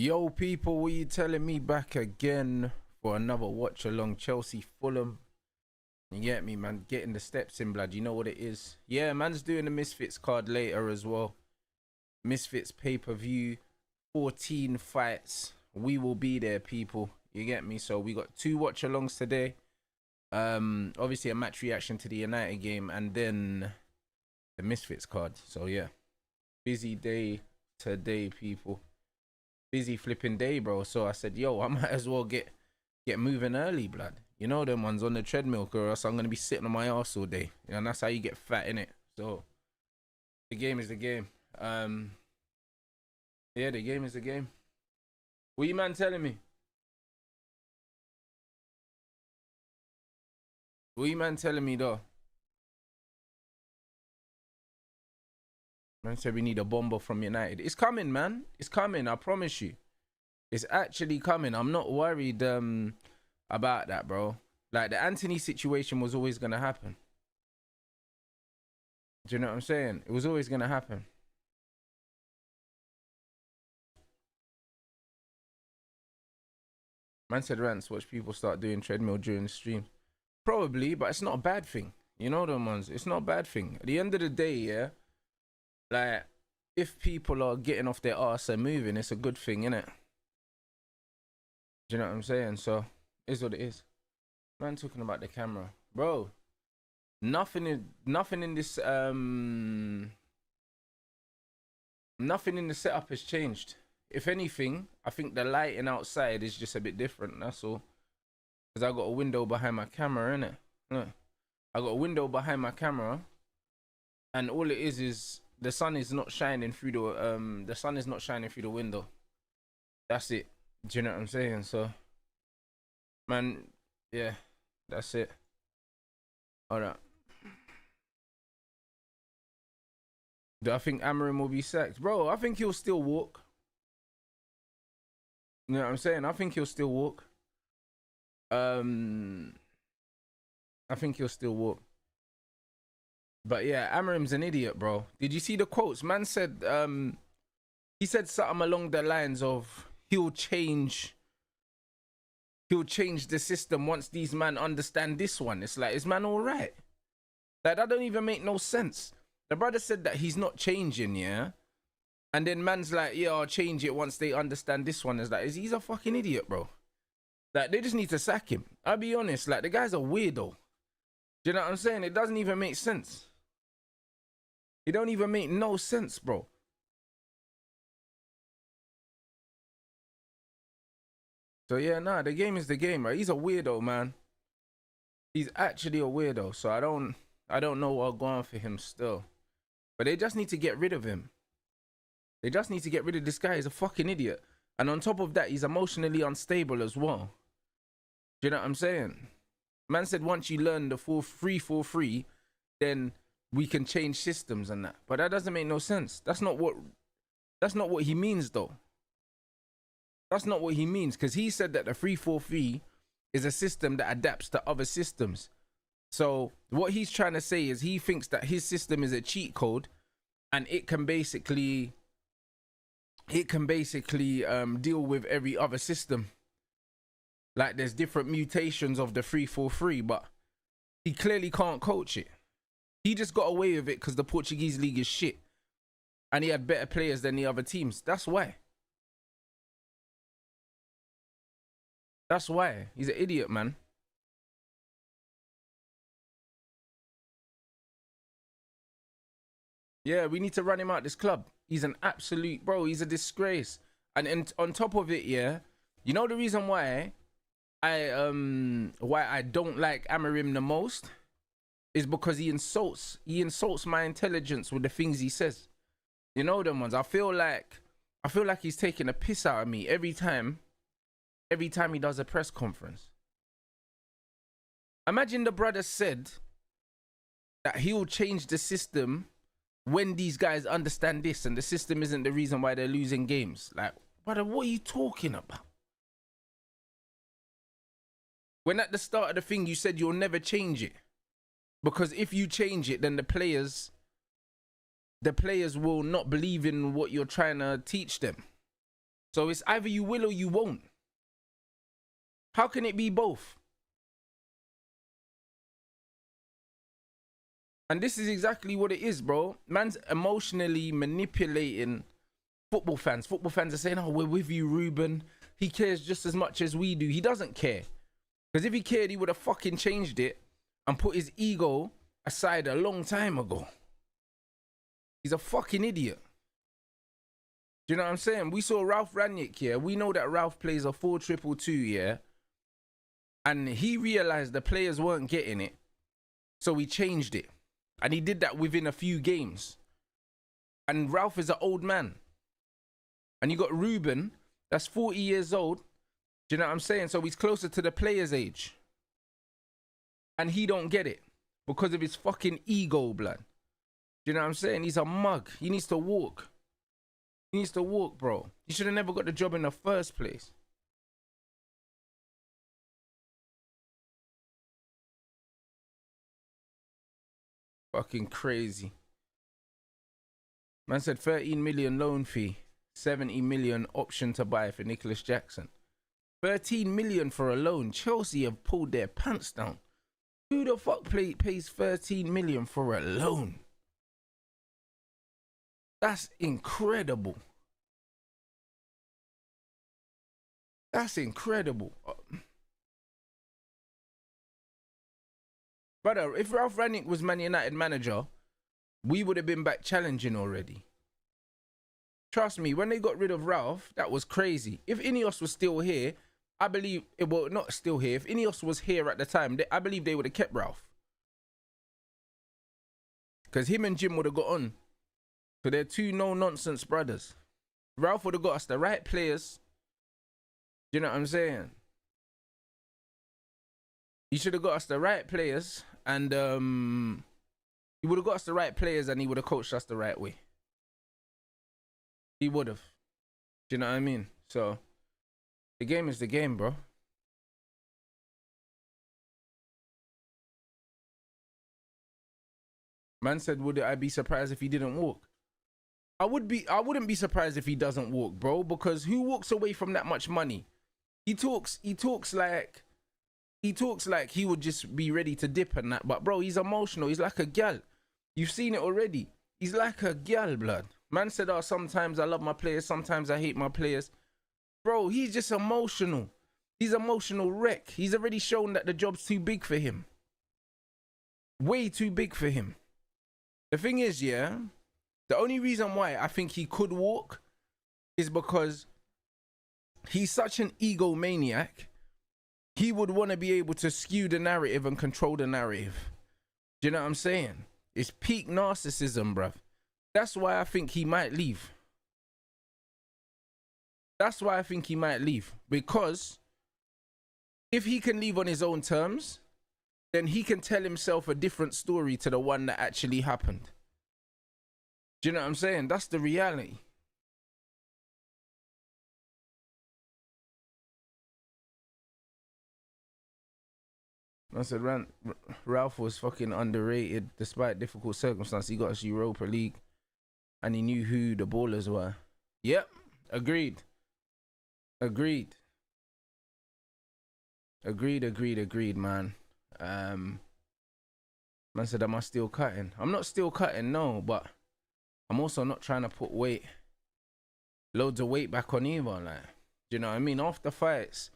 Yo, people, what you telling me? Back again for another watch along Chelsea Fulham. You get me, man? Getting the steps in, blood. You know what it is. Yeah, man's doing the Misfits card later as well. Misfits PPV, 14 fights. We will be there, people. You get me? So we got 2 watch alongs today. Obviously a match reaction to the United game and then the Misfits card. So yeah, busy day today, people. Busy flipping day, bro. So I said, yo, I might as well get moving early, blood. You know them ones on the treadmill, or else I'm gonna be sitting on my ass all day. You know, and that's how you get fat, innit? So the game is the game. Yeah, the game is the game. What you man telling me? What you man telling me though? Man said we need a bomber from United. It's coming, man. It's coming, I promise you. It's actually coming. I'm not worried about that, bro. Like, the Anthony situation was always going to happen. Do you know what I'm saying? It was always going to happen. Man said rants, watch people start doing treadmill during the stream. Probably, but it's not a bad thing. You know them ones. It's not a bad thing. At the end of the day, yeah, like, if people are getting off their arse and moving, it's a good thing, innit? Do you know what I'm saying? So, it's what it is. Man talking about the camera. Bro, nothing in this, nothing in the setup has changed. If anything, I think the lighting outside is just a bit different, that's all. Because I got a window behind my camera, innit? Look, I got a window behind my camera, and all it is the sun is not shining through the window. That's it. Do you know what I'm saying? So, man, yeah, that's it. Alright. Do I think Amorim will be sacked? Bro, I think he'll still walk. You know what I'm saying? I think he'll still walk. I think he'll still walk. But yeah, Amorim's an idiot, bro. Did you see the quotes? Man said, he said something along the lines of he'll change the system once these man understand this one. It's like, is man all right? Like, that don't even make no sense. The brother said that he's not changing, yeah? And then man's like, yeah, I'll change it once they understand this one. Is like, he's a fucking idiot, bro. Like, they just need to sack him. I'll be honest, like, the guy's a weirdo. Do you know what I'm saying? It doesn't even make sense. It don't even make no sense, bro. So yeah, nah, the game is the game, right? He's a weirdo, man. He's actually a weirdo. So I don't know what's going on for him still. But they just need to get rid of him. They just need to get rid of this guy. He's a fucking idiot. And on top of that, he's emotionally unstable as well. Do you know what I'm saying? Man said once you learn the 4-3-4-3, then we can change systems and that. But that doesn't make no sense. That's not what he means, though. That's not what he means, because he said that the 3-4-3 is a system that adapts to other systems. So what he's trying to say is he thinks that his system is a cheat code, and it can basically deal with every other system. Like, there's different mutations of the 3-4-3, but he clearly can't coach it. He just got away with it because the Portuguese league is shit, and he had better players than the other teams. That's why. That's why. He's an idiot, man. Yeah, we need to run him out this club. He's an absolute, bro, he's a disgrace. And on top of it, yeah, you know the reason why I don't like Amorim the most is because he insults my intelligence with the things he says. You know them ones. I feel like he's taking a piss out of me every time he does a press conference. Imagine the brother said that he'll change the system when these guys understand this, and the system isn't the reason why they're losing games. Like, brother, what are you talking about? When at the start of the thing you said you'll never change it, because if you change it, then the players will not believe in what you're trying to teach them. So it's either you will or you won't. How can it be both? And this is exactly what it is, bro. Man's emotionally manipulating football fans. Football fans are saying, oh, we're with you, Ruben. He cares just as much as we do. He doesn't care. Because if he cared, he would have fucking changed it and put his ego aside a long time ago. He's a fucking idiot. Do you know what I'm saying? We saw Ralph Rangnick, yeah. We know that Ralph plays a 4-2-2, yeah. And he realized the players weren't getting it. So he changed it. And he did that within a few games. And Ralph is an old man. And you got Ruben, that's 40 years old. Do you know what I'm saying? So he's closer to the player's age. And he don't get it. Because of his fucking ego, blood. Do you know what I'm saying? He's a mug. He needs to walk. He needs to walk, bro. He should have never got the job in the first place. Fucking crazy. Man said 13 million loan fee, 70 million option to buy for Nicholas Jackson. 13 million for a loan. Chelsea have pulled their pants down. Who the fuck pays 13 million for a loan? That's incredible. That's incredible. Brother, if Ralph Rangnick was Man United manager, we would have been back challenging already. Trust me, when they got rid of Ralph, that was crazy. If Ineos was still here, I believe, well, not still here. If Ineos was here at the time, I believe they would have kept Ralph. Because him and Jim would have got on. So they're two no-nonsense brothers. Ralph would have got us the right players. Do you know what I'm saying? He should have got us the right players. And he would have got us the right players and he would have coached us the right way. He would have. Do you know what I mean? So, the game is the game, bro. Man said, would I be surprised if he didn't walk? I wouldn't be surprised if he doesn't walk, bro, because who walks away from that much money? He talks like he would just be ready to dip and that, but bro, he's emotional. He's like a gal. You've seen it already. He's like a gal, blood. Man said, oh, sometimes I love my players, sometimes I hate my players. Bro, he's just emotional. He's emotional wreck. He's already shown that the job's too big for him. Way too big for him. The thing is, yeah, the only reason why I think he could walk is because he's such an egomaniac. He would want to be able to skew the narrative and control the narrative. Do you know what I'm saying? It's peak narcissism, bruv. That's why I think he might leave. That's why I think he might leave. Because if he can leave on his own terms, then he can tell himself a different story to the one that actually happened. Do you know what I'm saying? That's the reality. I said, Ralph was fucking underrated despite difficult circumstances. He got us Europa League and he knew who the ballers were. Yep, agreed. Agreed, man. Man said, am I still cutting? I'm not still cutting, no, but I'm also not trying to put loads of weight back on either, like, do you know what I mean? After fights,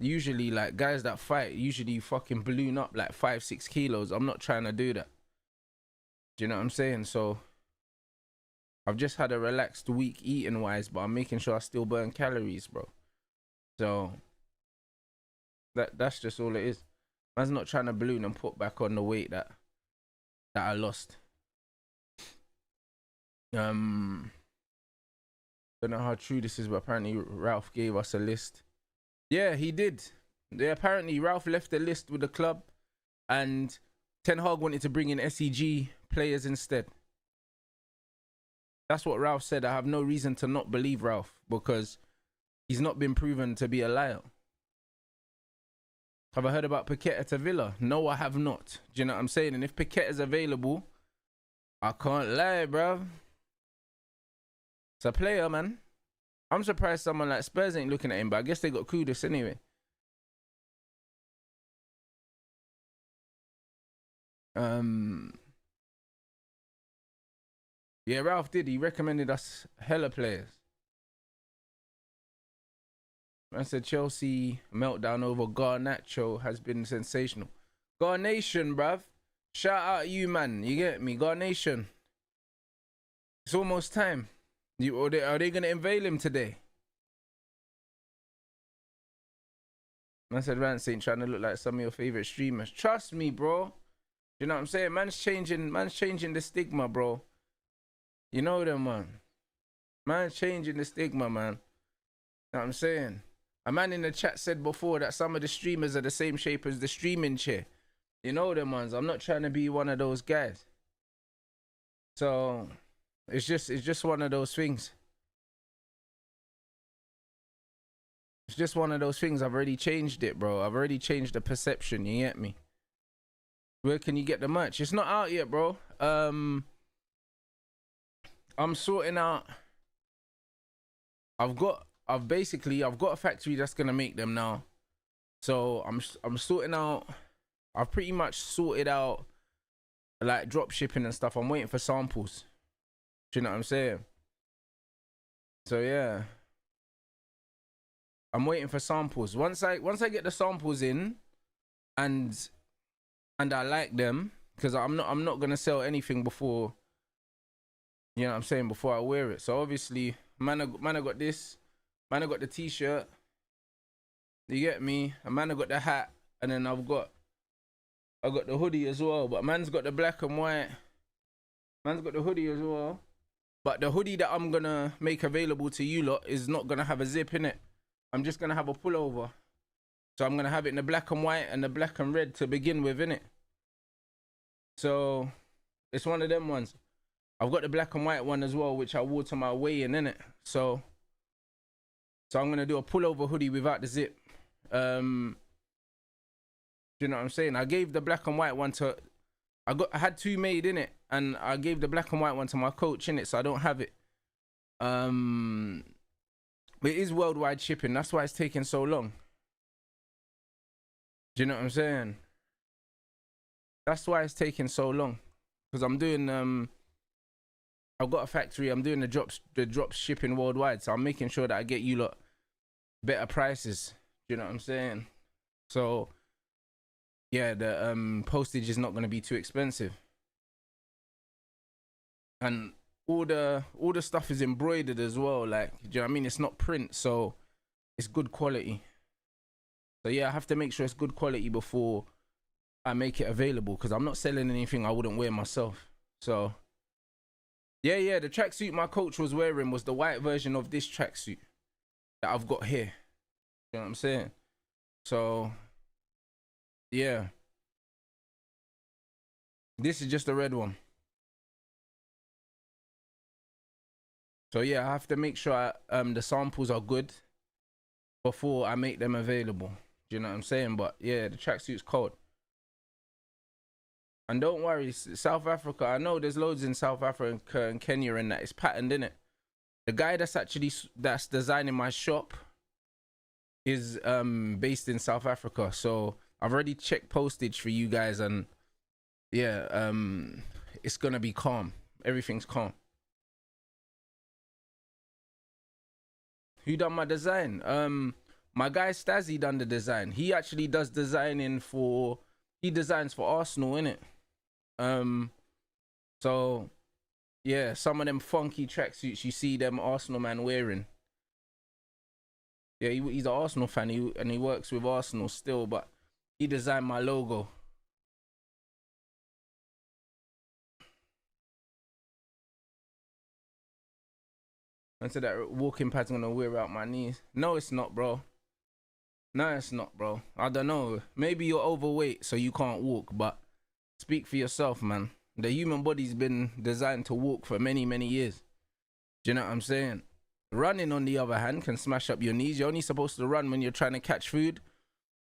usually, like, guys that fight usually fucking balloon up like 5-6 kilos. I'm not trying to do that. Do you know what I'm saying? So I've just had a relaxed week eating wise, but I'm making sure I still burn calories, bro. So that's just all it is. Man's not trying to balloon and put back on the weight that I lost. Don't know how true this is, but apparently Ralph gave us a list. Yeah, he did. Yeah, apparently Ralph left a list with the club and Ten Hag wanted to bring in SEG players instead. That's what Ralph said. I have no reason to not believe Ralph because he's not been proven to be a liar. Have I heard about Paqueta to Villa? No, I have not. Do you know what I'm saying? And if Paqueta is available, I can't lie, bruv. It's a player, man. I'm surprised someone like Spurs ain't looking at him, but I guess they got Kudus anyway. Yeah, Ralph did. He recommended us hella players. I said Chelsea meltdown over Garnacho has been sensational. Garnation, bruv. Shout out you, man. You get me? Garnation. It's almost time. Are they going to unveil him today? I said Rance ain't trying to look like some of your favorite streamers. Trust me, bro. You know what I'm saying? Man's changing the stigma, bro. You know them, man. Man's changing the stigma, man. You know what I'm saying? A man in the chat said before that some of the streamers are the same shape as the streaming chair. You know them ones. I'm not trying to be one of those guys. So it's just one of those things. It's just one of those things. I've already changed it, bro. I've already changed the perception. You get me? Where can you get the merch? It's not out yet, bro. I'm sorting out. I've got a factory that's gonna make them now. So I'm sorting out. I've pretty much sorted out like drop shipping and stuff. I'm waiting for samples. Do you know what I'm saying? So yeah. I'm waiting for samples. Once I get the samples in and I like them, because I'm not gonna sell anything before, you know what I'm saying, before I wear it. So obviously, man I got this, man I got the t-shirt, you get me, and man I got the hat, and then I got the hoodie as well, but man's got the black and white, man's got the hoodie as well, but the hoodie that I'm gonna make available to you lot is not gonna have a zip in it. I'm just gonna have a pullover. So I'm gonna have it in the black and white and the black and red to begin with, innit? So it's one of them ones. I've got the black and white one as well, which I wore to my weigh-in, innit? So I'm gonna do a pullover hoodie without the zip. Do you know what I'm saying? I gave the black and white one to, I had two made in it, and I gave the black and white one to my coach in it, so I don't have it. But it is worldwide shipping. That's why it's taking so long. Do you know what I'm saying? That's why it's taking so long. Because I'm doing I've got a factory. I'm doing the drops shipping worldwide. So I'm making sure that I get you lot better prices. Do you know what I'm saying? So yeah, the postage is not going to be too expensive. And all the stuff is embroidered as well. Like, do you know what I mean? It's not print, so it's good quality. So yeah, I have to make sure it's good quality before I make it available, because I'm not selling anything I wouldn't wear myself. So yeah, the tracksuit my coach was wearing was the white version of this tracksuit that I've got here. You know what I'm saying? So yeah, this is just the red one. So yeah, I have to make sure the samples are good before I make them available. Do you know what I'm saying? But yeah, the tracksuit's cold. And don't worry, South Africa, I know there's loads in South Africa and Kenya and that. It's patterned, innit? The guy that's designing my shop is based in South Africa. So I've already checked postage for you guys, and yeah, it's gonna be calm. Everything's calm. Who done my design? My guy Stazzy done the design. He actually does designing for, he designs for Arsenal, innit? So yeah, some of them funky tracksuits you see them Arsenal man wearing. Yeah, he's an Arsenal fan, and he works with Arsenal still, but he designed my logo. And so that walking pad's gonna wear out my knees. No, it's not, bro. No, it's not, bro. I don't know. Maybe you're overweight, so you can't walk, but speak for yourself, man. The human body's been designed to walk for many, many years. Do you know what I'm saying? Running, on the other hand, can smash up your knees. You're only supposed to run when you're trying to catch food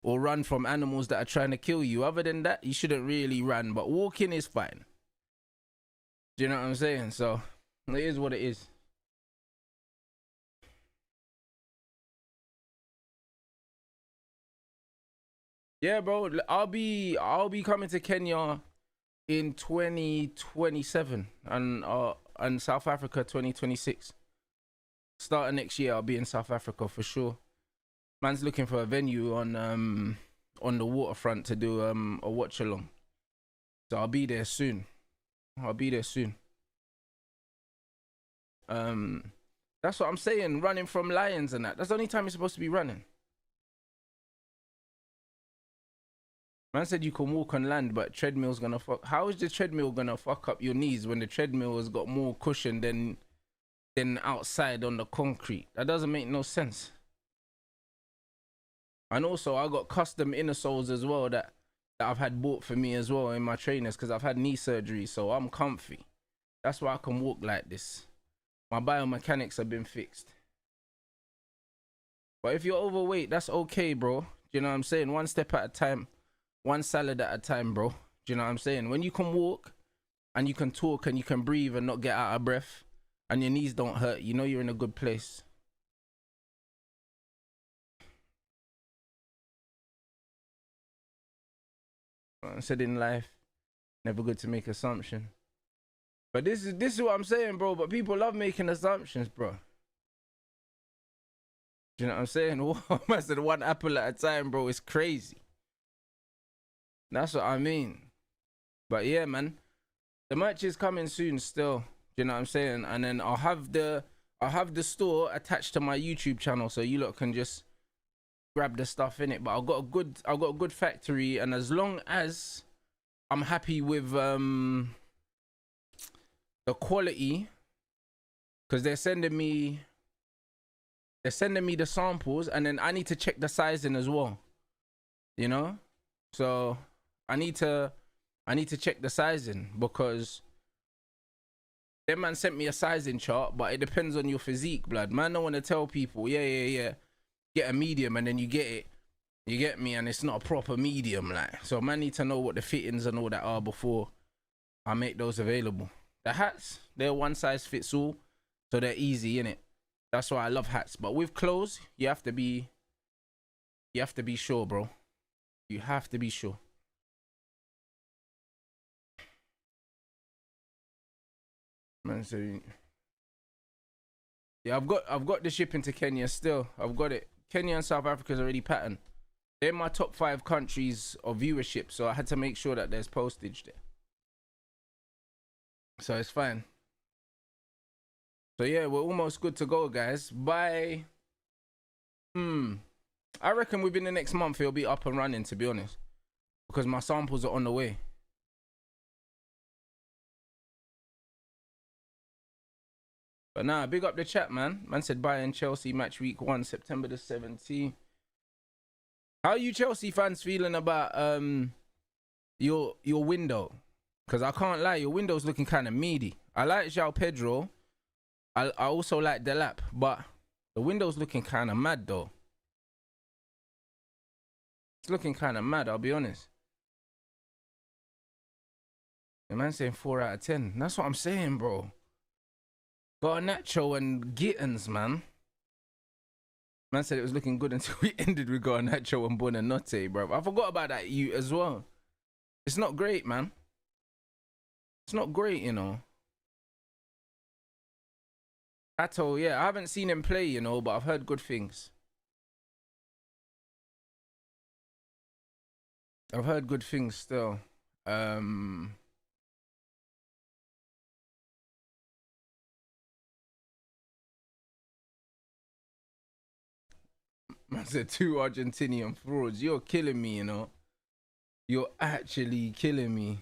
or run from animals that are trying to kill you. Other than that, you shouldn't really run, but walking is fine. Do you know what I'm saying? So it is what it is. Yeah, bro. I'll be coming to Kenya in 2027 and South Africa 2026. Starting next year, I'll be in South Africa for sure. Man's looking for a venue on the waterfront to do a watch along. So I'll be there soon. That's what I'm saying. Running from lions and that. That's the only time you're supposed to be running. Man said you can walk on land, but treadmill's gonna fuck. How is the treadmill gonna fuck up your knees when the treadmill has got more cushion than outside on the concrete? That doesn't make no sense. And also, I got custom inner soles as well that I've had bought for me as well in my trainers because I've had knee surgery, so I'm comfy. That's why I can walk like this. My biomechanics have been fixed. But if you're overweight, that's okay, bro. Do you know what I'm saying? One step at a time, one salad at a time, bro. Do you know what I'm saying? When you can walk and you can talk and you can breathe and not get out of breath and your knees don't hurt, you know you're in a good place. I said in life, never good to make assumption. But this is what I'm saying, bro. But people love making assumptions, bro. Do you know what I'm saying? I said one apple at a time, bro. It's crazy. That's what I mean. But yeah, man, the merch is coming soon still. Do you know what I'm saying? And then I'll have the store attached to my YouTube channel, so you lot can just grab the stuff in it. But I've got a good factory, and as long as I'm happy with the quality, because they're sending me the samples, and then I need to check the sizing as well, you know. So I need to check the sizing, because them man sent me a sizing chart, but it depends on your physique, blood. Man don't want to tell people, yeah, get a medium, and then you get it, you get me, and it's not a proper medium, like. So man need to know what the fittings and all that are before I make those available. The hats, they're one size fits all, so they're easy, innit? That's why I love hats. But with clothes, you have to be sure, bro. You have to be sure. Man, so yeah, I've got the shipping to Kenya still. I've got it. Kenya and South Africa's already patterned. They're my top 5 countries of viewership, so I had to make sure that there's postage there. So it's fine. So yeah, we're almost good to go, guys. By I reckon within the next month it'll be up and running, to be honest, because my samples are on the way. But nah, big up the chat, man. Man said Bayern Chelsea match week 1, September the 17th. How are you Chelsea fans feeling about your window? Because I can't lie, your window's looking kind of meaty. I like João Pedro. I also like Delap, but the window's looking kind of mad, though. It's looking kind of mad, I'll be honest. The man saying 4 out of 10. That's what I'm saying, bro. Got a Nacho and Gittins, man. Man said it was looking good until we ended with got a Nacho and Buonanotte, bro. I forgot about that you as well. It's not great, man. It's not great, you know. Ato, yeah, I haven't seen him play, you know, but I've heard good things. I've heard good things still. Man said 2 Argentinian frauds. You're killing me, you know. You're actually killing me.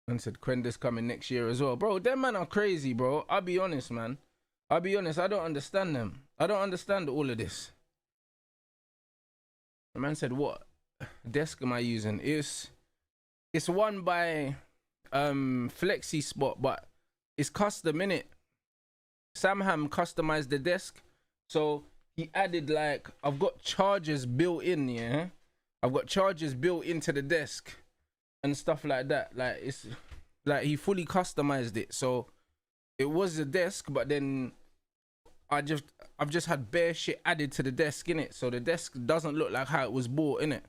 And said Quenda's coming next year as well. Bro, them man are crazy, bro. I'll be honest, man. I'll be honest, I don't understand them. I don't understand all of this. The man said, what desk am I using? It's one by Flexi Spot, but it's custom, innit? Samham customized the desk. So he added, like, I've got chargers built in, yeah? I've got chargers built into the desk and stuff like that. Like, it's like he fully customized it. So it was a desk, but then I've just had bare shit added to the desk, innit? So the desk doesn't look like how it was bought, innit?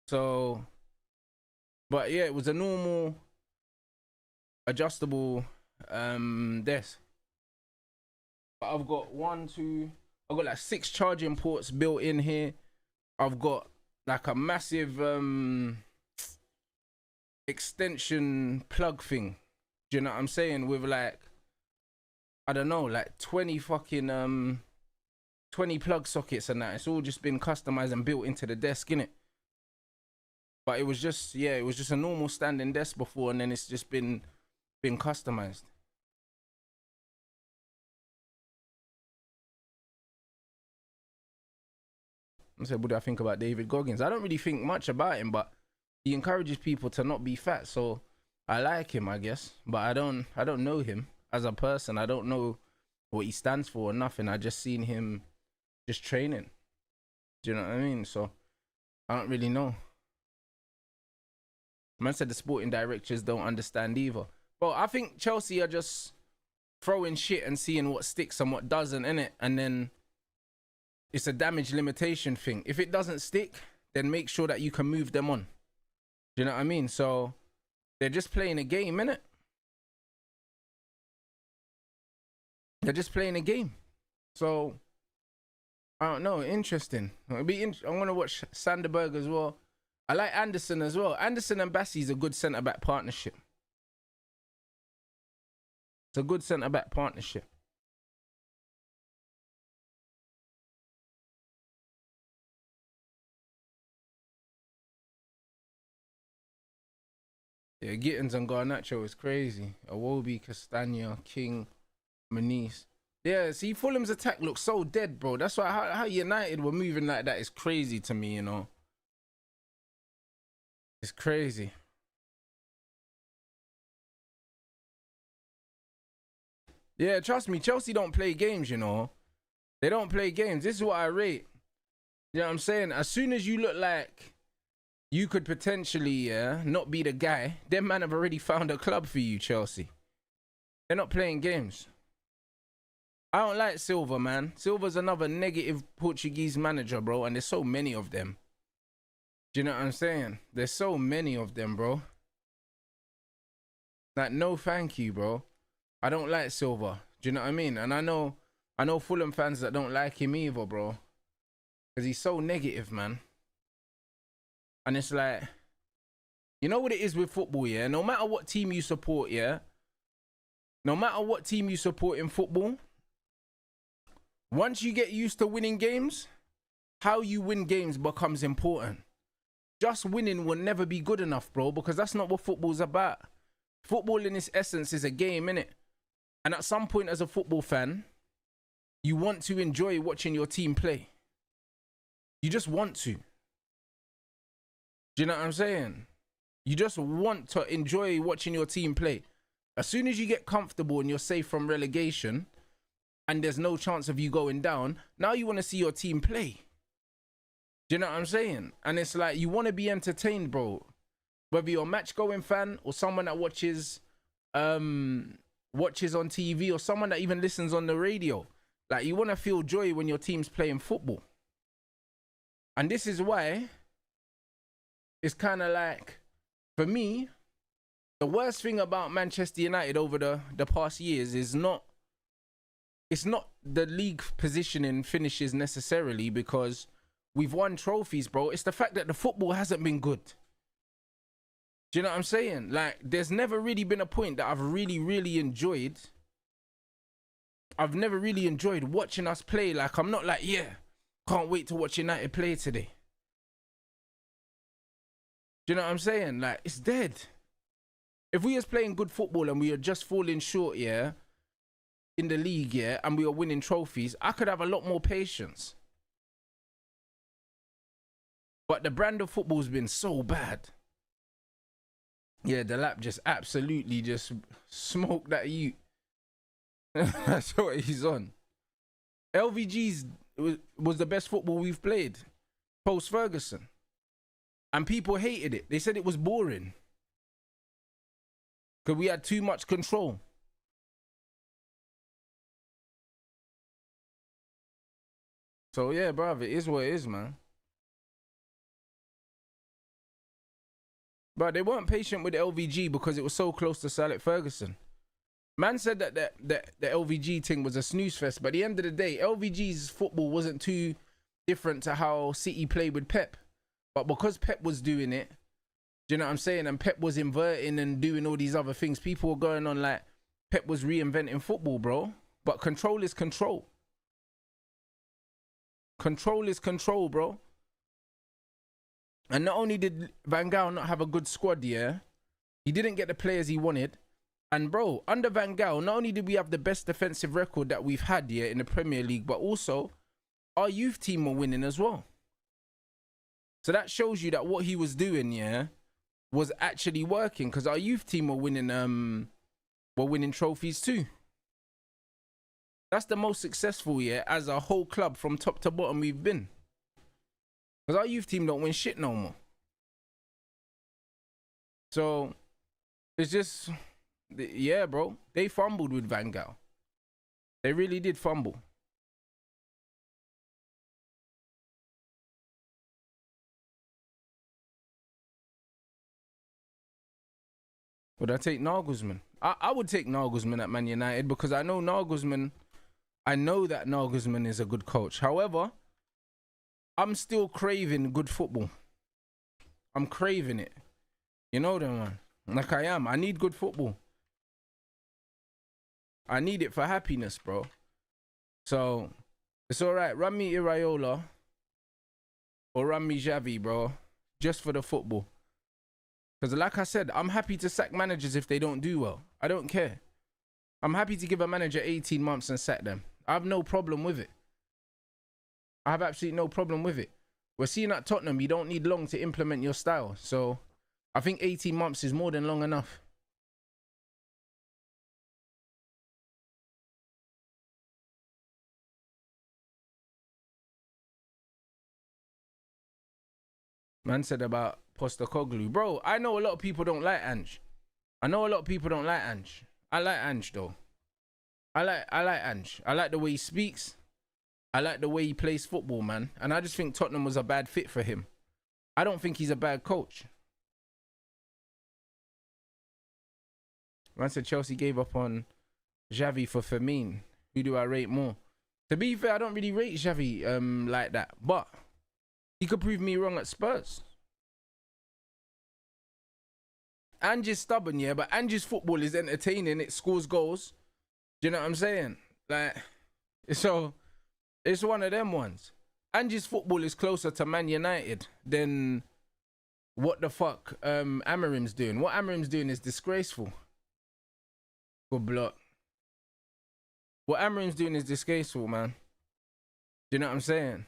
So, but yeah, it was a normal adjustable desk. But I've got I've got like 6 charging ports built in here. I've got like a massive extension plug thing. Do you know what I'm saying? With like, I don't know, like 20 fucking 20 plug sockets and that. It's all just been customized and built into the desk, innit? But it was just, yeah, it was just a normal standing desk before, and then it's just been customized. I said, what do I think about David Goggins? I don't really think much about him, but he encourages people to not be fat, so I like him, I guess. But I don't know him as a person. I don't know what he stands for or nothing. I just seen him just training. Do you know what I mean? So I don't really know. Man said the sporting directors don't understand either. But I think Chelsea are just throwing shit and seeing what sticks and what doesn't, innit? And then it's a damage limitation thing. If it doesn't stick, then make sure that you can move them on. Do you know what I mean? So they're just playing a game, innit? They're just playing a game. So I don't know. Interesting. I'm gonna watch Sanderberg as well. I like Anderson as well. Anderson and Bassey's a good centre-back partnership. It's a good centre-back partnership. Yeah, Gittins and Garnacho is crazy. Awobi, Castagna, King, Maniz. Yeah, see, Fulham's attack looks so dead, bro. That's why how United were moving like that is crazy to me, you know. It's crazy. Yeah, trust me, Chelsea don't play games, you know. They don't play games. This is what I rate. You know what I'm saying? As soon as you look like you could potentially, not be the guy, them man have already found a club for you, Chelsea. They're not playing games. I don't like Silva, man. Silva's another negative Portuguese manager, bro, and there's so many of them. Do you know what I'm saying? There's so many of them, bro. Like, no thank you, bro. I don't like Silva. Do you know what I mean? And I know Fulham fans that don't like him either, bro. Because he's so negative, man. And it's like, you know what it is with football, yeah? No matter what team you support, yeah? No matter what team you support in football, once you get used to winning games, how you win games becomes important. Just winning will never be good enough, bro, because that's not what football's about. Football in its essence is a game, innit? And at some point as a football fan, you want to enjoy watching your team play. You just want to. Do you know what I'm saying? You just want to enjoy watching your team play. As soon as you get comfortable and you're safe from relegation and there's no chance of you going down, now you want to see your team play. Do you know what I'm saying? And it's like, you want to be entertained, bro. Whether you're a match-going fan or someone that watches on TV or someone that even listens on the radio. Like, you want to feel joy when your team's playing football. And this is why it's kind of like, for me, the worst thing about Manchester United over the past years is it's not the league positioning finishes necessarily, because we've won trophies, bro. It's the fact that the football hasn't been good. Do you know what I'm saying? Like, there's never really been a point that I've really, really enjoyed. I've never really enjoyed watching us play. Like, I'm not like, yeah, can't wait to watch United play today. Do you know what I'm saying? Like, it's dead. If we was playing good football and we are just falling short, yeah, in the league, yeah, and we are winning trophies, I could have a lot more patience. But the brand of football's been so bad. Yeah, the lap just absolutely just smoked that you. That's what he's on. LVG's was the best football we've played post Ferguson. And people hated it. They said it was boring. Because we had too much control. So yeah, bruv, it is what it is, man. But they weren't patient with the LVG because it was so close to Sir Alex Ferguson. Man said that the LVG thing was a snooze fest, but at the end of the day, LVG's football wasn't too different to how City played with Pep. But because Pep was doing it, do you know what I'm saying? And Pep was inverting and doing all these other things. People were going on like Pep was reinventing football, bro. But control is control. Control is control, bro. And not only did Van Gaal not have a good squad, yeah, he didn't get the players he wanted. And bro, under Van Gaal, not only did we have the best defensive record that we've had here in the Premier League, but also our youth team were winning as well. So that shows you that what he was doing, yeah, was actually working, because our youth team were winning trophies too. That's the most successful, yeah, as a whole club from top to bottom we've been. Because our youth team don't win shit no more. So it's just, yeah, bro. They fumbled with Van Gaal. They really did fumble. Would I take Nagelsmann? I would take Nagelsmann at Man United because I know that Nagelsmann is a good coach. However, I'm still craving good football. I'm craving it. You know that, man. Like I am. I need good football. I need it for happiness, bro. So, it's alright. Run me Iraola or run me Xavi, bro. Just for the football. Because like I said, I'm happy to sack managers if they don't do well. I don't care. I'm happy to give a manager 18 months and sack them. I have no problem with it. I have absolutely no problem with it. We're seeing at Tottenham, you don't need long to implement your style. So, I think 18 months is more than long enough. Man said about Postecoglou. Bro, I know a lot of people don't like Ange. I like Ange though. I like Ange. I like the way he speaks. I like the way he plays football, man. And I just think Tottenham was a bad fit for him. I don't think he's a bad coach. Man said Chelsea gave up on Xavi for Firmino. Who do I rate more? To be fair, I don't really rate Xavi like that. But he could prove me wrong at Spurs. Ange is stubborn, yeah, but Ange's football is entertaining. It scores goals. Do you know what I'm saying? Like, so it's one of them ones. Ange's football is closer to Man United than what the fuck Amorim's doing. What Amorim's doing is disgraceful. Good block. What Amorim's doing is disgraceful, man. Do you know what I'm saying?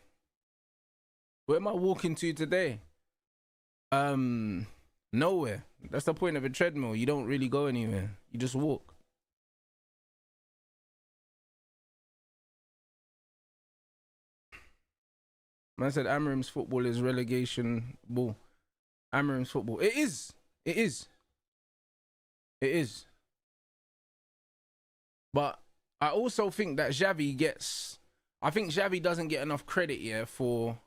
Where am I walking to today? Nowhere. That's the point of a treadmill. You don't really go anywhere. You just walk. Man said Amorim's football is relegation ball. Amorim's football. It is. It is. It is. But I also think that Xavi gets... I think Xavi doesn't get enough credit, yeah, for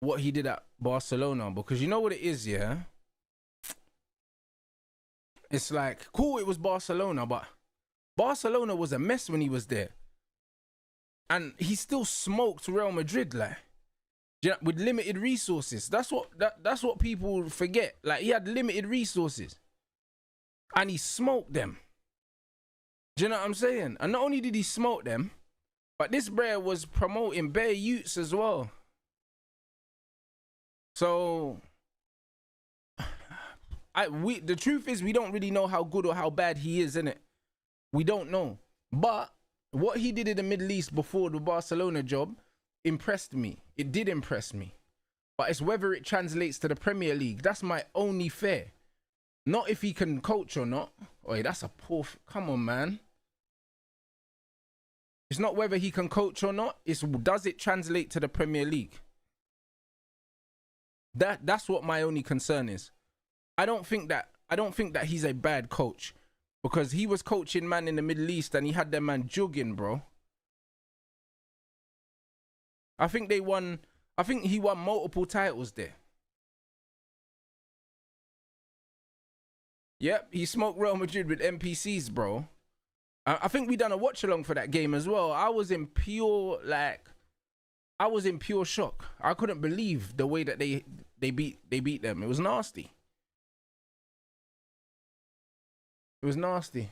what he did at Barcelona. Because you know what it is, yeah? It's like, cool, it was Barcelona, but Barcelona was a mess when he was there. And he still smoked Real Madrid, like, with limited resources. That's what people forget. Like, he had limited resources. And he smoked them. Do you know what I'm saying? And not only did he smoke them, but this bro was promoting bare youths as well. So... the truth is we don't really know how good or how bad he is, innit? We don't know. But what he did in the Middle East before the Barcelona job impressed me. It did impress me. But it's whether it translates to the Premier League. That's my only fear. Not if he can coach or not. Oi, that's a poor... Come on, man. It's not whether he can coach or not. It's does it translate to the Premier League? That's what my only concern is. I don't think that he's a bad coach, because he was coaching man in the Middle East and he had their man jugging, bro. I think they won. I think he won multiple titles there. Yep, he smoked Real Madrid with NPCs, bro. I think we done a watch along for that game as well. I was in pure shock. I couldn't believe the way that they beat them. It was nasty. It was nasty.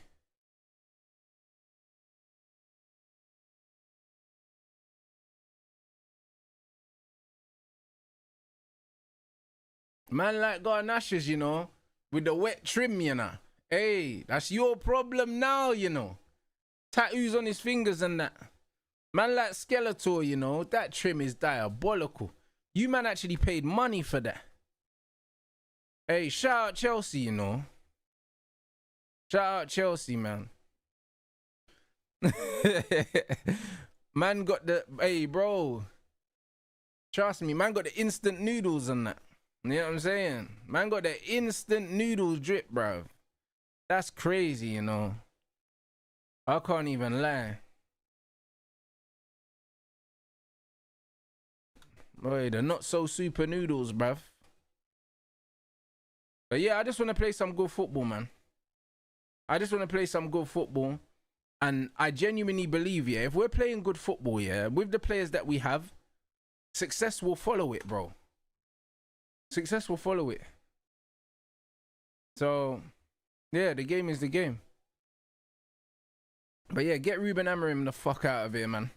Man like Garnashes, you know, with the wet trim, you know. Hey, that's your problem now, you know. Tattoos on his fingers and that. Man like Skeletor, you know, that trim is diabolical. You man actually paid money for that. Hey, shout out Chelsea, you know. Shout out Chelsea, man. Man got the, hey, bro. Trust me, man got the instant noodles and that. You know what I'm saying? Man got the instant noodles drip, bro. That's crazy, you know. I can't even lie. Boy, the not so super noodles, bruv. But yeah, I just want to play some good football, man. I just want to play some good football. And I genuinely believe, yeah, if we're playing good football, yeah, with the players that we have, success will follow it, bro. Success will follow it. So, yeah, the game is the game. But yeah, get Ruben Amorim the fuck out of here, man.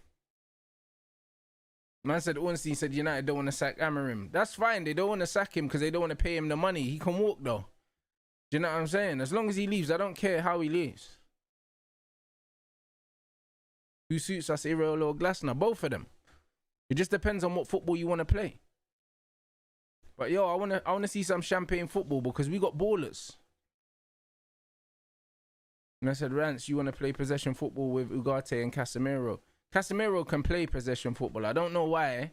Man said, Ornstein said United don't want to sack Amorim. That's fine. They don't want to sack him because they don't want to pay him the money. He can walk, though. Do you know what I'm saying? As long as he leaves, I don't care how he leaves. Who suits us, Iriel or Glasner? Both of them. It just depends on what football you want to play. But yo, I wanna see some champagne football because we got ballers. And I said, Rance, you want to play possession football with Ugarte and Casemiro? Casemiro can play possession football. I don't know why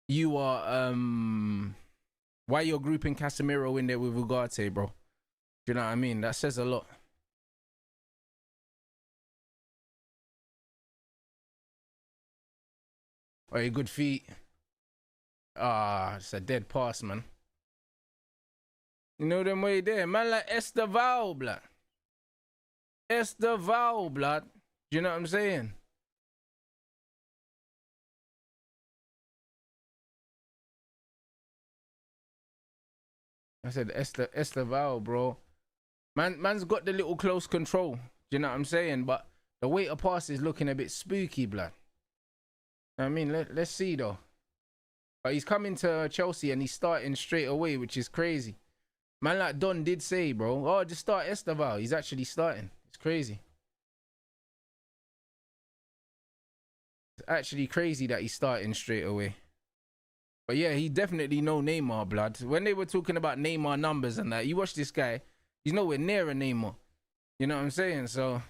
you are why you're grouping Casemiro in there with Ugarte, bro. Do you know what I mean? That says a lot. Oh, you good feet. It's a dead pass, man. You know them way there, man, like Esteval, blood. Esteval, blood. Do you know what I'm saying? I said Esteval, bro. Man's got the little close control. Do you know what I'm saying? But the weight of pass is looking a bit spooky, blood. I mean, let's see though. But he's coming to Chelsea and he's starting straight away, which is crazy. Man like Don did say, bro, oh, just start Esteval. He's actually starting. It's crazy. It's actually crazy that he's starting straight away. But yeah, he definitely know Neymar, blood. When they were talking about Neymar numbers and that, you watch this guy, he's nowhere near a Neymar. You know what I'm saying? So,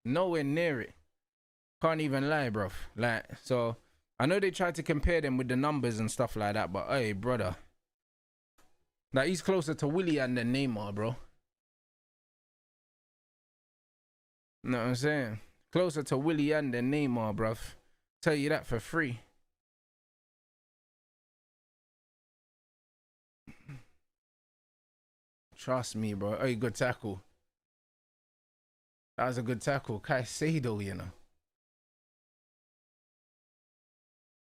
nowhere near it. Can't even lie, bro. Like, so, I know they tried to compare them with the numbers and stuff like that, but hey, brother. Like, he's closer to Willian than Neymar, bro. You know what I'm saying? Closer to Willian than Neymar, bruv. Tell you that for free. Trust me, bro. Hey, good tackle. That was a good tackle. Kaisedo, you know.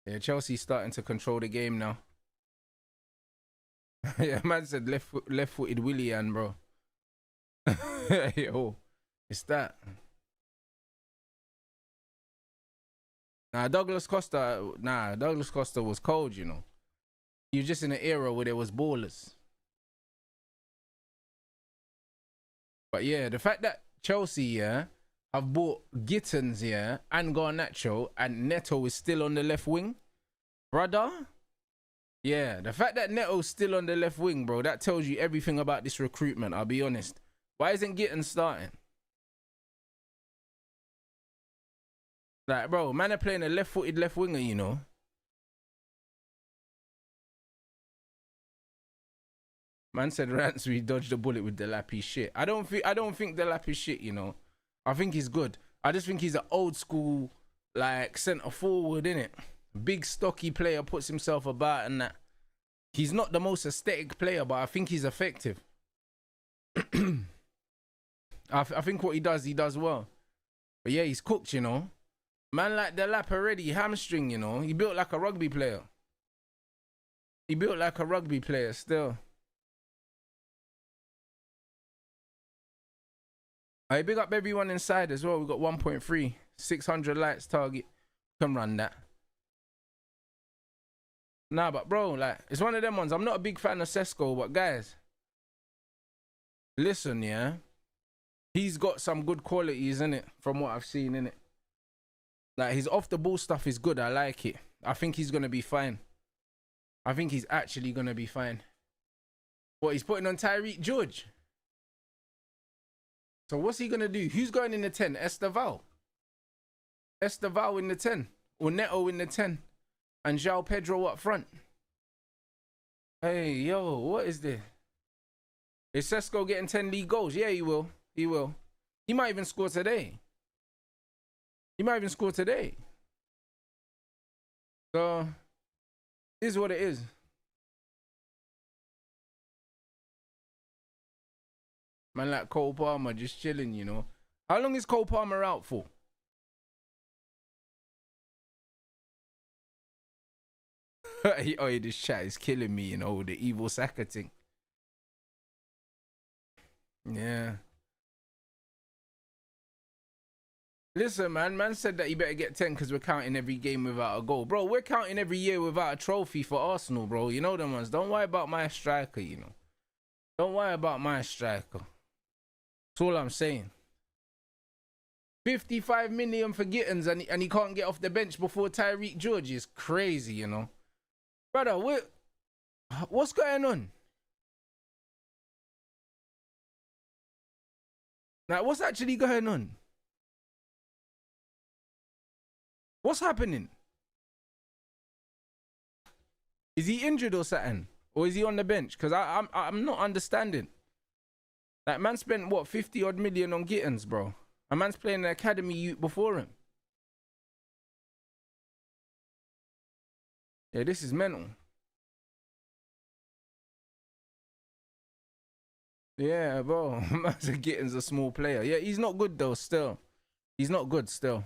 Yeah, Chelsea's starting to control the game now. Yeah, man said left-footed Willian, bro. Yo, it's that. Douglas Costa was cold, you know. He was just in an era where there was ballers. But yeah, the fact that Chelsea, yeah, have bought Gittins, yeah, and Garnacho, and Neto is still on the left wing, brother. Yeah, the fact that Neto's still on the left wing, bro, that tells you everything about this recruitment, I'll be honest. Why isn't Gittins starting? Like, bro, man are playing a left-footed left winger, you know. Man said Rance, we dodged the bullet with the Lappy shit. I don't think the Lappy shit, you know. I think he's good. I just think he's an old school, like, centre forward, innit? Big stocky player, puts himself about and that. He's not the most aesthetic player, but I think he's effective. I think what he does well. But yeah, he's cooked, you know. Man like the lap already, hamstring, you know. He built like a rugby player. He built like a rugby player still. I big up everyone inside as well. We got 1.3, 600 likes target. Can run that. Nah, but bro, like, it's one of them ones. I'm not a big fan of Sesko, but guys, listen, yeah. He's got some good qualities, innit? From what I've seen, innit? Like, his off-the-ball stuff is good. I like it. I think he's going to be fine. I think he's actually going to be fine. What, he's putting on Tyreek George? So what's he going to do? Who's going in the 10? Esteval? Esteval in the 10? Or Neto in the 10? And João Pedro up front? Hey, yo, what is this? Is Sesko getting 10 league goals? Yeah, he will. He will. He might even score today. He might even score today. So, it is what it is. Man like Cole Palmer just chilling, you know. How long is Cole Palmer out for? Oh, this chat is killing me, you know, the evil Saka thing. Yeah. Listen, man said that you better get 10 because we're counting every game without a goal. Bro, we're counting every year without a trophy for Arsenal, bro. You know them ones. Don't worry about my striker, you know. Don't worry about my striker. That's all I'm saying. 55 million for Gittins and he can't get off the bench before Tyreek George is crazy, you know. Brother, what's going on? Like, what's actually going on? What's happening? Is he injured or something? Or is he on the bench? Because I'm not understanding. Like, man spent, what, 50 odd million on Gittins, bro? A man's playing an academy youth before him. Yeah, this is mental. Yeah, bro. Man's Gittins a small player. Yeah, he's not good, though, still. He's not good, still.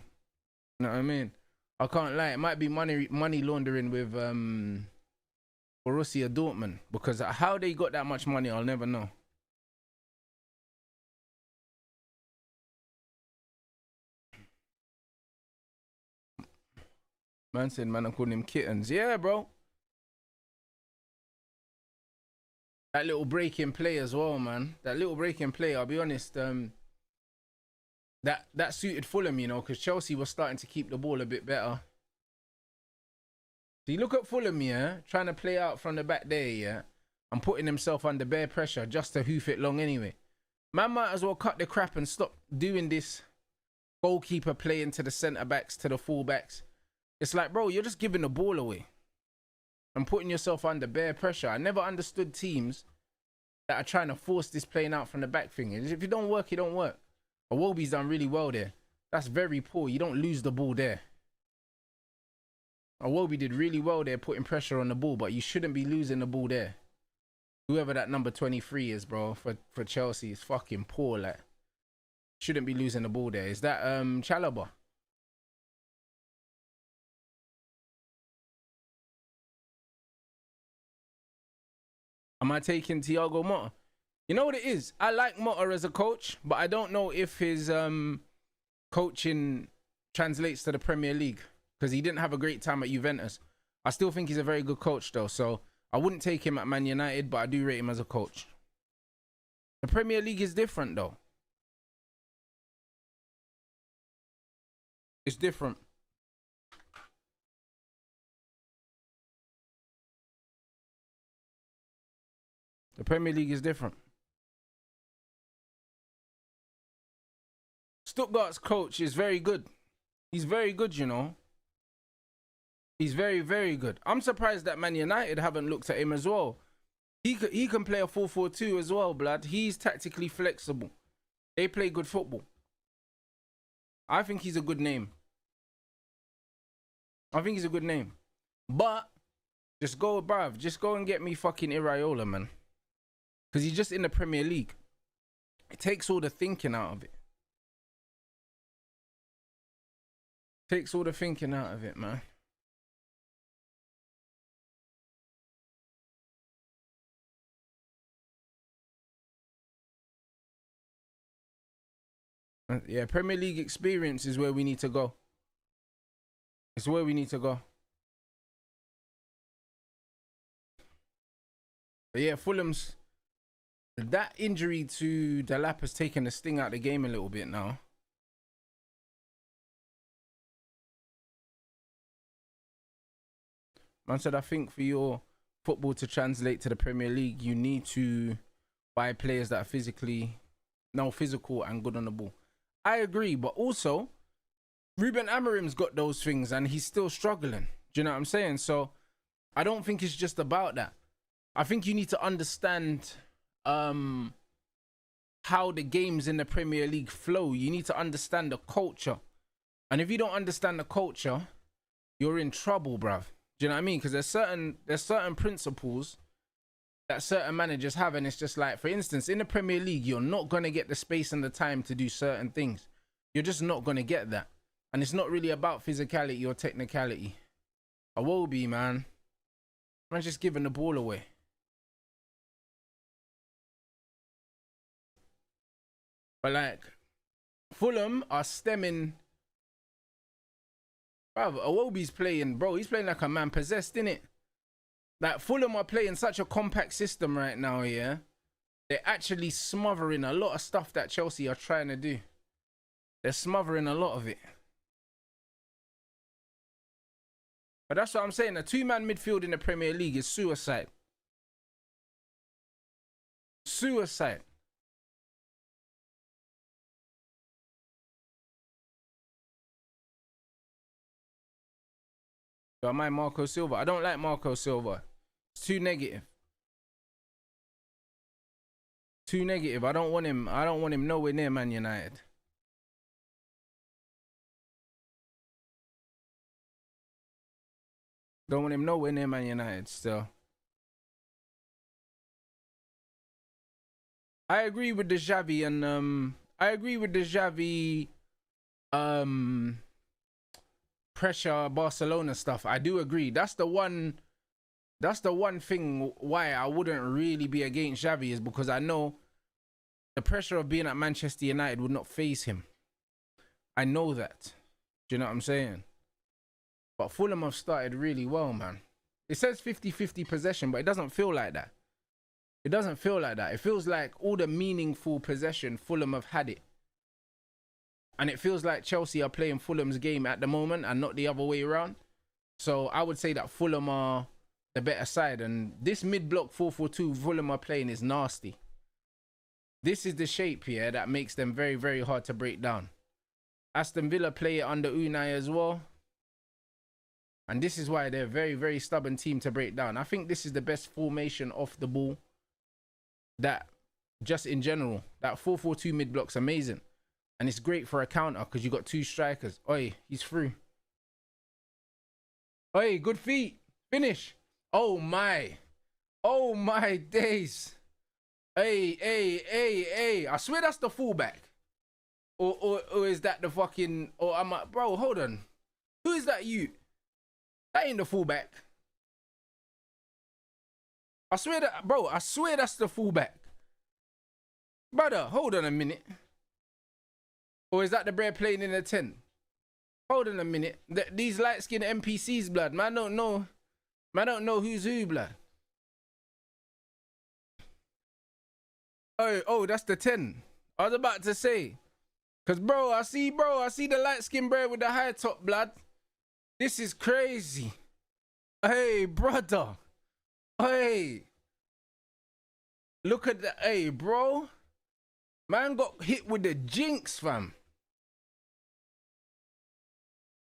You know what I mean? I can't lie. It might be money laundering with Borussia Dortmund. Because how they got that much money, I'll never know. Man said, man, I'm calling him kittens. Yeah, bro. That little break-in play as well, man. That little break-in play, I'll be honest, that suited Fulham, you know, because Chelsea was starting to keep the ball a bit better. So you look at Fulham, yeah, trying to play out from the back there, yeah, and putting himself under bare pressure just to hoof it long anyway. Man might as well cut the crap and stop doing this goalkeeper play into the centre-backs, to the full-backs. It's like, bro, you're just giving the ball away and putting yourself under bare pressure. I never understood teams that are trying to force this playing out from the back thing. If it don't work, it don't work. Iwobi's done really well there. That's very poor. You don't lose the ball there. Iwobi did really well there, putting pressure on the ball, but you shouldn't be losing the ball there. Whoever that number 23 is, bro, for Chelsea is fucking poor. Like, shouldn't be losing the ball there. Is that Chalobah? Am I taking Thiago Motta? You know what it is? I like Motta as a coach, but I don't know if his coaching translates to the Premier League because he didn't have a great time at Juventus. I still think he's a very good coach though, so I wouldn't take him at Man United, but I do rate him as a coach. The Premier League is different though. It's different. The Premier League is different. Stuttgart's coach is very good. He's very good, you know. He's very, very good. I'm surprised that Man United haven't looked at him as well. He can play a 4-4-2 as well, blood. He's tactically flexible. They play good football. I think he's a good name. I think he's a good name. But just go, bruv. Just go and get me fucking Iraola, man. Because he's just in the Premier League. It takes all the thinking out of it. Takes all the thinking out of it, man. Yeah, Premier League experience is where we need to go. It's where we need to go. But yeah, Fulham's... That injury to Delap has taken the sting out of the game a little bit now. Man said, I think for your football to translate to the Premier League, you need to buy players that are physical and good on the ball. I agree, but also, Ruben Amorim's got those things and he's still struggling. Do you know what I'm saying? So, I don't think it's just about that. I think you need to understand how the games in the Premier League flow. You need to understand the culture. And if you don't understand the culture, you're in trouble, bruv. Do you know what I mean? Because there's certain principles that certain managers have, and it's just like, for instance, in the Premier League, you're not going to get the space and the time to do certain things. You're just not going to get that. And it's not really about physicality or technicality. Iwobi, man. Man's just giving the ball away. But like, Fulham are stemming. Bro, Iwobi's playing, bro. He's playing like a man possessed, innit? Like, Fulham are playing such a compact system right now, yeah? They're actually smothering a lot of stuff that Chelsea are trying to do. They're smothering a lot of it. But that's what I'm saying. A two-man midfield in the Premier League is suicide. Suicide. Do I mind Marco Silva? I don't like Marco Silva. It's too negative. Too negative. I don't want him nowhere near Man United. Don't want him nowhere near Man United still. I agree with the Xavi and pressure Barcelona stuff. I do agree. That's the one thing why I wouldn't really be against Xavi, is because I know the pressure of being at Manchester United would not faze him. I know that. Do you know what I'm saying? But Fulham have started really well, man. It says 50-50 possession, but it doesn't feel like that. It doesn't feel like that. It feels like all the meaningful possession, Fulham have had it. And it feels like Chelsea are playing Fulham's game at the moment and not the other way around. So I would say that Fulham are the better side. And this mid-block 4-4-2 Fulham are playing is nasty. This is the shape here that makes them very, very hard to break down. Aston Villa play it under Unai as well. And this is why they're a very, very stubborn team to break down. I think this is the best formation off the ball. That, just in general, that 4-4-2 mid-block's amazing. And it's great for a counter because you got two strikers. Oi, he's through. Oi, good feet. Finish. Oh my. Oh my days. Hey. I swear that's the fullback. Or is that the fucking... Or I'm like, bro, hold on. Who is that you? That ain't the fullback. I swear that... Bro, I swear that's the fullback. Brother, hold on a minute. Or is that the bread playing in the 10? Hold on a minute. These light-skinned NPCs, blood. Man, I don't know. Man, I don't know who's who, blood. Oh, that's the 10. I was about to say. Because, bro, I see the light-skinned bread with the high top, blood. This is crazy. Hey, brother. Hey. Look at that. Hey, bro. Man got hit with the jinx, fam.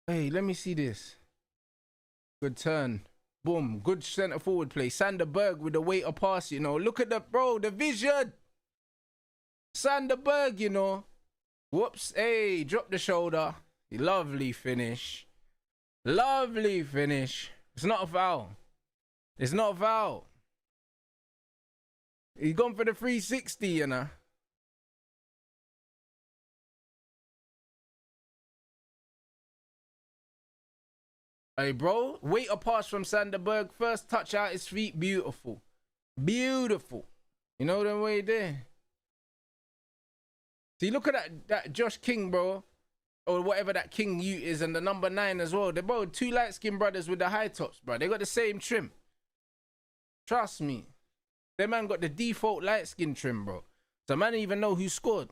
Hey, let me see this. Good turn. Boom. Good centre forward play. Sander Berg with the weight of pass, you know. Look at the, bro, the vision. Sander Berg, you know. Whoops. Hey, drop the shoulder. Lovely finish. Lovely finish. It's not a foul. It's not a foul. He's gone for the 360, you know. Hey, bro. Wait a pass from Sanderberg. First touch out his feet. Beautiful. Beautiful. You know the way there. See, look at that Josh King, bro. Or whatever that King Ute is, and the number 9 as well. They're both 2 light-skinned brothers with the high tops, bro. They got the same trim. Trust me. They man got the default light-skin trim, bro. So man don't even know who scored.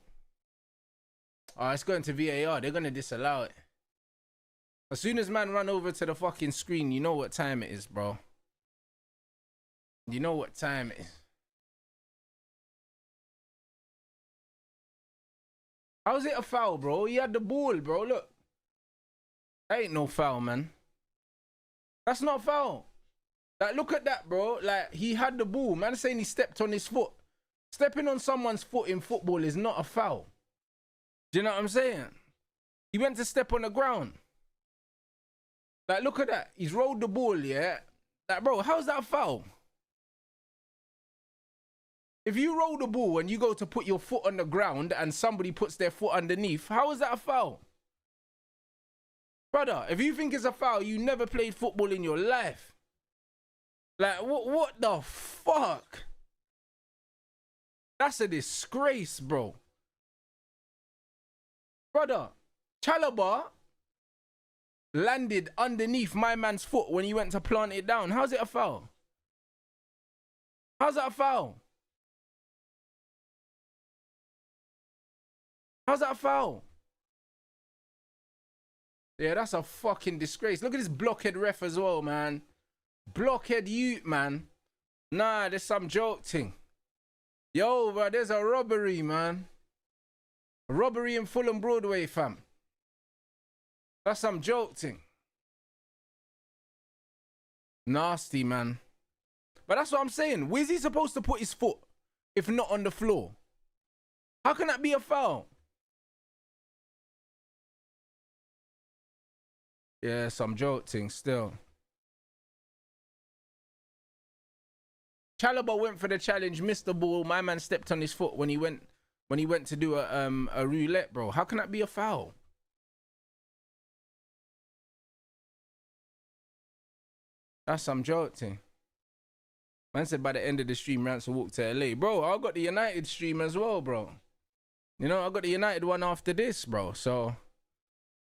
Oh, it's going to VAR. They're going to disallow it. As soon as man run over to the fucking screen, you know what time it is, bro. You know what time it is. How's it a foul, bro? He had the ball, bro. Look. That ain't no foul, man. That's not a foul. Like, look at that, bro. Like, he had the ball. Man saying he stepped on his foot. Stepping on someone's foot in football is not a foul. Do you know what I'm saying? He went to step on the ground. Like, look at that. He's rolled the ball, yeah? Like, bro, how's that a foul? If you roll the ball and you go to put your foot on the ground and somebody puts their foot underneath, how is that a foul? Brother, if you think it's a foul, you never played football in your life. Like, what the fuck? That's a disgrace, bro. Brother, Chalobah landed underneath my man's foot when he went to plant it down. How's it a foul? How's that a foul? How's that a foul? Yeah, that's a fucking disgrace. Look at this blockhead ref as well, man. Blockhead Ute, man. Nah, there's some joke thing. Yo, bro, there's a robbery, man. A robbery in Fulham Broadway, fam. That's some joke thing. Nasty, man. But that's what I'm saying. Where's he supposed to put his foot if not on the floor? How can that be a foul? Yeah, some joke thing still. Chalobah went for the challenge, missed the ball. My man stepped on his foot when he went to do a roulette, bro. How can that be a foul? That's some joke thing. Man said by the end of the stream, Rance will walk to LA. Bro, I got the United stream as well, bro. You know, I got the United one after this, bro. So,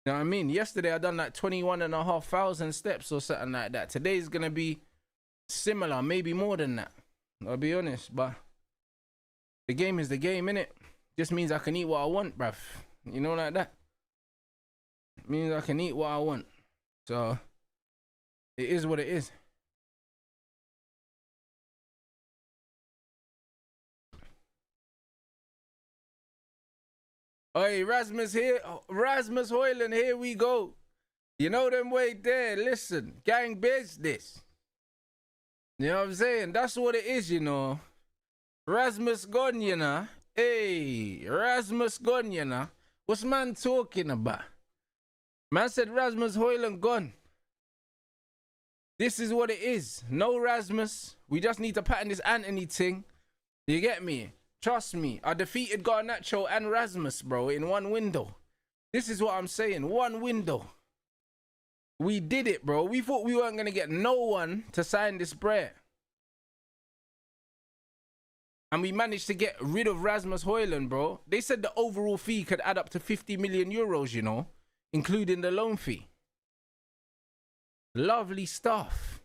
you know what I mean? Yesterday, I done like 21,500 steps or something like that. Today's going to be similar, maybe more than that. I'll be honest, but the game is the game, innit? Just means I can eat what I want, bruv. You know, like that. It means I can eat what I want. So, it is what it is. Hey, Rasmus here. Rasmus Hoyland, here we go. You know them way there. Listen, gang business. You know what I'm saying? That's what it is, you know. Rasmus gone, you know. Hey, Rasmus gone, you know. What's man talking about? Man said Rasmus Hoyland gone. This is what it is. No Rasmus. We just need to pattern this Anthony thing. You get me? Trust me. I defeated Garnacho and Rasmus, bro, in one window. This is what I'm saying. One window. We did it, bro. We thought we weren't going to get no one to sign this bread. And we managed to get rid of Rasmus Hoyland, bro. They said the overall fee could add up to 50 million euros, you know, including the loan fee. Lovely stuff.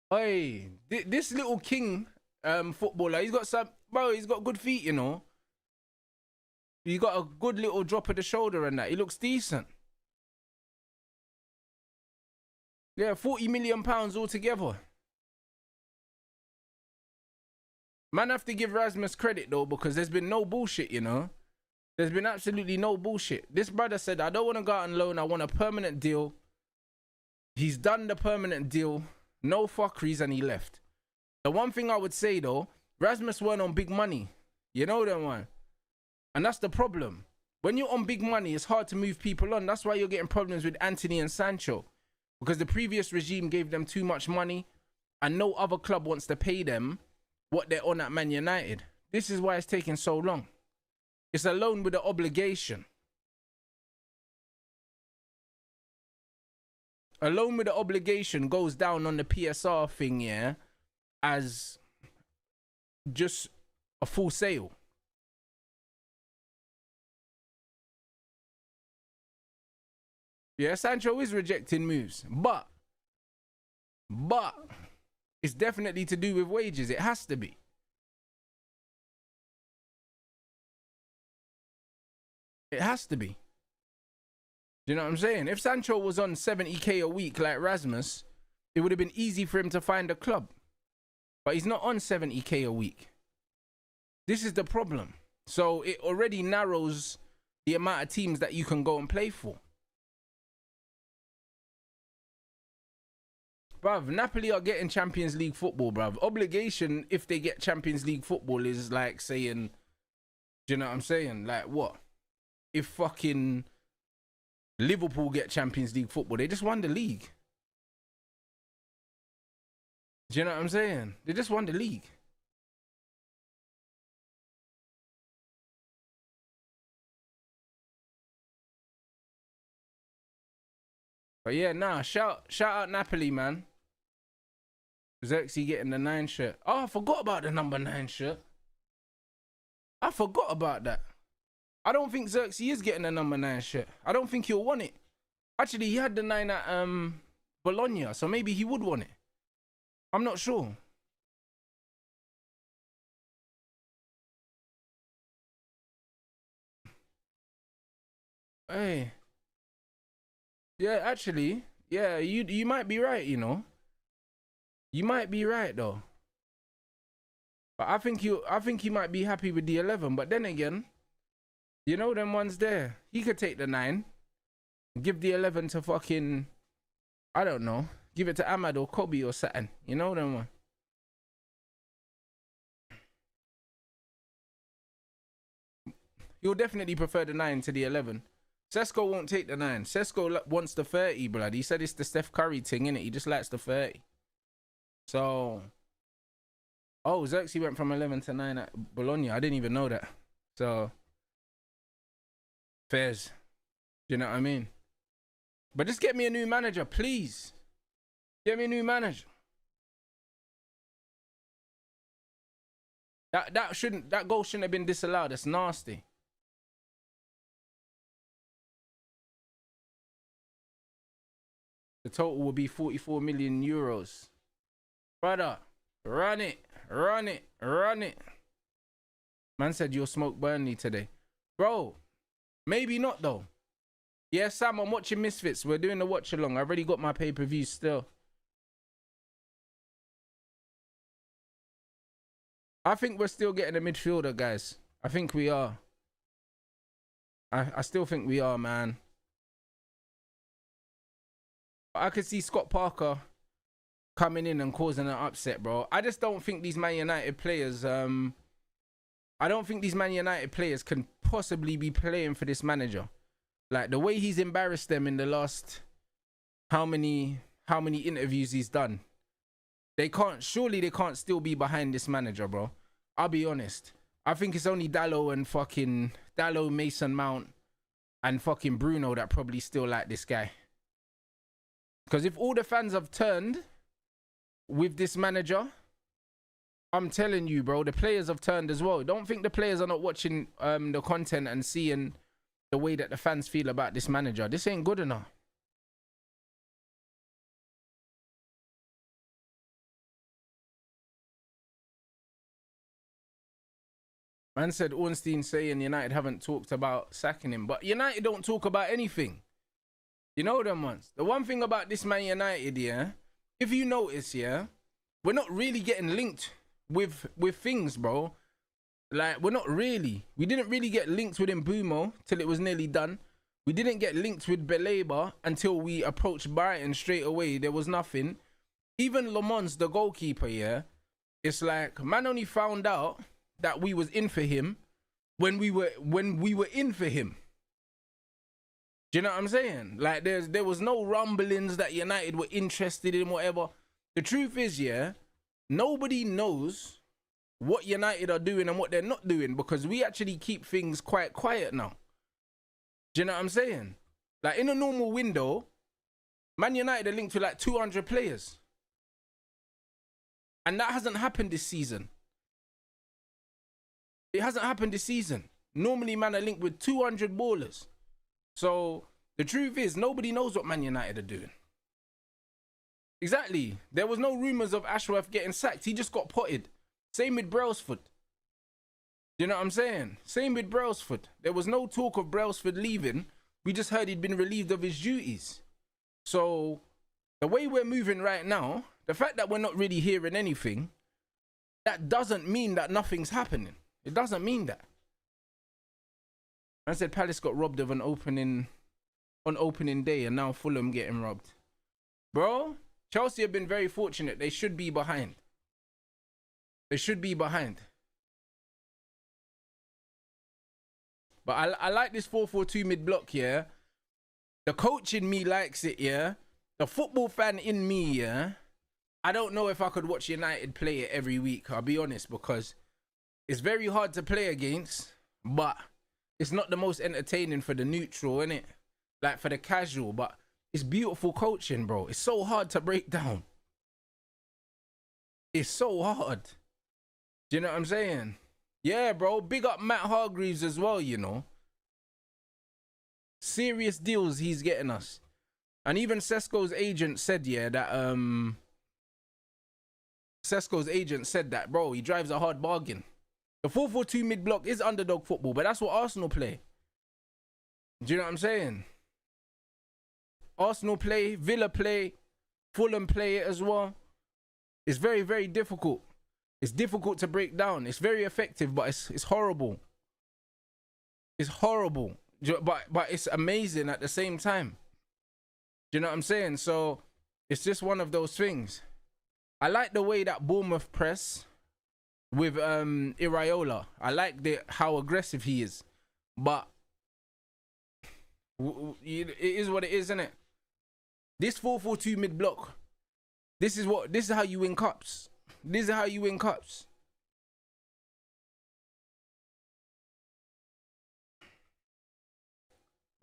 Hey, this little king footballer, he's got some, bro, he's got good feet, you know. He got a good little drop of the shoulder and that. He looks decent. Yeah, 40 million pounds altogether. Man, have to give Rasmus credit though, because there's been no bullshit, you know. There's been absolutely no bullshit. This brother said, I don't want to go out on loan. I want a permanent deal. He's done the permanent deal. No fuckeries, and he left. The one thing I would say though, Rasmus weren't on big money. You know that one. And that's the problem. When you're on big money, it's hard to move people on. That's why you're getting problems with Anthony and Sancho. Because the previous regime gave them too much money and no other club wants to pay them what they're on at Man United. This is why it's taking so long. It's a loan with an obligation. A loan with an obligation goes down on the PSR thing, yeah, as just a full sale. Yeah, Sancho is rejecting moves, but it's definitely to do with wages. It has to be. It has to be. Do you know what I'm saying? If Sancho was on 70k a week like Rasmus, it would have been easy for him to find a club. But he's not on 70k a week. This is the problem. So it already narrows the amount of teams that you can go and play for. Bruv, Napoli are getting Champions League football, bruv. Obligation, if they get Champions League football, is like saying, do you know what I'm saying? Like what? If fucking Liverpool get Champions League football, they just won the league. Do you know what I'm saying? They just won the league. But yeah, nah, shout out Napoli, man. Xerxes getting the 9 shirt. Oh, I forgot about the number 9 shirt. I forgot about that. I don't think Xerxes is getting the number 9 shirt. I don't think he'll want it. Actually, he had the 9 at Bologna, so maybe he would want it. I'm not sure. Hey. Yeah, actually, yeah, you might be right, you know. You might be right though. But I think he might be happy with the 11. But then again, you know them ones there. He could take the 9, give the 11 to fucking, I don't know, give it to Ahmad or Kobe or something. You know them one. He'll definitely prefer the 9 to the 11. Sesko won't take the 9. Sesko wants the 30, blood. He said it's the Steph Curry thing, innit? He just likes the 30. So, oh, Xerxes went from 11 to 9 at Bologna. I didn't even know that. So, fairs. Do you know what I mean? But just get me a new manager, please. Get me a new manager. That goal shouldn't have been disallowed. That's nasty. The total will be 44 million euros. Brother, run it, run it, run it. Man said you'll smoke Burnley today. Bro, maybe not though. Yeah, Sam, I'm watching Misfits. We're doing the watch along. I've already got my pay-per-view still. I think we're still getting a midfielder, guys. I think we are. I still think we are, man. I could see Scott Parker coming in and causing an upset, bro. I just don't think these Man United players, I don't think these Man United players can possibly be playing for this manager. Like, the way he's embarrassed them in the last, how many interviews he's done. Surely they can't still be behind this manager, bro. I'll be honest. I think it's only Dallo, Mason Mount, and fucking Bruno that probably still like this guy. Because if all the fans have turned with this manager, I'm telling you, bro, the players have turned as well. Don't think the players are not watching the content and seeing the way that the fans feel about this manager. This ain't good enough. Man said Ornstein saying United haven't talked about sacking him. But United don't talk about anything. You know them ones. The one thing about this Man United, yeah, if you notice, yeah, we're not really getting linked with things, bro. Like, we're not really. We didn't really get linked with Mbumo till it was nearly done. We didn't get linked with Beleba until we approached Brighton straight away. There was nothing. Even Le Mans, the goalkeeper, yeah, it's like, man only found out that we was in for him when we were in for him. Do you know what I'm saying? Like, there was no rumblings that United were interested in whatever. The truth is, yeah, nobody knows what United are doing and what they're not doing because we actually keep things quite quiet now. Do you know what I'm saying? Like, in a normal window, Man United are linked to like 200 players. And that hasn't happened this season. It hasn't happened this season. Normally, man are linked with 200 ballers. So, the truth is, nobody knows what Man United are doing. Exactly. There was no rumours of Ashworth getting sacked. He just got potted. Same with Brailsford. You know what I'm saying? Same with Brailsford. There was no talk of Brailsford leaving. We just heard he'd been relieved of his duties. So, the way we're moving right now, the fact that we're not really hearing anything, that doesn't mean that nothing's happening. It doesn't mean that. I said Palace got robbed of an opening on opening day and now Fulham getting robbed. Bro, Chelsea have been very fortunate. They should be behind. They should be behind. But I like this 4-4-2 mid-block, yeah. The coach in me likes it, yeah. The football fan in me, yeah. I don't know if I could watch United play it every week, I'll be honest, because it's very hard to play against, but it's not the most entertaining for the neutral, innit? Like for the casual, but it's beautiful coaching, bro. It's so hard to break down. It's so hard. Do you know what I'm saying? Yeah, bro. Big up Matt Hargreaves as well, you know. Serious deals he's getting us. And even Sesko's agent said, yeah, that Sesko's agent said that, bro, he drives a hard bargain. The 4-4-2 mid-block is underdog football, but that's what Arsenal play. Do you know what I'm saying? Arsenal play, Villa play, Fulham play it as well. It's very, very difficult. It's difficult to break down. It's very effective, but it's horrible. It's horrible. But it's amazing at the same time. Do you know what I'm saying? So it's just one of those things. I like the way that Bournemouth press with Iraola. I like how aggressive he is. But it is what it is, isn't it? This 4-4-2 mid-block, this is how you win cups. This is how you win cups.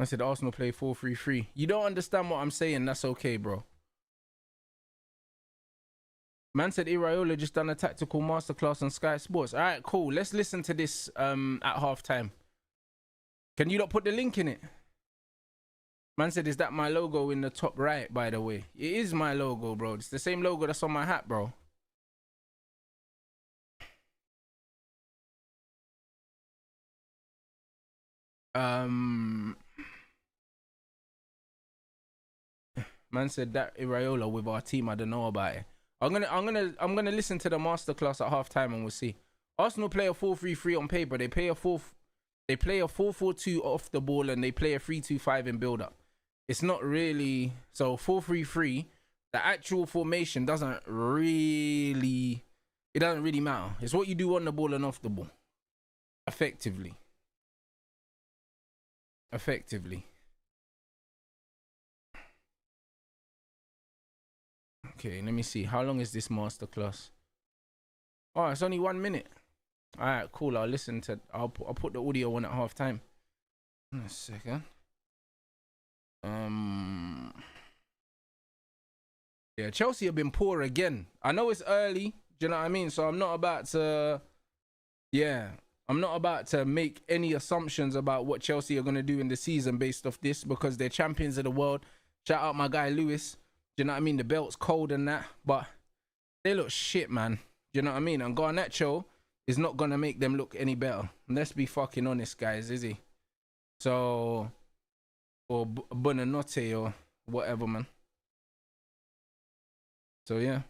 I said Arsenal play 4-3-3. You don't understand what I'm saying, that's okay, bro. Man said Iraola just done a tactical masterclass on Sky Sports. All right, cool. Let's listen to this at halftime. Can you not put the link in it? Man said, is that my logo in the top right, by the way? It is my logo, bro. It's the same logo that's on my hat, bro. Man said that Iraola with our team, I don't know about it. I'm gonna listen to the masterclass at halftime and we'll see. Arsenal play a 4-3-3 on paper. They play a 4-4-2 off the ball and they play a 3-2-5 in build up. It's not really so 4-3-3. The actual formation doesn't really matter. It's what you do on the ball and off the ball. Effectively. Okay, let me see. How long is this masterclass? Oh, it's only 1 minute. All right, cool. I'll put the audio on at halftime. A second. Yeah, Chelsea have been poor again. I know it's early. Do you know what I mean? So I'm not about to. Yeah, I'm not about to make any assumptions about what Chelsea are gonna do in the season based off this because they're champions of the world. Shout out my guy Lewis. Do you know what I mean? The belt's cold and that, but they look shit, man. Do you know what I mean? And Garnacho is not going to make them look any better. Let's be fucking honest, guys, is he? So, or Bonanotte or whatever, man. So, yeah.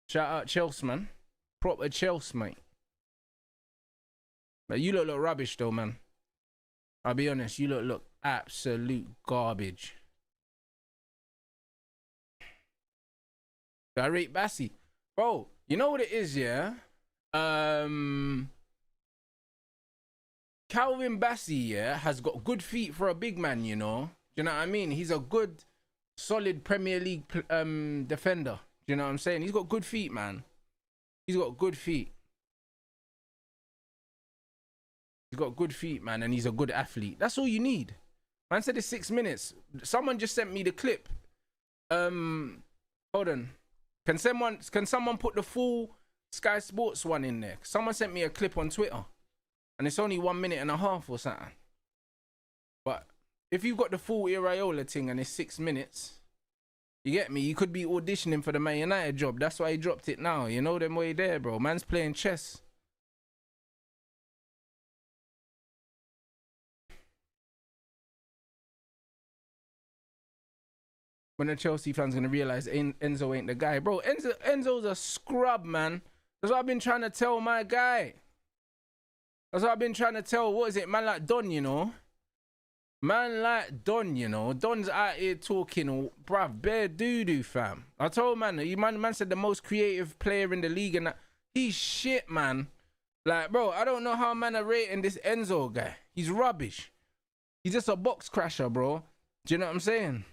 Shout out Chelsea, man. Proper Chelsea, mate. But you look rubbish, though, man. I'll be honest. You look absolute garbage. I rate Bassey. Bro, you know what it is, yeah? Calvin Bassey, yeah, has got good feet for a big man, you know? Do you know what I mean? He's a good, solid Premier League defender. Do you know what I'm saying? He's got good feet, man. He's got good feet. He's got good feet, man, and he's a good athlete. That's all you need. Man said it's 6 minutes. Someone just sent me the clip. Hold on. Can someone put the full Sky Sports one in there? Someone sent me a clip on Twitter, and it's only 1.5 minutes or something. But if you've got the full Iraola thing and it's 6 minutes, you get me? You could be auditioning for the Man United job. That's why he dropped it now. You know them way there, bro. Man's playing chess. When the Chelsea fans gonna realize Enzo ain't the guy, bro. Enzo's a scrub, man. That's what I've been trying to tell my guy. That's what I've been trying to tell. What is it, man? Like Don, you know. Man like Don, you know. Don's out here talking, bruv, bare doo-doo, fam. I told man said the most creative player in the league, and that he's shit, man. Like, bro, I don't know how man are rating this Enzo guy. He's rubbish. He's just a box crasher, bro. Do you know what I'm saying?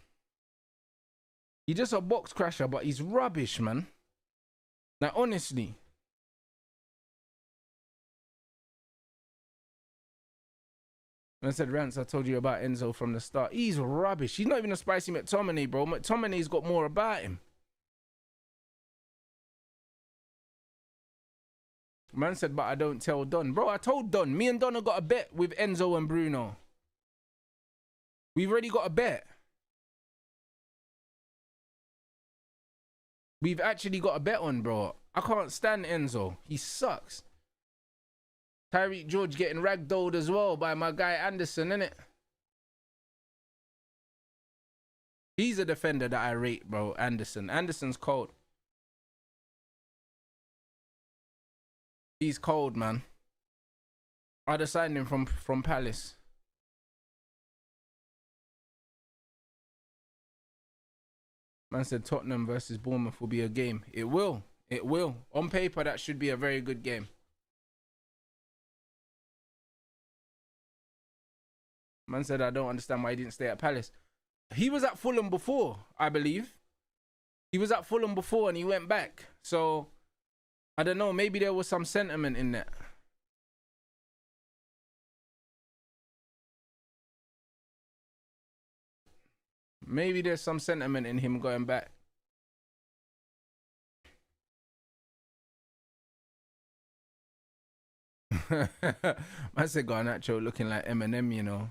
He's just a box crasher, but he's rubbish, man. Like, honestly. I said, Rance, I told you about Enzo from the start. He's rubbish. He's not even a spicy McTominay, bro. McTominay's got more about him. Man said, but I don't tell Don. Bro, I told Don. Me and Don have got a bet with Enzo and Bruno. We've already got a bet. We've actually got a bet on, bro. I can't stand Enzo. He sucks. Tyreek George getting ragdolled as well by my guy Anderson, innit? He's a defender that I rate, bro. Anderson. Anderson's cold. He's cold, man. I'd have signed him from Palace. Man said Tottenham versus Bournemouth will be a game. It will. It will. On paper, that should be a very good game. Man said, I don't understand why he didn't stay at Palace. He was at Fulham before, I believe. He was at Fulham before and he went back. So, I don't know. Maybe there was some sentiment in that. Maybe there's some sentiment in him going back. Man said Garnacho looking like Eminem, you know.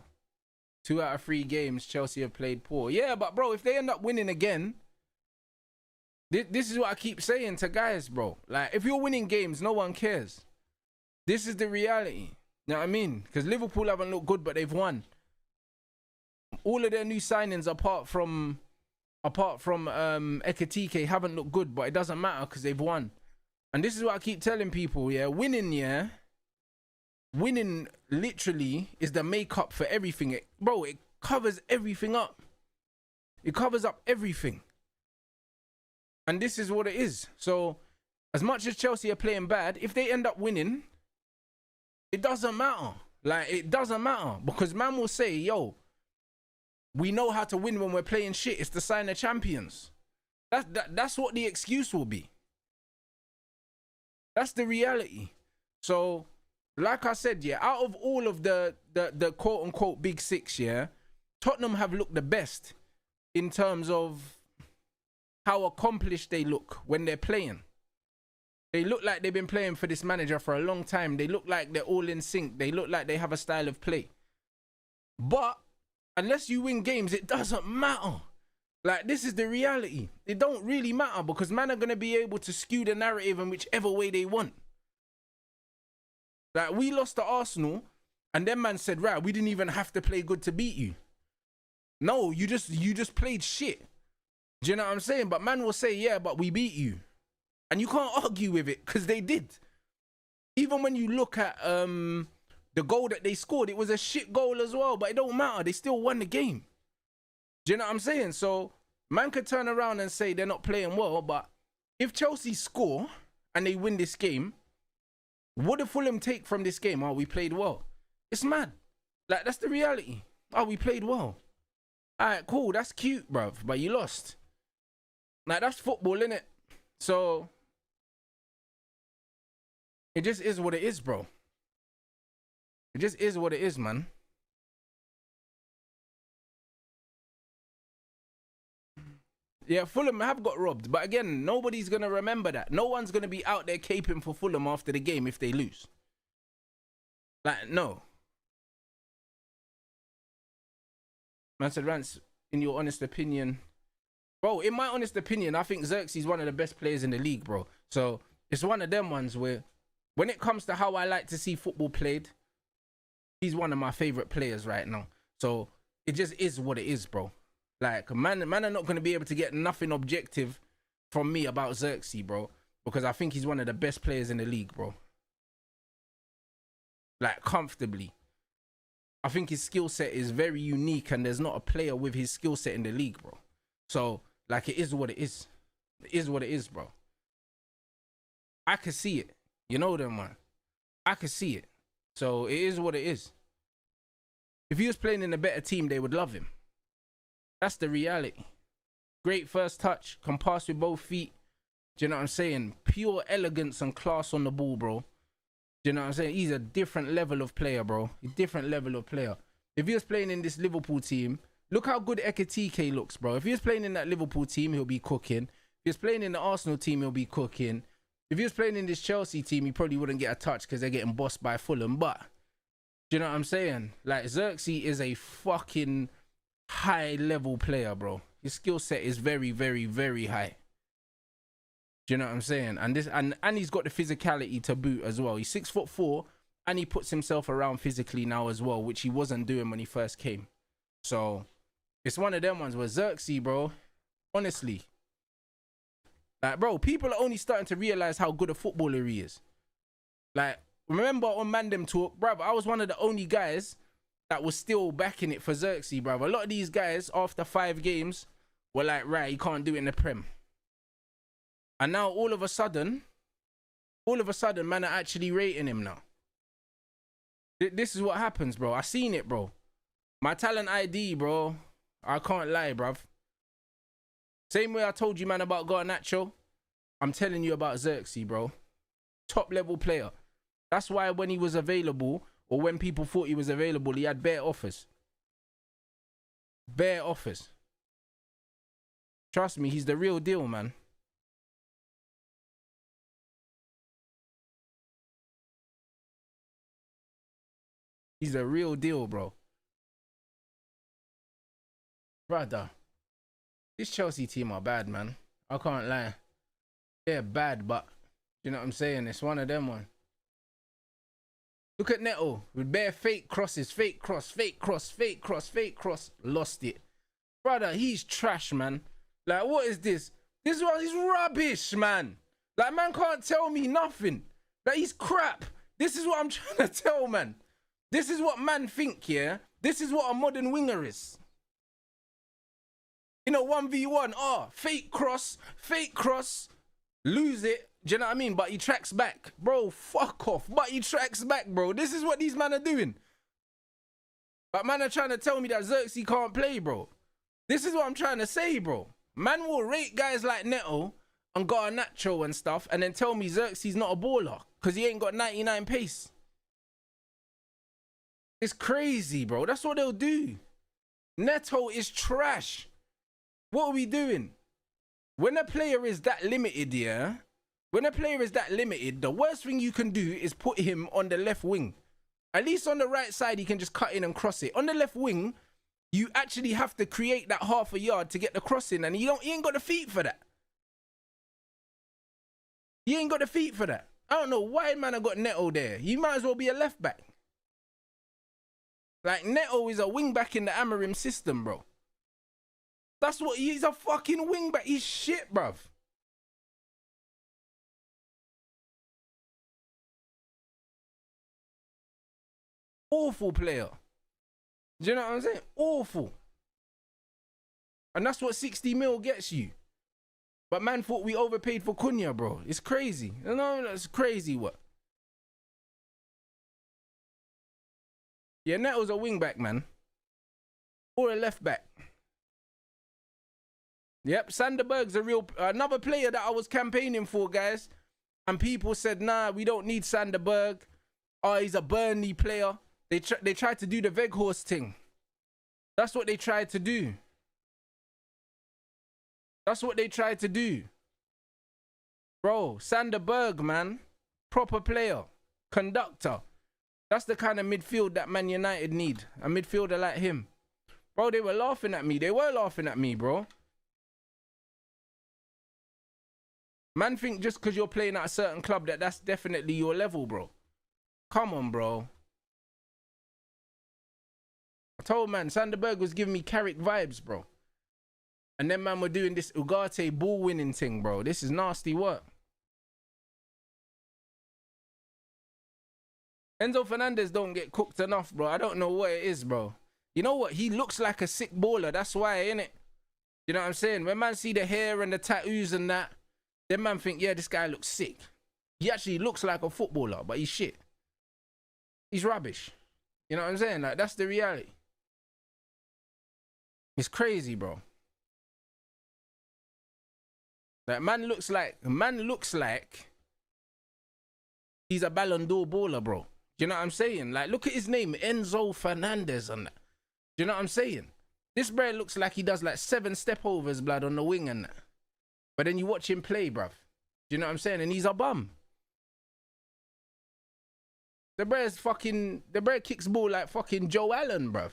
2 out of 3 games Chelsea have played poor. Yeah, but bro, if they end up winning again, this is what I keep saying to guys, bro. Like, if you're winning games, no one cares. This is the reality. You know what I mean? Because Liverpool haven't looked good, but they've won. All of their new signings, apart from Ekitike, haven't looked good, but it doesn't matter because they've won. And this is what I keep telling people, yeah. Winning literally is the makeup for everything. It covers everything up. It covers up everything. And this is what it is. So, as much as Chelsea are playing bad, if they end up winning, it doesn't matter. Like, it doesn't matter. Because man will say, yo, we know how to win when we're playing shit. It's the sign of champions. That's what the excuse will be. That's the reality. So, like I said, yeah, out of all of the quote-unquote big six, yeah, Tottenham have looked the best in terms of how accomplished they look when they're playing. They look like they've been playing for this manager for a long time. They look like they're all in sync. They look like they have a style of play. But unless you win games, it doesn't matter. Like, this is the reality. It don't really matter because man are going to be able to skew the narrative in whichever way they want. Like, we lost to Arsenal and then man said, right, we didn't even have to play good to beat you. No, you just played shit. Do you know what I'm saying? But man will say, yeah, but we beat you. And you can't argue with it because they did. Even when you look at the goal that they scored, it was a shit goal as well, but it don't matter. They still won the game. Do you know what I'm saying? So, man could turn around and say they're not playing well, but if Chelsea score and they win this game, what do Fulham take from this game? Oh, we played well. It's mad. Like, that's the reality. Oh, we played well. Alright, cool, that's cute, bruv, but you lost. Like, that's football, innit? So, it just is what it is, bro. It just is what it is, man. Yeah, Fulham have got robbed. But again, nobody's going to remember that. No one's going to be out there caping for Fulham after the game if they lose. Like, no. Man said, Rance, in your honest opinion... Bro, in my honest opinion, I think Xerxes is one of the best players in the league, bro. So, it's one of them ones where, when it comes to how I like to see football played, he's one of my favourite players right now. So, it just is what it is, bro. Like, man are not going to be able to get nothing objective from me about Xerxes, bro. Because I think he's one of the best players in the league, bro. Like, comfortably. I think his skill set is very unique and there's not a player with his skill set in the league, bro. So, like, it is what it is. It is what it is, bro. I can see it. You know them, man. I can see it. So, it is what it is. If he was playing in a better team, they would love him. That's the reality. Great first touch. Can pass with both feet. Do you know what I'm saying? Pure elegance and class on the ball, bro. Do you know what I'm saying? He's a different level of player, bro. A different level of player. If he was playing in this Liverpool team, look how good Ekitike looks, bro. If he was playing in that Liverpool team, he'll be cooking. If he was playing in the Arsenal team, he'll be cooking. If he was playing in this Chelsea team, he probably wouldn't get a touch because they're getting bossed by Fulham. But, do you know what I'm saying? Like, Xerxes is a fucking high level player, bro. His skill set is very, very, very high. Do you know what I'm saying? And this and he's got the physicality to boot as well. He's 6'4" and he puts himself around physically now as well, which he wasn't doing when he first came. So it's one of them ones where Xerxes, bro, honestly, like, bro, people are only starting to realize how good a footballer he is. Like, remember on Mandem Talk, bruv, I was one of the only guys that was still backing it for Xerxes, bruv. A lot of these guys, after 5 games, were like, right, he can't do it in the Prem. And now, all of a sudden, man are actually rating him now. This is what happens, bro. I seen it, bro. My talent ID, bro. I can't lie, bruv. Same way I told you, man, about Garnacho. I'm telling you about Xerxes, bro. Top level player. That's why when he was available, or when people thought he was available, he had bare offers. Bare offers. Trust me, he's the real deal, man. He's the real deal, bro. Brother, this Chelsea team are bad, man. I can't lie. They're bad, but you know what I'm saying? It's one of them, one. Look at Neto with bare fake crosses, fake cross, fake cross, fake cross, fake cross. Lost it. Brother, he's trash, man. Like, what is this? This one is rubbish, man. Like, man can't tell me nothing. Like, he's crap. This is what I'm trying to tell, man. This is what man think, yeah? This is what a modern winger is. You know, 1v1, fake cross, lose it. Do you know what I mean? But he tracks back. Bro, fuck off. But he tracks back, bro. This is what these men are doing. But man are trying to tell me that Xerxes can't play, bro. This is what I'm trying to say, bro. Man will rate guys like Neto and Garnacho and stuff and then tell me Xerxes not a baller because he ain't got 99 pace. It's crazy, bro. That's what they'll do. Neto is trash. What are we doing? When a player is that limited, yeah? When a player is that limited, the worst thing you can do is put him on the left wing. At least on the right side, he can just cut in and cross it. On the left wing, you actually have to create that half a yard to get the crossing, and he ain't got the feet for that. He ain't got the feet for that. I don't know why man I got Neto there. He might as well be a left back. Like, Neto is a wing back in the Amorim system, bro. That's what he's a fucking wing back. He's shit, bruv. Awful player. Do you know what I'm saying? Awful. And that's what 60 mil gets you. But man thought we overpaid for Cunha, bro. It's crazy. No, that's crazy, what? Yeah, Neto's a wing back, man. Or a left back. Yep, Sanderberg's another player that I was campaigning for, guys. And people said, nah, we don't need Sanderberg. Oh, he's a Burnley player. They tried to do the Weghorst thing. That's what they tried to do. That's what they tried to do. Bro, Sanderberg, man. Proper player. Conductor. That's the kind of midfield that Man United need. A midfielder like him. Bro, they were laughing at me. They were laughing at me, bro. Man think just because you're playing at a certain club that's definitely your level, bro. Come on, bro. I told man, Sanderberg was giving me Carrick vibes, bro. And then man were doing this Ugarte ball winning thing, bro. This is nasty work. Enzo Fernandez don't get cooked enough, bro. I don't know what it is, bro. You know what? He looks like a sick baller. That's why, innit? You know what I'm saying? When man see the hair and the tattoos and that, then man think, yeah, this guy looks sick. He actually looks like a footballer, but he's shit. He's rubbish. You know what I'm saying? Like, that's the reality. It's crazy, bro. Like, man looks like he's a Ballon d'Or baller, bro. Do you know what I'm saying? Like, look at his name, Enzo Fernandez and that. Do you know what I'm saying? This bro looks like he does like 7 step-overs, blood, on the wing and that. But then you watch him play, bruv. Do you know what I'm saying? And he's a bum. The bro kicks ball like fucking Joe Allen, bruv.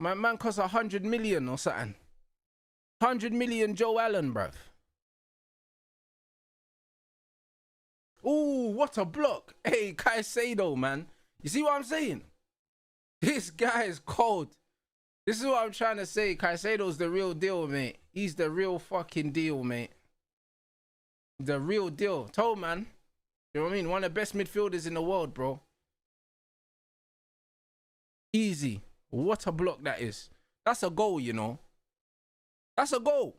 My man costs 100 million or something. 100 million Joe Allen, bruv. Ooh, what a block. Hey, Kaisedo, man. You see what I'm saying? This guy is cold. This is what I'm trying to say. Kaisedo's the real deal, mate. He's the real fucking deal, mate. The real deal. Told, man. You know what I mean? One of the best midfielders in the world, bro. Easy. What a block that is. That's a goal, you know. That's a goal.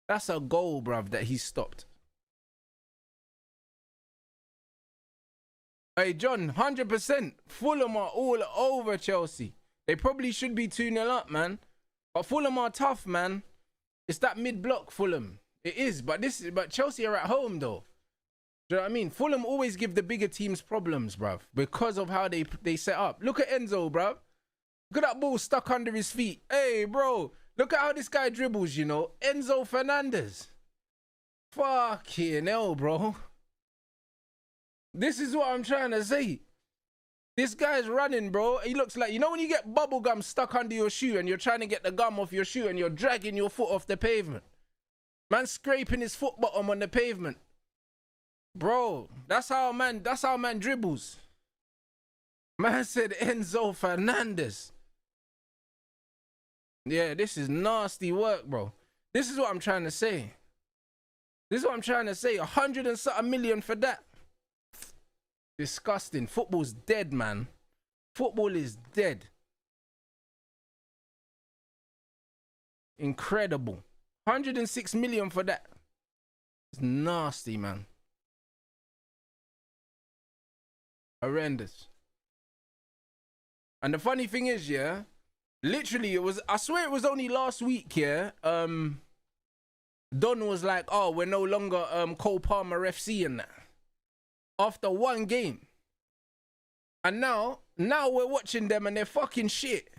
That's a goal, bruv, that he stopped. Hey, John, 100%. Fulham are all over Chelsea. They probably should be 2-0 up, man. But Fulham are tough, man. It's that mid-block, Fulham. It is, but Chelsea are at home, though. Do you know what I mean? Fulham always give the bigger teams problems, bruv, because of how they set up. Look at Enzo, bruv. Look at that ball stuck under his feet. Hey, bro. Look at how this guy dribbles, you know. Enzo Fernandez. Fucking hell, bro. This is what I'm trying to say. This guy's running, bro. He looks like, you know when you get bubble gum stuck under your shoe and you're trying to get the gum off your shoe and you're dragging your foot off the pavement? Man scraping his foot bottom on the pavement. Bro, that's how man dribbles. Man said Enzo Fernandez. Yeah, this is nasty work, bro. This is what I'm trying to say. This is what I'm trying to say. 100 and something million for that. Disgusting. Football's dead, man. Football is dead. Incredible. 106 million for that. It's nasty, man. Horrendous. And the funny thing is, yeah, literally I swear it was only last week, yeah, Don was like, oh, we're no longer Cole Palmer FC and that. After one game. And now we're watching them and they're fucking shit.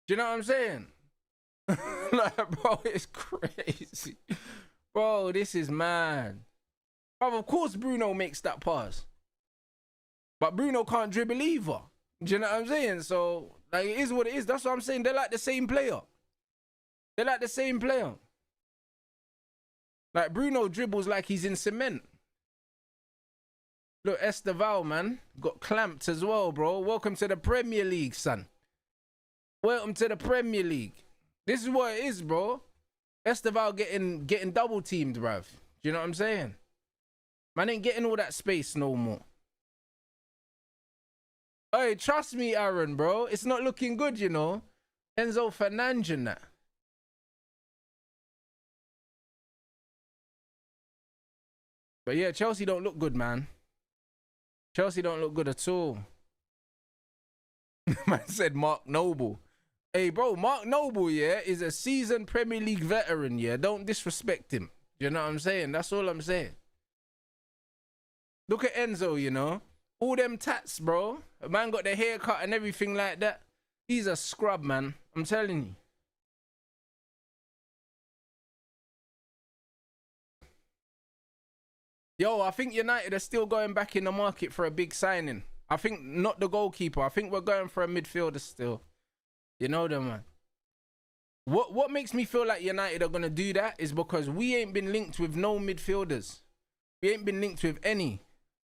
Do you know what I'm saying? Like, bro, it's crazy. Bro, this is mad. Bro, of course Bruno makes that pass. But Bruno can't dribble either. Do you know what I'm saying? So, like, it is what it is. That's what I'm saying. They're like the same player. They're like the same player. Like, Bruno dribbles like he's in cement. Look, Esteval, man. Got clamped as well, bro. Welcome to the Premier League, son. Welcome to the Premier League. This is what it is, bro. Esteval getting double teamed, bruv. Do you know what I'm saying? Man ain't getting all that space no more. Hey, trust me, Aaron, bro. It's not looking good, you know. Enzo Fernandez and that. But yeah, Chelsea don't look good, man. Chelsea don't look good at all. Man said Mark Noble. Hey, bro, Mark Noble, yeah, is a seasoned Premier League veteran, yeah. Don't disrespect him. You know what I'm saying? That's all I'm saying. Look at Enzo, you know. All them tats, bro. A man got the haircut and everything like that. He's a scrub, man. I'm telling you. Yo, I think United are still going back in the market for a big signing. I think not the goalkeeper. I think we're going for a midfielder still. You know them, man. What makes me feel like United are going to do that is because we ain't been linked with no midfielders. We ain't been linked with any.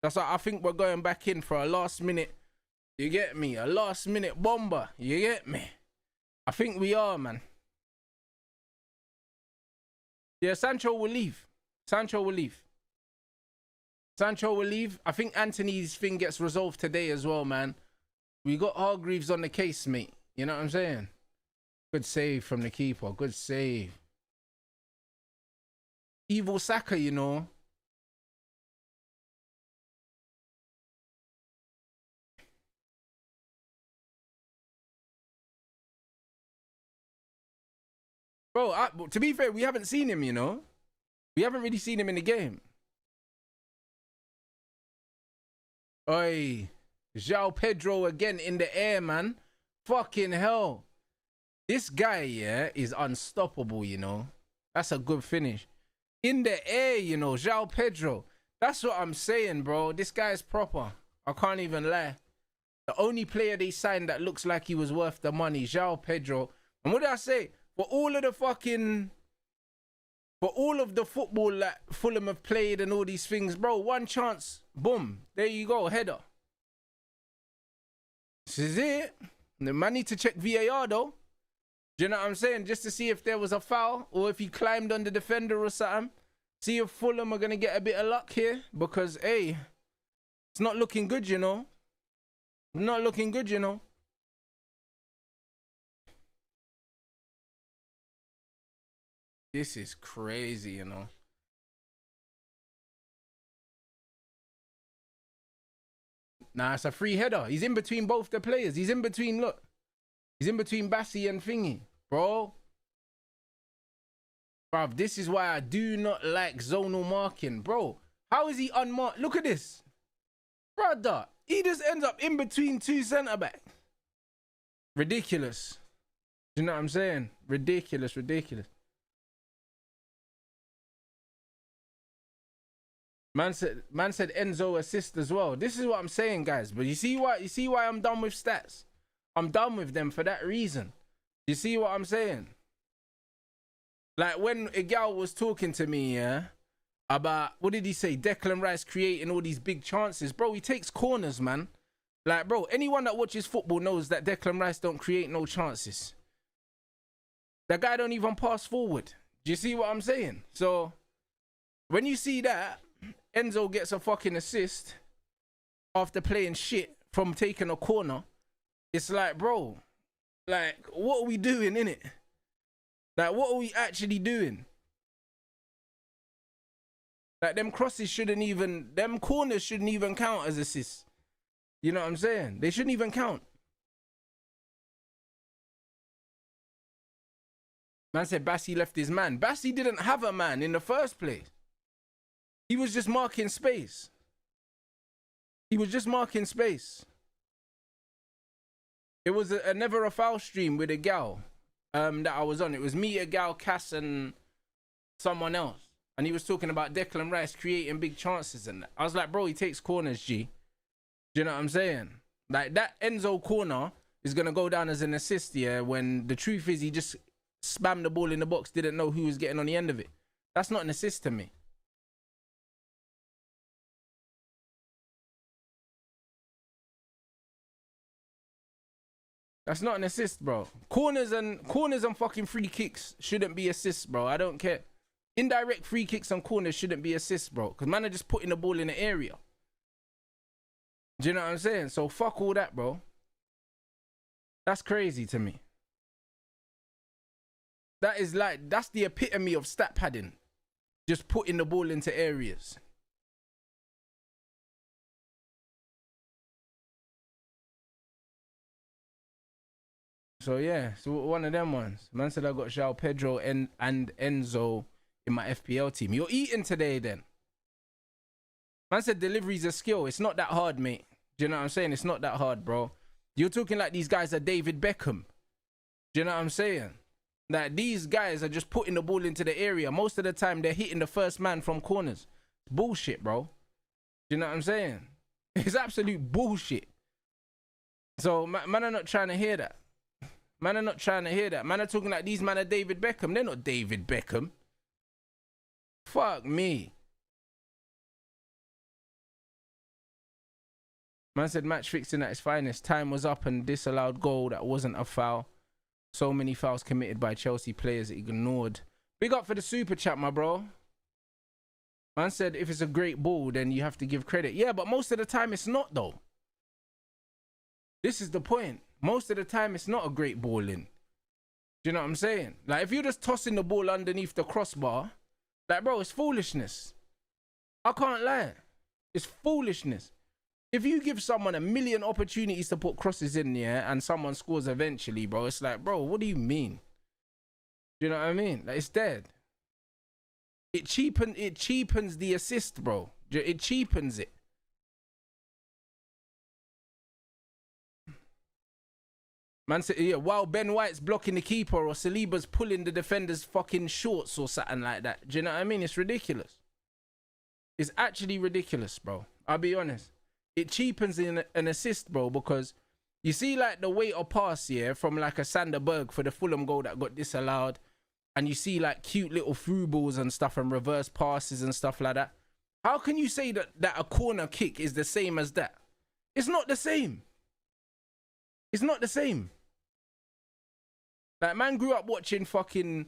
That's why I think we're going back in for a last minute. You get me? A last minute bomber. You get me? I think we are, man. Yeah, Sancho will leave. Sancho will leave. Sancho will leave. I think Anthony's thing gets resolved today as well, man. We got Hargreaves on the case, mate. You know what I'm saying? Good save from the keeper. Good save. Evil Saka, you know. Bro, to be fair, we haven't seen him, you know. We haven't really seen him in the game. Oi. João Pedro again in the air, man. Fucking hell. This guy, yeah, is unstoppable, you know. That's a good finish. In the air, you know, João Pedro. That's what I'm saying, bro. This guy's proper. I can't even lie. The only player they signed that looks like he was worth the money, João Pedro. And what did I say? For all of the football that Fulham have played and all these things, bro, one chance, boom, there you go, header. This is it. The man need to check VAR though. Do you know what I'm saying? Just to see if there was a foul or if he climbed on the defender or something. See if Fulham are going to get a bit of luck here because, hey, it's not looking good, you know. Not looking good, you know. This is crazy, you know. Nah, it's a free header. He's in between both the players. He's in between, look. He's in between Bassi and Thingy. Bro. Bruv, this is why I do not like zonal marking. Bro, how is he unmarked? Look at this. Brother, he just ends up in between two centre-backs. Ridiculous. You know what I'm saying? Ridiculous, ridiculous. Man said Enzo assist as well. This is what I'm saying, guys. But you see why I'm done with stats? I'm done with them for that reason. You see what I'm saying? Like when a gal was talking to me, yeah, about, what did he say? Declan Rice creating all these big chances. Bro, he takes corners, man. Like, bro, anyone that watches football knows that Declan Rice don't create no chances. That guy don't even pass forward. Do you see what I'm saying? So, when you see that, Enzo gets a fucking assist after playing shit from taking a corner. It's like, bro, like, what are we doing, innit? Like, what are we actually doing? Like, them crosses shouldn't even, them corners shouldn't even count as assists. You know what I'm saying? They shouldn't even count. Man said Bassi left his man. Bassi didn't have a man in the first place. He was just marking space. He was just marking space. It was a never a foul stream with a gal that I was on. It was me, a gal, Cass, and someone else. And he was talking about Declan Rice creating big chances and that. I was like, bro, he takes corners, G. Do you know what I'm saying? Like, that Enzo corner is going to go down as an assist, yeah, when the truth is he just spammed the ball in the box, didn't know who was getting on the end of it. That's not an assist to me. That's not an assist, bro. Corners and fucking free kicks shouldn't be assists, bro. I don't care. Indirect free kicks and corners shouldn't be assists, bro. Because man are just putting the ball in the area. Do you know what I'm saying? So fuck all that, bro. That's crazy to me. That is like, that's the epitome of stat padding. Just putting the ball into areas. So yeah, so one of them ones. Man said I got João Pedro and Enzo in my FPL team. You're eating today then. Man said delivery's a skill. It's not that hard, mate. Do you know what I'm saying? It's not that hard, bro. You're talking like these guys are David Beckham. Do you know what I'm saying? That these guys are just putting the ball into the area. Most of the time, they're hitting the first man from corners. Bullshit, bro. Do you know what I'm saying? It's absolute bullshit. So, man are not trying to hear that. Man are not trying to hear that. Man are talking like these men are David Beckham. They're not David Beckham. Fuck me. Man said match fixing at its finest. Time was up and disallowed goal that wasn't a foul. So many fouls committed by Chelsea players ignored. Big up for the super chat, my bro. Man said if it's a great ball, then you have to give credit. Yeah, but most of the time it's not, though. This is the point. Most of the time it's not a great ball in. Do you know what I'm saying? Like, if you're just tossing the ball underneath the crossbar, like, bro, it's foolishness. I can't lie. It's foolishness. If you give someone a million opportunities to put crosses in there and someone scores eventually, bro, it's like, bro, what do you mean? Do you know what I mean? Like, it's dead. It cheapens the assist, bro. It cheapens it. Man said, yeah, while Ben White's blocking the keeper or Saliba's pulling the defender's fucking shorts or something like that. Do you know what I mean? It's ridiculous. It's actually ridiculous, bro. I'll be honest. It cheapens an assist, bro, because you see, like, the weight of pass, yeah, from, like, a Sander Berg for the Fulham goal that got disallowed, and you see, like, cute little through balls and stuff and reverse passes and stuff like that. How can you say that a corner kick is the same as that? It's not the same. It's not the same. Like, man grew up watching fucking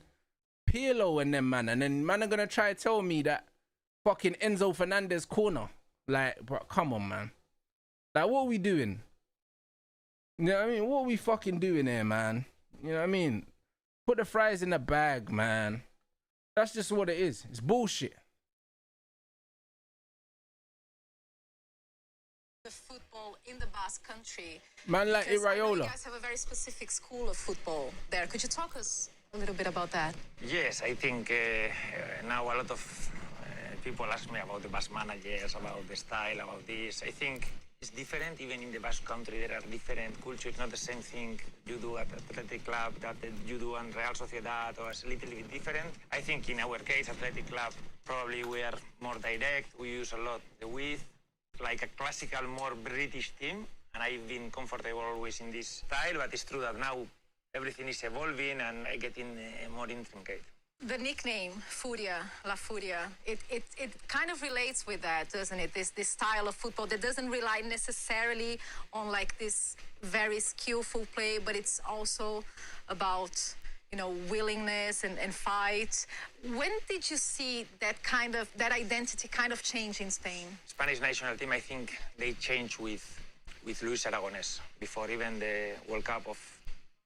Pirlo and them, man, and then man are gonna try to tell me that fucking Enzo Fernandez corner. Like, bro, come on, man. Like, what are we doing? You know what I mean? What are we fucking doing here, man? You know what I mean? Put the fries in the bag, man. That's just what it is. It's bullshit. The football in the Basque country. Man like Iraola. You guys have a very specific school of football there. Could you talk us a little bit about that? Yes, I think now a lot of people ask me about the Basque managers, about the style, about this. I think it's different. Even in the Basque country, there are different cultures. It's not the same thing you do at Athletic Club that you do on Real Sociedad, or it's a little bit different. I think in our case, Athletic Club, probably we are more direct. We use a lot the width, like a classical, more British team. And I've been comfortable always in this style, but it's true that now everything is evolving and getting more intricate. The nickname, Furia, La Furia, it kind of relates with that, doesn't it? This style of football that doesn't rely necessarily on like this very skillful play, but it's also about, you know, willingness and fight. When did you see that identity kind of change in Spain? Spanish national team, I think they changed with Luis Aragonés before even the World Cup of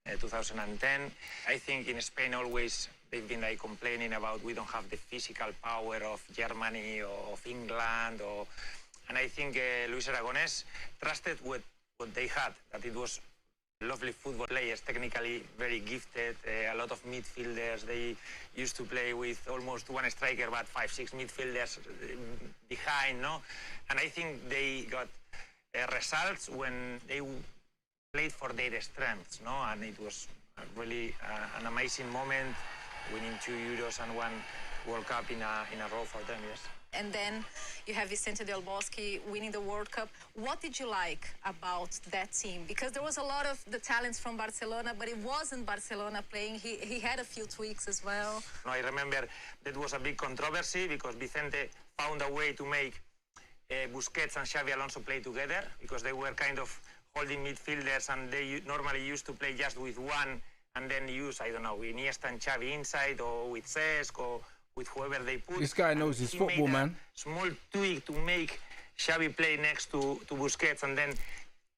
2010. I think in Spain always they've been like complaining about we don't have the physical power of Germany or of England, and I think Luis Aragonés trusted what they had, that it was lovely football players, technically very gifted, a lot of midfielders. They used to play with almost one striker but 5-6 midfielders behind, no? And I think they got results when they played for their strengths, no? And it was really an amazing moment, winning 2 Euros and 1 World Cup in a row for them, yes. And then you have Vicente Del Bosque winning the World Cup. What did you like about that team? Because there was a lot of the talents from Barcelona, but it wasn't Barcelona playing. He had a few tweaks as well. No, I remember that was a big controversy because Vicente found a way to make Busquets and Xavi Alonso play together, because they were kind of holding midfielders and they normally used to play just with one and then use, I don't know, Iniesta and Xavi inside, or with Cesc, or with whoever they put. This guy knows his football, man. Small tweak to make Xavi play next to Busquets and then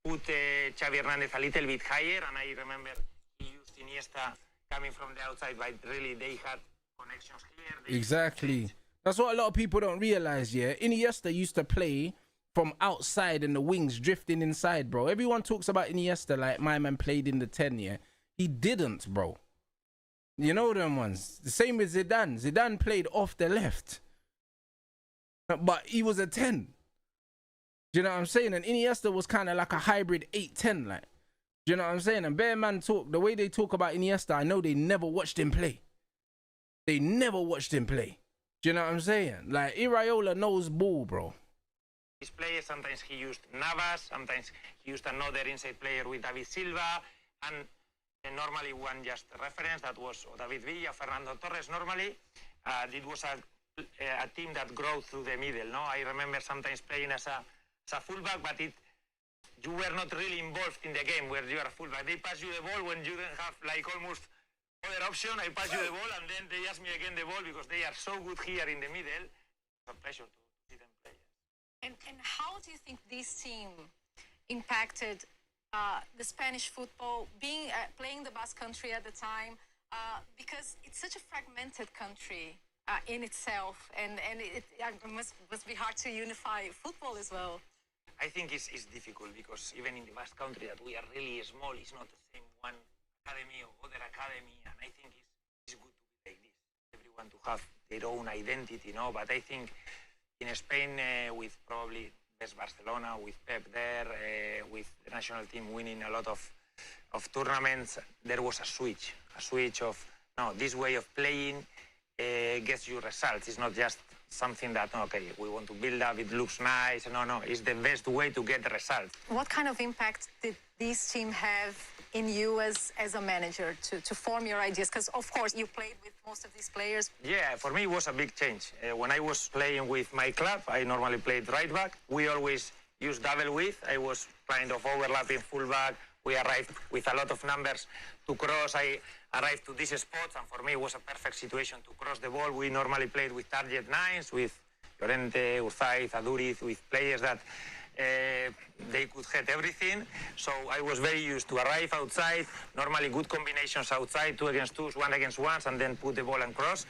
put Xavi Hernandez a little bit higher. And I remember he used Iniesta coming from the outside, but really they had connections here. Exactly. That's what a lot of people don't realize, yeah? Iniesta used to play from outside and the wings drifting inside, bro. Everyone talks about Iniesta like my man played in the 10, yeah? He didn't, bro. You know them ones. The same with Zidane. Zidane played off the left. But he was a 10. Do you know what I'm saying? And Iniesta was kind of like a hybrid 8-10, like. Do you know what I'm saying? And Bear Man talk, the way they talk about Iniesta, I know they never watched him play. They never watched him play. Do you know what I'm saying? Like, Iraola knows ball, bro. His players, sometimes he used Navas, sometimes he used another inside player with David Silva, and normally one just reference, that was David Villa, Fernando Torres. Normally, it was a team that grew through the middle, no? I remember sometimes playing as a fullback, but you were not really involved in the game where you are a fullback. They pass you the ball when you didn't have like almost other option. I pass you the ball and then they ask me again the ball because they are so good here in the middle. It's a pleasure to see them play. And how do you think this team impacted the Spanish football, playing the Basque country at the time? Because it's such a fragmented country in itself, and it must be hard to unify football as well. I think it's difficult because even in the Basque country that we are really small, it's not the same one academy or other academy, and I think it's good to be like this. Everyone to have their own identity, no? But I think in Spain, with probably best Barcelona, with Pep there, with the national team winning a lot of tournaments, there was a switch of, no, this way of playing gets you results. It's not just something that, okay, we want to build up, it looks nice. No, it's the best way to get the results. What kind of impact did this team have in you as a manager to form your ideas? Because, of course, you played with most of these players. Yeah, for me, it was a big change. When I was playing with my club, I normally played right back. We always used double width. I was kind of overlapping fullback. We arrived with a lot of numbers to cross. I arrived to these spots, and for me, it was a perfect situation to cross the ball. We normally played with target nines, with Llorente, Urzaiz, Aduriz, with players that they could hit everything. So I was very used to arrive outside, normally good combinations outside, 2 against 2s, 1 against 1s, and then put the ball and cross.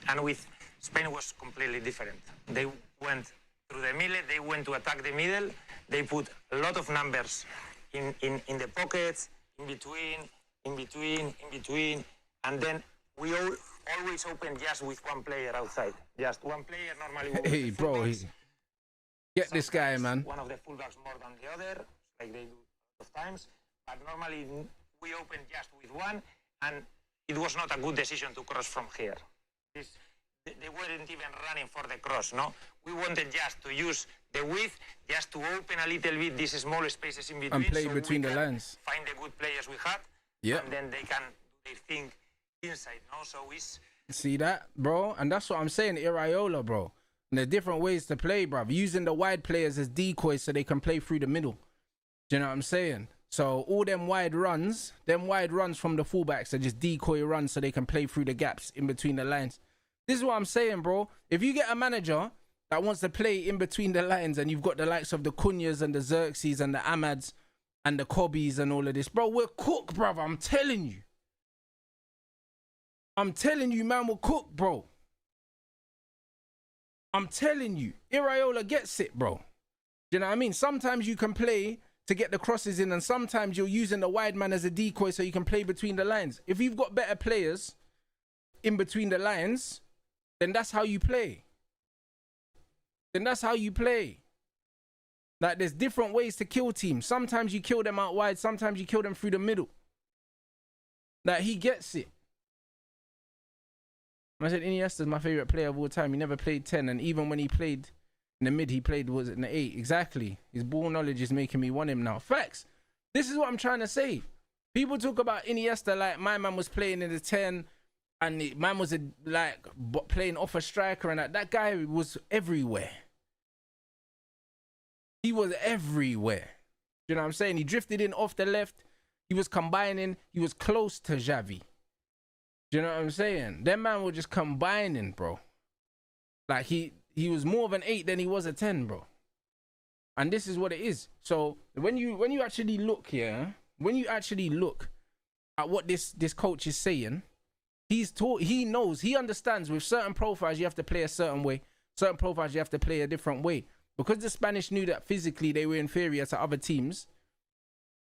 And with Spain, it was completely different. They went through the middle, they went to attack the middle, they put a lot of numbers in the pockets, in between, and then we always open just with one player outside. Just one player normally. Hey, bro, get this guy, man. One of the fullbacks more than the other, like they do a lot of times. But normally we open just with one, and it was not a good decision to cross from here. They weren't even running for the cross, no? We wanted just to use the width, just to open a little bit these small spaces in between. And play so between the lines. Find the good players we had, and then they can do their thing inside, no? So it's... See that, bro? And that's what I'm saying, Iraola, bro. And there are different ways to play, bro. Using the wide players as decoys so they can play through the middle. Do you know what I'm saying? So all them wide runs from the fullbacks are just decoy runs so they can play through the gaps in between the lines. This is what I'm saying, bro. If you get a manager that wants to play in between the lines and you've got the likes of the Cunhas and the Xerxes and the Amads and the Cobbies and all of this, bro, we're cooked, brother. I'm telling you. I'm telling you, man, we're cooked, bro. I'm telling you. Iraola gets it, bro. Do you know what I mean? Sometimes you can play to get the crosses in, and sometimes you're using the wide man as a decoy so you can play between the lines. If you've got better players in between the lines, then that's how you play. Like, there's different ways to kill teams. Sometimes you kill them out wide. Sometimes you kill them through the middle. Like, he gets it. I said Iniesta's my favorite player of all time. He never played 10. And even when he played in the mid, he played, was it in the 8? Exactly. His ball knowledge is making me want him now. Facts. This is what I'm trying to say. People talk about Iniesta like my man was playing in the 10. And man was playing off a striker, and that guy was everywhere. He was everywhere. You know what I'm saying? He drifted in off the left. He was combining. He was close to Xavi. You know what I'm saying? That man was just combining, bro. Like he was more of an 8 than he was a 10, bro. And this is what it is. So when you actually look here, when you actually look at what this coach is saying, he knows, he understands with certain profiles you have to play a certain way. Certain profiles you have to play a different way. Because the Spanish knew that physically they were inferior to other teams,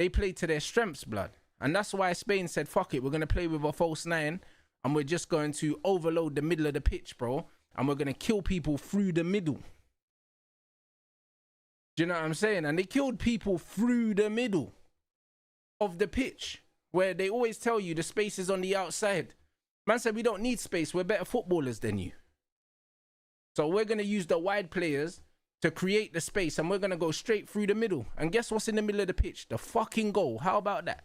they played to their strengths, blood. And that's why Spain said, fuck it, we're going to play with a false 9 and we're just going to overload the middle of the pitch, bro. And we're going to kill people through the middle. Do you know what I'm saying? And they killed people through the middle of the pitch, where they always tell you the space is on the outside. Man said, we don't need space. We're better footballers than you. So we're going to use the wide players to create the space, and we're going to go straight through the middle. And guess what's in the middle of the pitch? The fucking goal. How about that?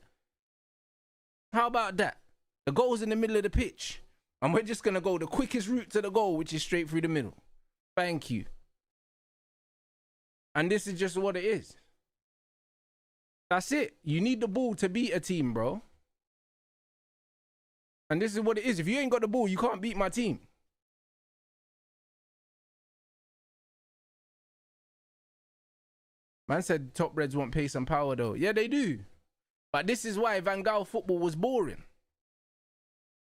How about that? The goal's in the middle of the pitch, and we're just going to go the quickest route to the goal, which is straight through the middle. Thank you. And this is just what it is. That's it. You need the ball to beat a team, bro. And this is what it is. If you ain't got the ball, you can't beat my team. Man said top Reds want pace and power though. Yeah, they do. But this is why Van Gaal football was boring.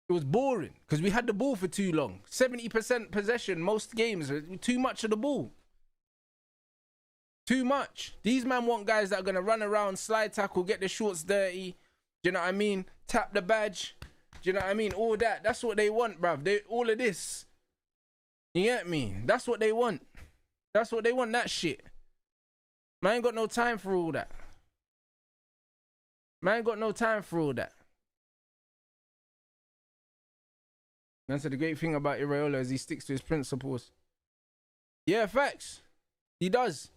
It was boring because we had the ball for too long. 70% possession most games. Too much of the ball. Too much. These men want guys that are going to run around, slide tackle, get the shorts dirty. Do you know what I mean? Tap the badge. Do you know what I mean? All that. That's what they want, bruv. All of this. You get me? That's what they want. That's what they want, that shit. Man ain't got no time for all that. Man ain't got no time for all that. That's the great thing about Iraola is he sticks to his principles. Yeah, facts. He does.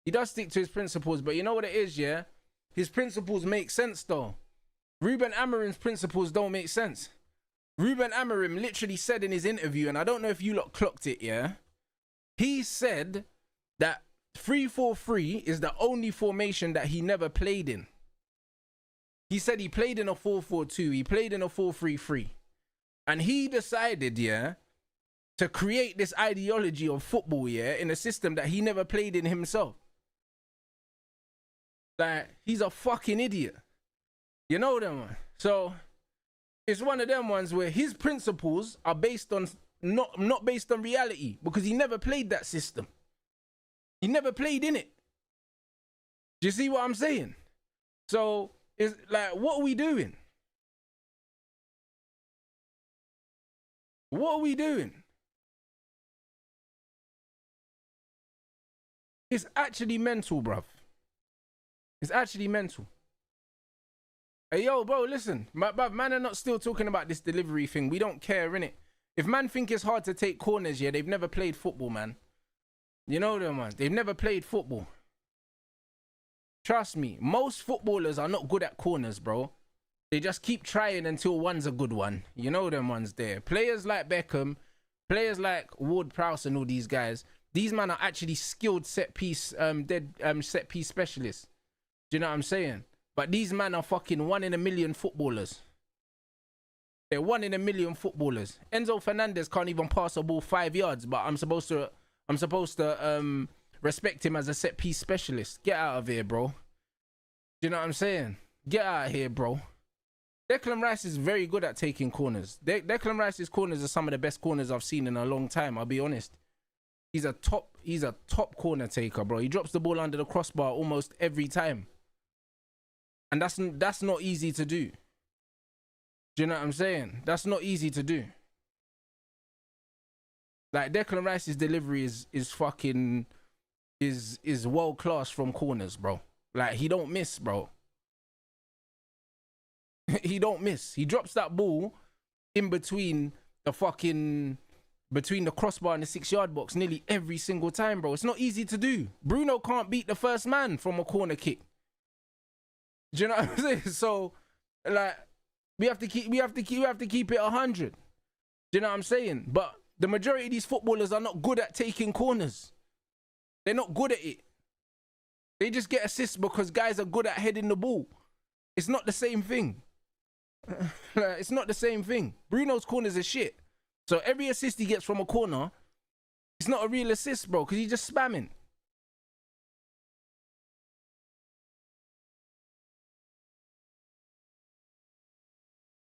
He does stick to his principles, but you know what it is, yeah? His principles make sense, though. Ruben Amorim's principles don't make sense. Ruben Amorim literally said in his interview, and I don't know if you lot clocked it, yeah? He said that 3-4-3 is the only formation that he never played in. He said he played in a 4-4-2. He played in a 4-3-3. And he decided, yeah, to create this ideology of football, yeah, in a system that he never played in himself. Like, he's a fucking idiot. You know them, man. So, it's one of them ones where his principles are based on, not based on reality, because he never played that system. He never played in it. Do you see what I'm saying? So, it's like, what are we doing? What are we doing? It's actually mental, bruv. It's actually mental. Hey, yo, bro, listen. Bruv, man are not still talking about this delivery thing. We don't care, innit? If man think it's hard to take corners, yeah, they've never played football, man. You know them, man. They've never played football. Trust me. Most footballers are not good at corners, bro. They just keep trying until one's a good one. You know them ones there. Players like Beckham, players like Ward-Prowse and all these guys, these men are actually skilled set piece specialists. Do you know what I'm saying? But these men are fucking 1 in a million footballers. They're 1 in a million footballers. Enzo Fernandez can't even pass a ball 5 yards, but I'm supposed to respect him as a set piece specialist. Get out of here, bro. Do you know what I'm saying? Get out of here, bro. Declan Rice is very good at taking corners. Declan Rice's corners are some of the best corners I've seen in a long time, I'll be honest. He's a top corner taker, bro. He drops the ball under the crossbar almost every time. And that's not easy to do. Do you know what I'm saying? That's not easy to do. Like, Declan Rice's delivery is fucking world class from corners, bro. Like, he don't miss, bro. He don't miss. He drops that ball in between the crossbar and the 6-yard box nearly every single time, bro. It's not easy to do. Bruno can't beat the first man from a corner kick. Do you know what I'm saying? So, like, we have to keep it 100. Do you know what I'm saying? But the majority of these footballers are not good at taking corners. They're not good at it. They just get assists because guys are good at heading the ball. It's not the same thing. It's not the same thing. Bruno's corners are shit. So every assist he gets from a corner, it's not a real assist, bro, because he's just spamming.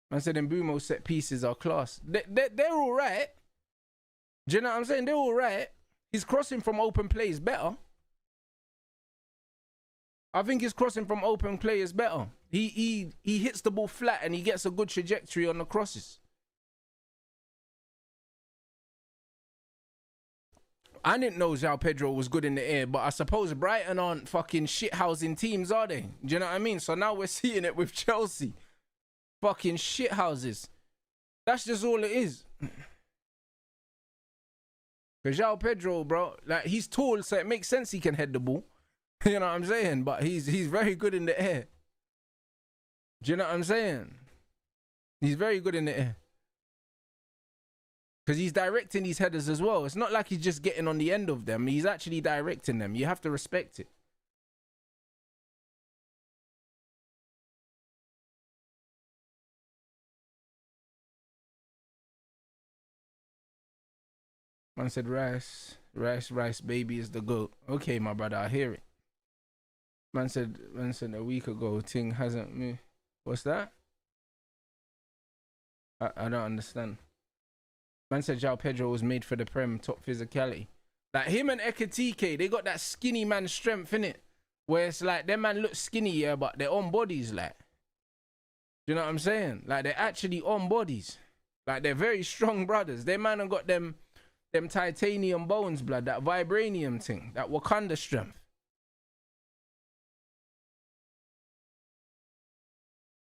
Man said Mbumo's set pieces are class. They're all right. Do you know what I'm saying? They're all right. His crossing from open play is better. I think his crossing from open play is better. He hits the ball flat and he gets a good trajectory on the crosses. I didn't know João Pedro was good in the air, but I suppose Brighton aren't fucking shithousing teams, are they? Do you know what I mean? So now we're seeing it with Chelsea. Fucking shithouses. That's just all it is. Because João Pedro, bro, like, he's tall, so it makes sense he can head the ball. You know what I'm saying? But he's very good in the air. Do you know what I'm saying? He's very good in the air. Because he's directing these headers as well. It's not like he's just getting on the end of them. He's actually directing them. You have to respect it. Man said rice, baby is the GOAT. Okay, my brother, I hear it. Man said a week ago, Ting hasn't me. What's that? I don't understand. Man said João Pedro was made for the Prem, top physicality. Like him and Ekitike, they got that skinny man strength, innit? Where it's like, them man look skinny, yeah, but their own bodies, like. Do you know what I'm saying? Like, they're actually on bodies. Like, they're very strong brothers. They man have got them titanium bones, blood, that vibranium thing, that Wakanda strength.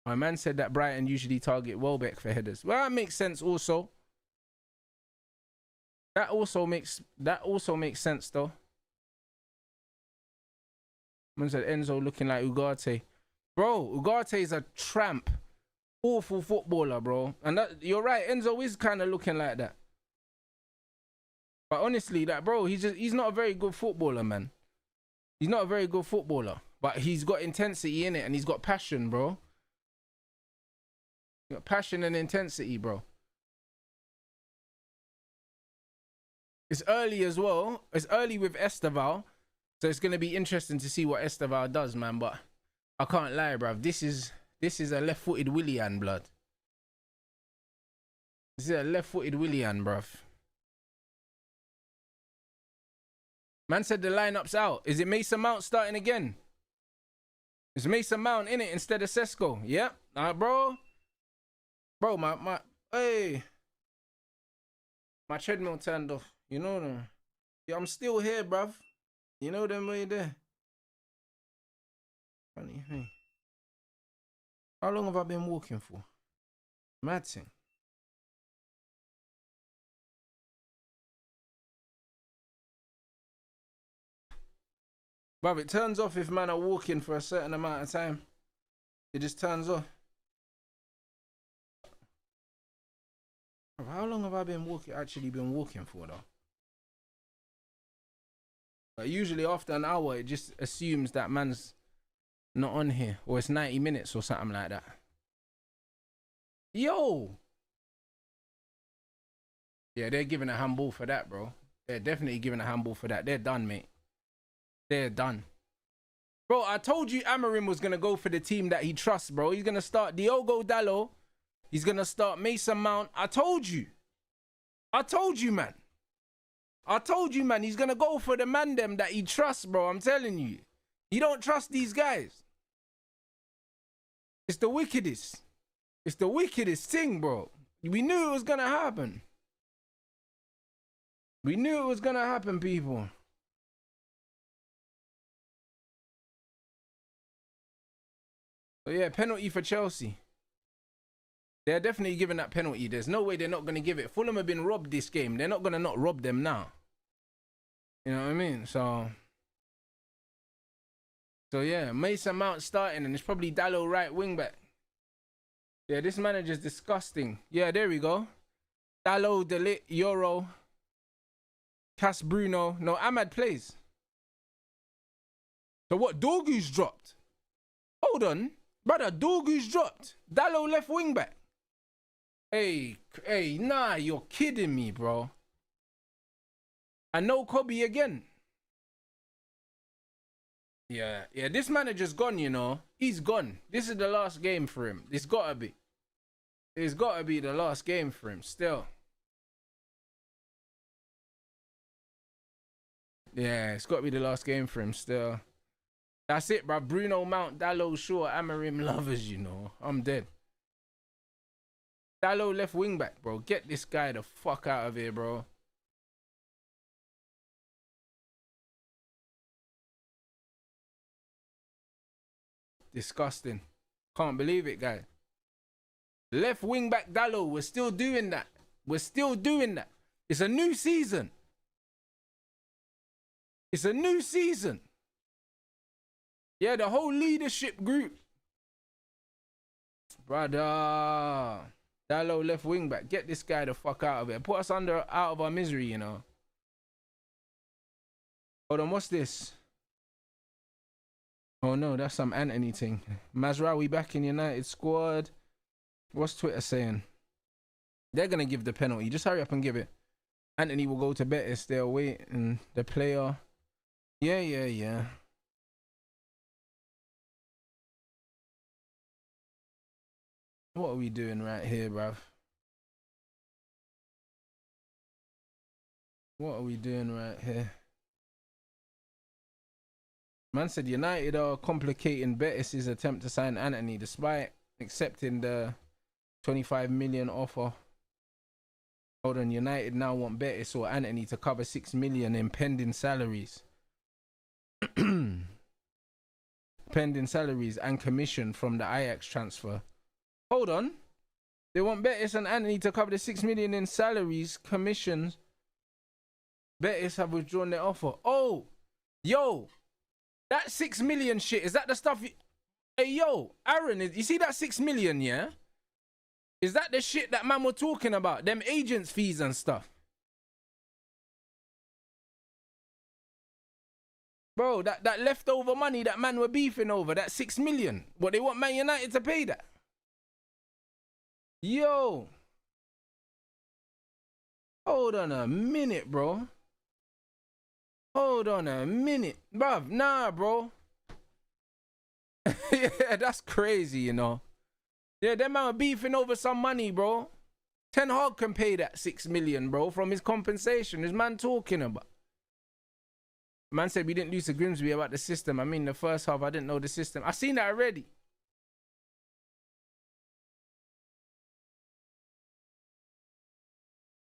My man said that Brighton usually target Welbeck for headers. Well, that makes sense also. That also makes sense though. Man said Enzo looking like Ugarte. Bro, Ugarte is a tramp. Awful footballer, bro. And that, you're right, Enzo is kind of looking like that. But honestly, that bro, he's not a very good footballer, man. He's not a very good footballer. But he's got intensity in it and he's got passion, bro. He's got passion and intensity, bro. It's early as well. It's early with Esteval. So it's going to be interesting to see what Esteval does, man. But I can't lie, bruv. This is a left-footed Willian, blood. This is a left-footed Willian, bruv. Man said the lineup's out. Is it Mason Mount starting again? Is Mason Mount in it instead of Sesko? Yep. Bro. Bro, hey. My treadmill turned off. You know them. Yeah, I'm still here, bruv. You know them way there. Funny thing. How long have I been walking for? Mad thing. Bruv, it turns off if man are walking for a certain amount of time. It just turns off. Bruv, how long have I been actually been walking for though? But usually after an hour, it just assumes that man's not on here. Or it's 90 minutes or something like that. Yo! Yeah, they're giving a handball for that, bro. They're definitely giving a handball for that. They're done, mate. They're done. Bro, I told you Amorim was going to go for the team that he trusts, bro. He's going to start Diogo Dalot. He's going to start Mason Mount. I told you, man. I told you, man. He's going to go for the man them that he trusts, bro. I'm telling you. He don't trust these guys. It's the wickedest. It's the wickedest thing, bro. We knew it was going to happen. We knew it was going to happen, people. So yeah, penalty for Chelsea. They're definitely giving that penalty. There's no way they're not going to give it. Fulham have been robbed this game. They're not going to not rob them now. You know what I mean? So yeah, Mason Mount starting and it's probably Dalot right wing back. Yeah, this manager's disgusting. Yeah, there we go. Dalot, Delit, Euro, Cas Bruno. No, Ahmad plays. So what? Dorgu's dropped. Hold on. Brother, Dorgu's dropped. Dalot left wing back. Hey, nah, you're kidding me, bro. And no Kobe again. Yeah, this manager's gone, you know. He's gone. This is the last game for him. It's gotta be. It's gotta be the last game for him, still. Yeah, it's gotta be the last game for him, still. That's it, bro. Bruno Mount, Dallo, Shaw, Amorim lovers, you know. I'm dead. Dallo left wing back, bro. Get this guy the fuck out of here, bro. Disgusting. Can't believe it, guy. Left wing back Dallo. We're still doing that. We're still doing that. It's a new season. It's a new season. Yeah, the whole leadership group. Brother. Dallo left wing back. Get this guy the fuck out of it. Put us out of our misery, you know. Hold on, what's this? Oh no, that's some Anthony thing. Mazraoui back in United squad. What's Twitter saying? They're gonna give the penalty. Just hurry up and give it. Anthony will go to Betis. They're waiting. The player. Yeah. What are we doing right here, bruv? What are we doing right here? Man said United are complicating Betis' attempt to sign Anthony despite accepting the 25 million offer. Hold on, United now want Betis or Anthony to cover 6 million in pending salaries. Pending salaries and commission from the Ajax transfer. Hold on. They want Betis and Anthony to cover the 6 million in salaries, commissions. Betis have withdrawn their offer. Oh, yo. That 6 million shit, is that the stuff? Hey, yo, Aaron, you see that 6 million, yeah? Is that the shit that man were talking about? Them agents' fees and stuff. Bro, that leftover money that man were beefing over, that 6 million. What, they want Man United to pay that? Yo. Hold on a minute, bro. Hold on a minute. Bruv, nah, bro. Yeah, that's crazy, you know. Yeah, them man are beefing over some money, bro. Ten Hag can pay that 6 million, bro, from his compensation. This man talking about. Man said we didn't lose to Grimsby about the system. I mean, the first half, I didn't know the system. I seen that already.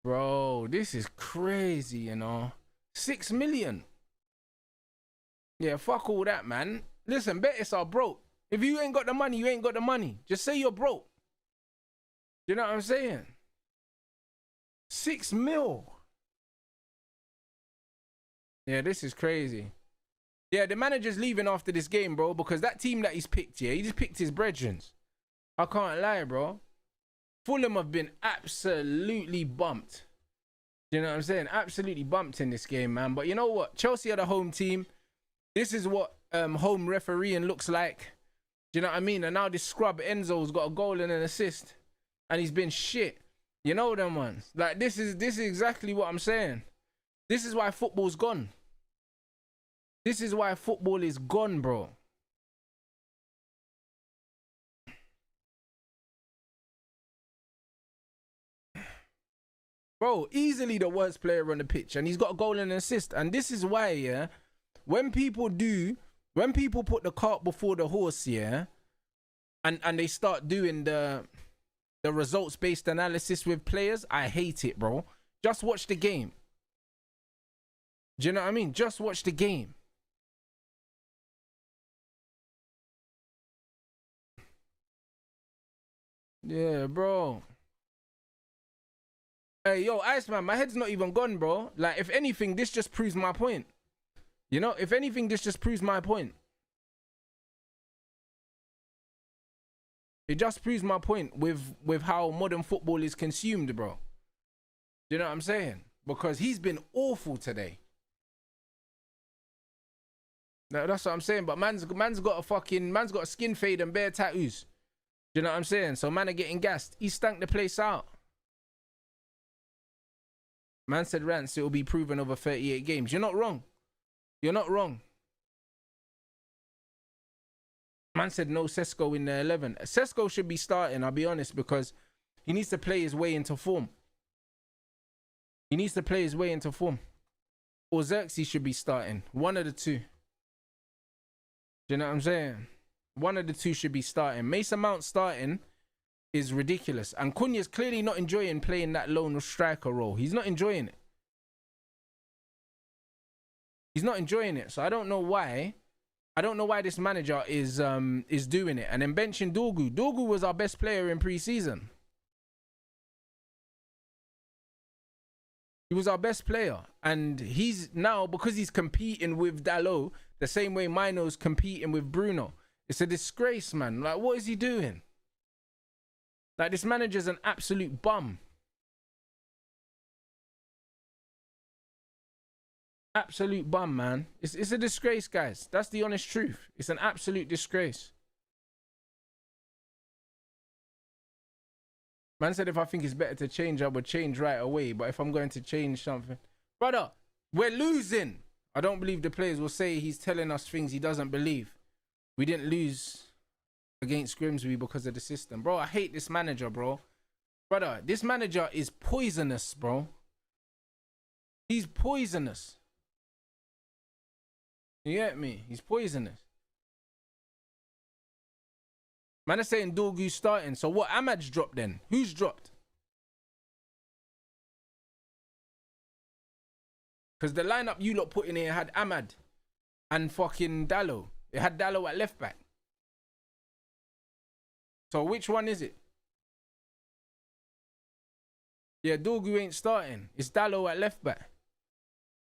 Bro, this is crazy, you know. 6 million. Yeah, fuck all that, man. Listen, Betis are broke. If you ain't got the money, you ain't got the money. Just say you're broke. You know what I'm saying? 6 mil. Yeah, this is crazy. Yeah, the manager's leaving after this game, bro, because that team that he's picked, yeah, he just picked his brethren. I can't lie, bro. Fulham have been absolutely bumped. You know what I'm saying? Absolutely bumped in this game, man. But you know what? Chelsea are the home team. This is what home refereeing looks like. Do you know what I mean? And now this scrub Enzo's got a goal and an assist. And he's been shit. You know them ones. Like, this is exactly what I'm saying. This is why football's gone. This is why football is gone, bro. Bro, easily the worst player on the pitch. And he's got a goal and an assist. And this is why, yeah, when people put the cart before the horse, yeah, and they start doing the results-based analysis with players, I hate it, bro. Just watch the game. Do you know what I mean? Just watch the game. Yeah, bro. Hey, yo, Iceman, my head's not even gone, bro. Like, if anything, this just proves my point. You know, if anything, this just proves my point. It just proves my point with how modern football is consumed, bro. Do you know what I'm saying? Because he's been awful today. No, that's what I'm saying. But man's got a skin fade and bare tattoos. Do you know what I'm saying? So man are getting gassed. He stank the place out. Man said Rance, it will be proven over 38 games. You're not wrong. You're not wrong. Man said no Sesko in the 11. Sesko should be starting, I'll be honest, because he needs to play his way into form. He needs to play his way into form. Or Xerxes should be starting. One of the two. Do Do you know what I'm saying? One of the two should be starting. Mason Mount starting is ridiculous. And Cunha's clearly not enjoying playing that lone striker role. He's not enjoying it. He's not enjoying it. So I don't know why. I don't know why this manager is doing it. And then benching Dorgu. Dorgu was our best player in pre-season. He was our best player. And he's now, because he's competing with Dalot, the same way Mino's competing with Bruno. It's a disgrace, man. Like, what is he doing? Like, this manager's an absolute bum. Absolute bum, man. It's a disgrace, guys. That's the honest truth. It's an absolute disgrace. Man said if I think it's better to change, I would change right away. But if I'm going to change something... Brother, we're losing. I don't believe the players will say he's telling us things he doesn't believe. We didn't lose against Grimsby because of the system. Bro, I hate this manager, bro. Brother, this manager is poisonous, bro. He's poisonous. You get me? He's poisonous. Man is saying Dorgu's starting. So what? Ahmad's dropped then. Who's dropped? Because the lineup you lot put in here had Ahmad and fucking Dalot. It had Dalot at left back. So which one is it? Yeah, Dorgu ain't starting. It's Dalot at left back.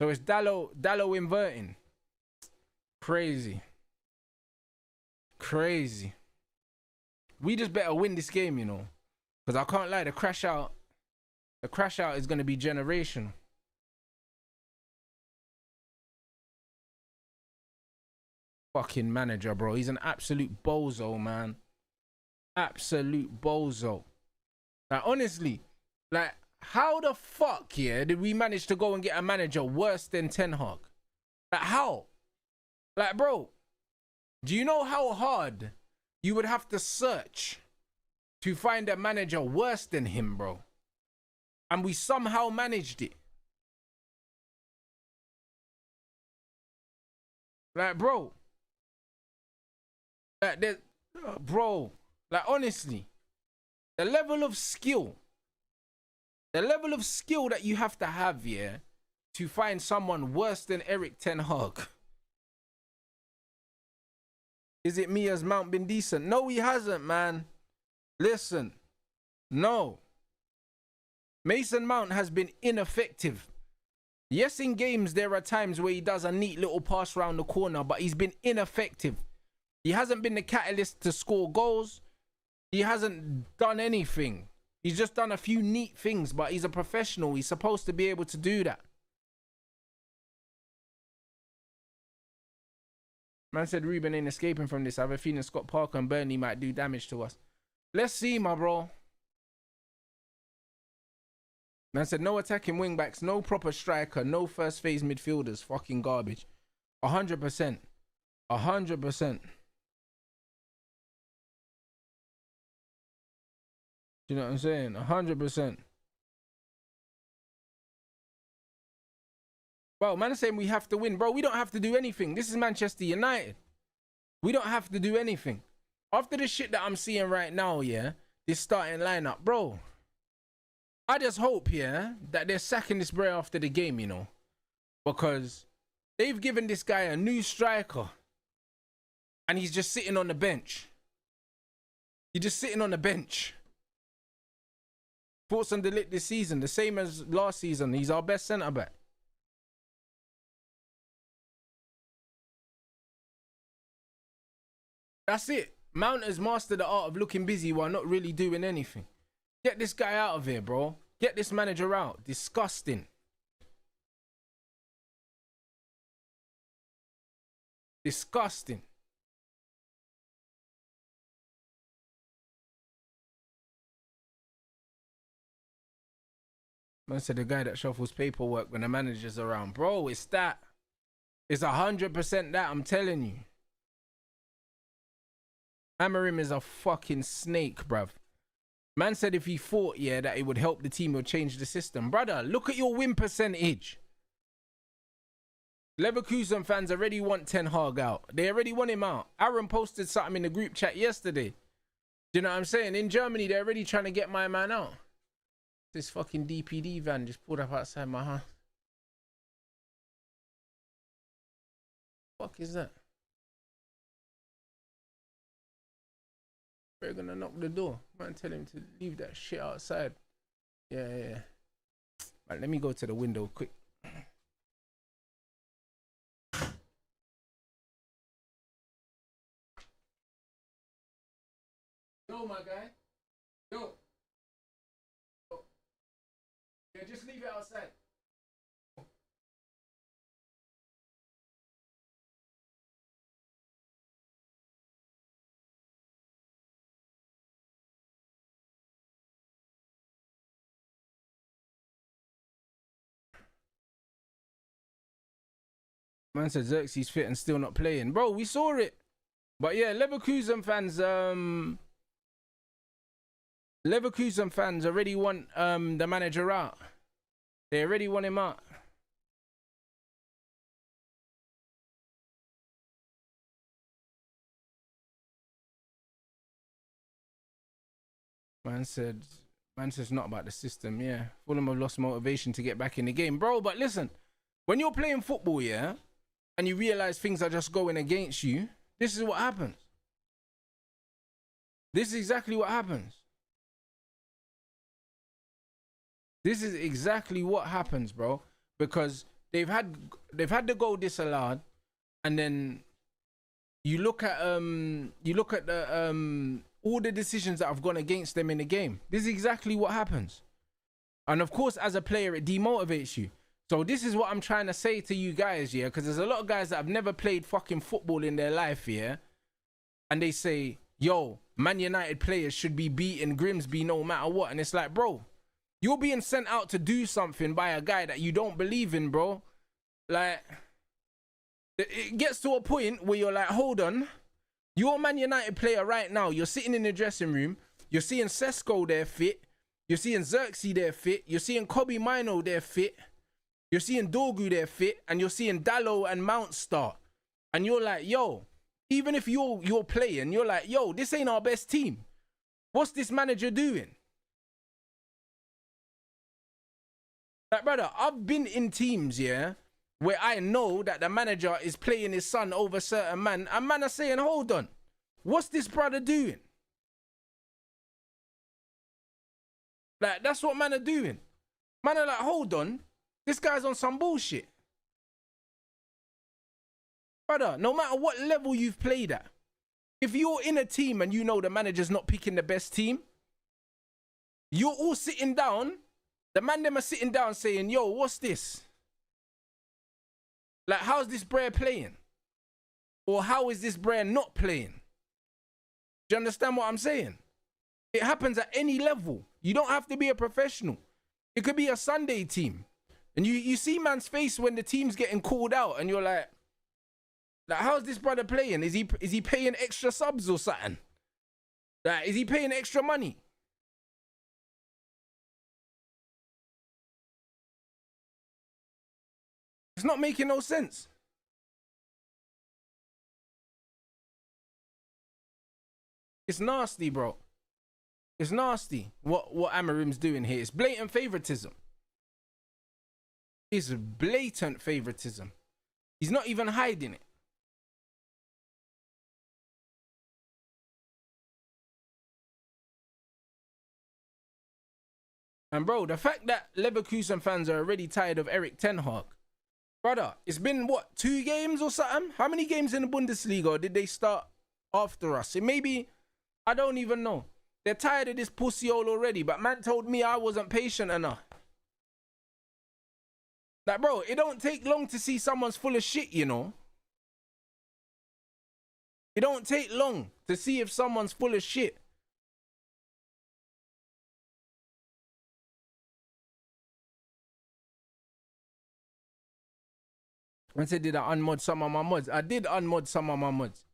So it's Dalot inverting. Crazy. Crazy. We just better win this game, you know. Because I can't lie, the crash out is going to be generational. Fucking manager, bro. He's an absolute bozo, man. Absolute bozo. Like, honestly, like, how the fuck, yeah, did we manage to go and get a manager worse than Ten Hag? Like, how? Like, bro, do you know how hard you would have to search to find a manager worse than him, bro? And we somehow managed it. Like, bro. Like, bro. Like, honestly, the level of skill that you have to have, yeah, to find someone worse than Eric Ten Hag. Is it me? Has Mount been decent? No, he hasn't, man. Listen, no. Mason Mount has been ineffective. Yes, in games, there are times where he does a neat little pass round the corner, but he's been ineffective. He hasn't been the catalyst to score goals. He hasn't done anything. He's just done a few neat things, but he's a professional. He's supposed to be able to do that. Man said Ruben ain't escaping from this. I have a feeling Scott Parker and Burnley might do damage to us. Let's see, my bro. Man said no attacking wingbacks, no proper striker, no first phase midfielders. Fucking garbage. 100%. 100%. You know what I'm saying? 100%. Bro, man is saying we have to win. Bro, we don't have to do anything. This is Manchester United. We don't have to do anything. After the shit that I'm seeing right now, yeah, this starting lineup, bro, I just hope, yeah, that they're sacking this bro after the game, you know, because they've given this guy a new striker and he's just sitting on the bench. He's just sitting on the bench. Thoughts on De Ligt this season, the same as last season. He's our best centre-back. That's it. Mount has mastered the art of looking busy while not really doing anything. Get this guy out of here, bro. Get this manager out. Disgusting. Disgusting. Man said the guy that shuffles paperwork when the manager's around. Bro, it's that. It's 100% that, I'm telling you. Amorim is a fucking snake, bruv. Man said if he thought, yeah, that it would help the team or change the system. Brother, look at your win percentage. Leverkusen fans already want Ten Hag out. They already want him out. Aaron posted something in the group chat yesterday. Do you know what I'm saying? In Germany, they're already trying to get my man out. This fucking DPD van just pulled up outside my house. Fuck is that? We're gonna knock the door. Man, tell him to leave that shit outside. Yeah. Right, let me go to the window quick. Yo, my guy. Yo. Yeah, just leave it outside. Man said Xerxes fit and still not playing. Bro, we saw it. But yeah, Leverkusen fans already want the manager out. They already want him out. Man says not about the system, yeah. Fulham have lost motivation to get back in the game. Bro, but listen, when you're playing football, yeah, and you realize things are just going against you, this is what happens. This is exactly what happens. This is exactly what happens, bro. Because they've had the goal disallowed, and then you look at the all the decisions that have gone against them in the game. This is exactly what happens. And of course, as a player, it demotivates you. So this is what I'm trying to say to you guys, yeah, because there's a lot of guys that have never played fucking football in their life, yeah, and they say, yo, Man United players should be beating Grimsby no matter what. And it's like, bro, you're being sent out to do something by a guy that you don't believe in, bro. Like, it gets to a point where you're like, hold on, you're a Man United player right now. You're sitting in the dressing room. You're seeing Sesko there fit. You're seeing Xerxes there fit. You're seeing Kobe Mino there fit. You're seeing Dorgu there fit, and you're seeing Dallo and Mount start. And you're like, yo, even if you're playing, you're like, yo, this ain't our best team. What's this manager doing? Like, brother, I've been in teams, yeah, where I know that the manager is playing his son over certain man, and man are saying, hold on, what's this brother doing? Like, that's what man are doing. Man are like, hold on, this guy's on some bullshit. Brother, no matter what level you've played at, if you're in a team and you know the manager's not picking the best team, you're all sitting down, the man them are sitting down saying, yo, what's this? Like, how's this Brer playing? Or how is this Brer not playing? Do you understand what I'm saying? It happens at any level. You don't have to be a professional. It could be a Sunday team. And you see man's face when the team's getting called out and you're like, how's this brother playing? Is he paying extra subs or something? Like, is he paying extra money? It's not making no sense. It's nasty, bro. It's nasty what Amorim's doing here. It's blatant favoritism. It's blatant favoritism. He's not even hiding it. And bro, the fact that Leverkusen fans are already tired of Eric Ten Hag, brother, it's been what, 2 games or something? How many games in the Bundesliga did they start after us? It may be, I don't even know. They're tired of this pussy hole already, but man told me I wasn't patient enough. Like, bro, it don't take long to see someone's full of shit, you know. It don't take long to see if someone's full of shit. I said, did I unmod some of my mods? I did unmod some of my mods.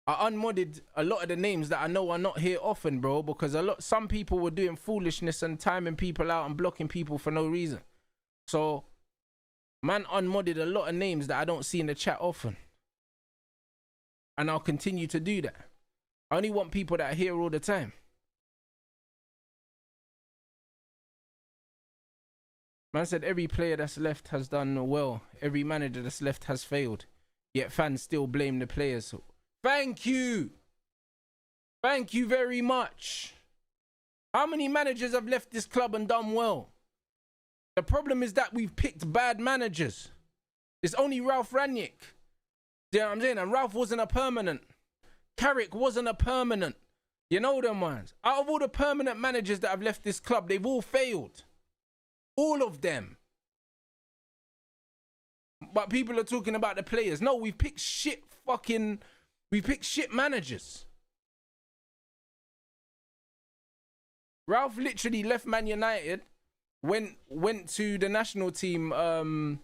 I unmodded a lot of the names that I know are not here often, bro, because some people were doing foolishness and timing people out and blocking people for no reason. So Man unmodded a lot of names that I don't see in the chat often. And I'll continue to do that. I only want people that are here all the time. Man said every player that's left has done well. Every manager that's left has failed. Yet fans still blame the players. Thank you. Thank you very much. How many managers have left this club and done well? The problem is that we've picked bad managers. It's only Ralph Rangnick. You know what I'm saying? And Ralph wasn't a permanent. Carrick wasn't a permanent. You know them ones. Out of all the permanent managers that have left this club, they've all failed. All of them. But people are talking about the players. No, we've picked shit managers. Ralph literally left Man United, went to the national team and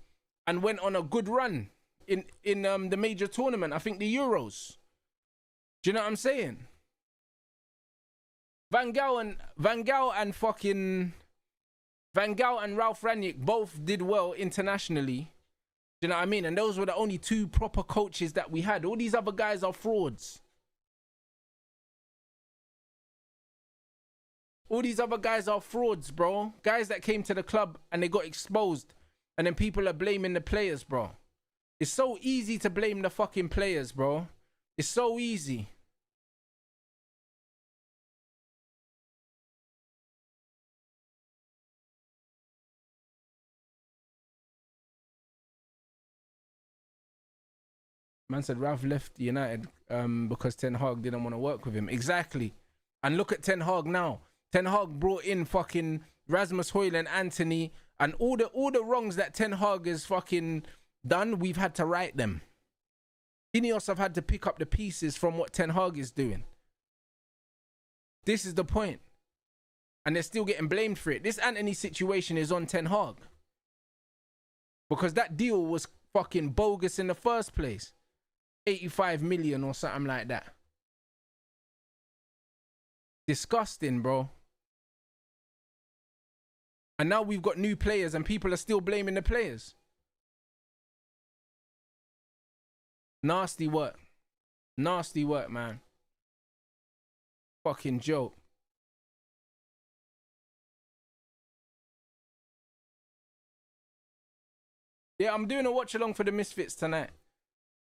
went on a good run in the major tournament. I think the Euros. Do you know what I'm saying? Van Gaal and Ralph Rangnick both did well internationally. Do you know what I mean? And those were the only two proper coaches that we had. All these other guys are frauds. All these other guys are frauds, bro. Guys that came to the club and they got exposed. And then people are blaming the players, bro. It's so easy to blame the fucking players, bro. It's so easy. Man said Ralph left United because Ten Hag didn't want to work with him. Exactly. And look at Ten Hag now. Ten Hag brought in fucking Rasmus, Højlund, Anthony, and all the wrongs that Ten Hag has fucking done, we've had to right them. Ineos have had to pick up the pieces from what Ten Hag is doing. This is the point. And they're still getting blamed for it. This Anthony situation is on Ten Hag. Because that deal was fucking bogus in the first place. 85 million or something like that. Disgusting, bro. And now we've got new players and people are still blaming the players. Nasty work. Nasty work, man. Fucking joke. Yeah, I'm doing a watch along for the Misfits tonight.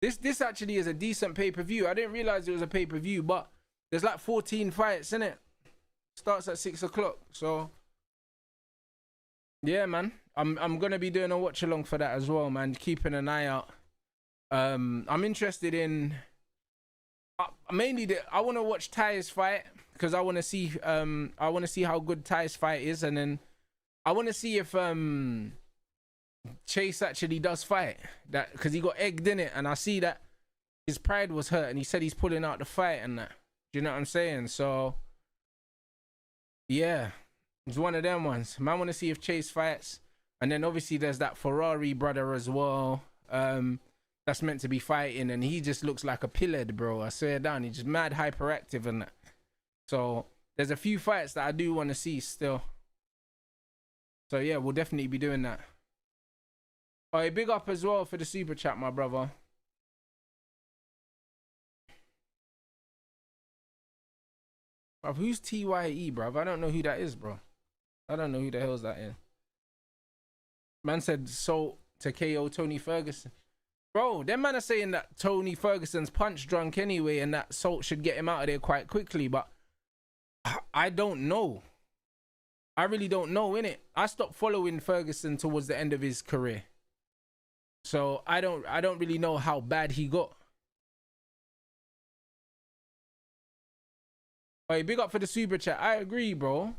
This actually is a decent pay-per-view. I didn't realize it was a pay-per-view, but there's like 14 fights, innit? Starts at 6 o'clock, so yeah, man. I'm gonna be doing a watch along for that as well, man. Keeping an eye out. I'm interested in mainly I want to watch Ty's fight because I want to see how good Ty's fight is, and then I want to see if Chase actually does fight, that because he got egged in it, and I see that his pride was hurt, and he said he's pulling out the fight and that. Do you know what I'm saying? So yeah, it's one of them ones. Man, I want to see if Chase fights, and then obviously there's that Ferrari brother as well. That's meant to be fighting, and he just looks like a pillhead, bro. I swear down, he's just mad hyperactive and that. So there's a few fights that I do want to see still. So yeah, we'll definitely be doing that. Alright, big up as well for the super chat, my brother. Bruv, who's TYE, bruv? I don't know who that is, bro. I don't know who the hell's that is. Man said so to KO Tony Ferguson. Bro, them man are saying that Tony Ferguson's punch drunk anyway, and that Salt should get him out of there quite quickly, but I don't know. I really don't know, innit? I stopped following Ferguson towards the end of his career. So I don't really know how bad he got. Hey, big up for the super chat. I agree, bro.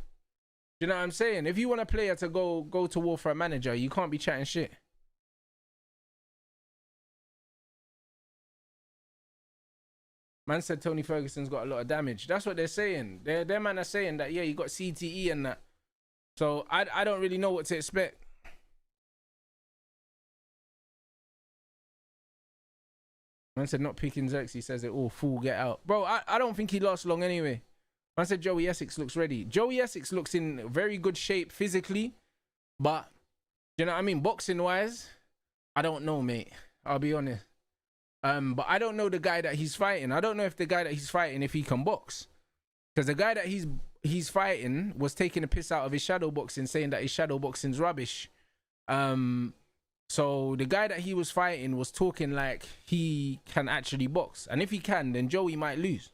You know what I'm saying? If you want a player to go to war for a manager, you can't be chatting shit. Man said Tony Ferguson's got a lot of damage. That's what they're saying. Their man are saying that, yeah, you got CTE and that. So I don't really know what to expect. Man said not picking Zex. He says it all. Fool, get out. Bro, I don't think he lasts long anyway. Man said Joey Essex looks ready. Joey Essex looks in very good shape physically. But, you know what I mean? Boxing-wise, I don't know, mate. I'll be honest. But I don't know the guy that he's fighting. I don't know if the guy that he's fighting, if he can box. Because the guy that he's fighting was taking a piss out of his shadow boxing, saying that his shadow boxing's rubbish. So the guy that he was fighting was talking like he can actually box. And if he can, then Joey might lose.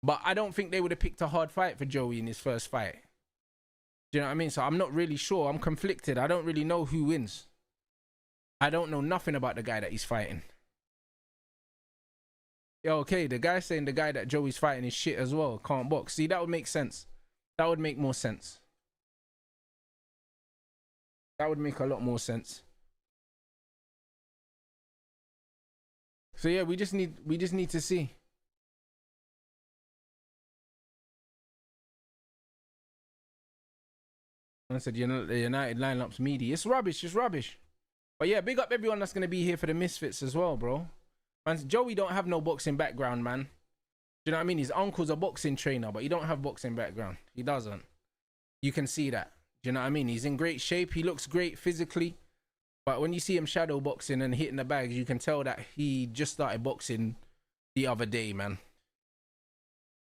But I don't think they would have picked a hard fight for Joey in his first fight. Do you know what I mean? So I'm not really sure. I'm conflicted. I don't really know who wins. I don't know nothing about the guy that he's fighting. Yeah, okay, the guy saying the guy that Joey's fighting is shit as well. Can't box. See, that would make sense. That would make more sense. That would make a lot more sense. So yeah, we just need to see. I said, you know, the United lineup's meaty. It's rubbish. It's rubbish. But yeah, big up everyone that's gonna be here for the Misfits as well, bro. Man, Joey don't have no boxing background, man. Do you know what I mean? His uncle's a boxing trainer, but he don't have boxing background. He doesn't. You can see that. Do you know what I mean? He's in great shape. He looks great physically. But when you see him shadow boxing and hitting the bags, you can tell that he just started boxing the other day, man.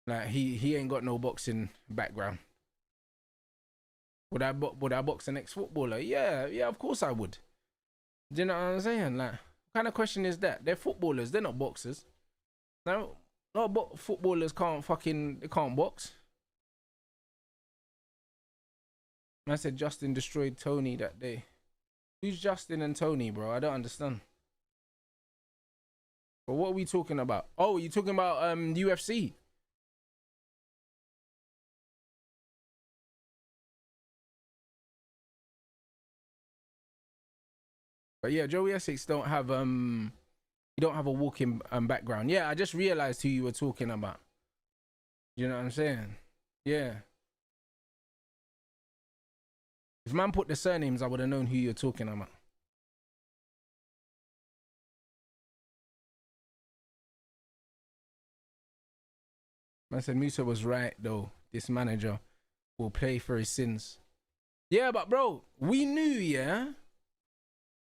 Like, he ain't got no boxing background. Would I box an ex-footballer? Yeah, of course I would. Do you know what I'm saying? Like, what kind of question is that? They're footballers. They're not boxers. No, footballers can't box. I said Justin destroyed Tony that day. Who's Justin and Tony, bro? I don't understand. But what are we talking about? Oh, you talking about UFC? But yeah, Joey Essex don't have you don't have a walking background. Yeah, I just realized who you were talking about. You know what I'm saying? Yeah. If man put the surnames, I would have known who you're talking about. Man said Musa was right though. This manager will play for his sins. Yeah, but bro, we knew, yeah.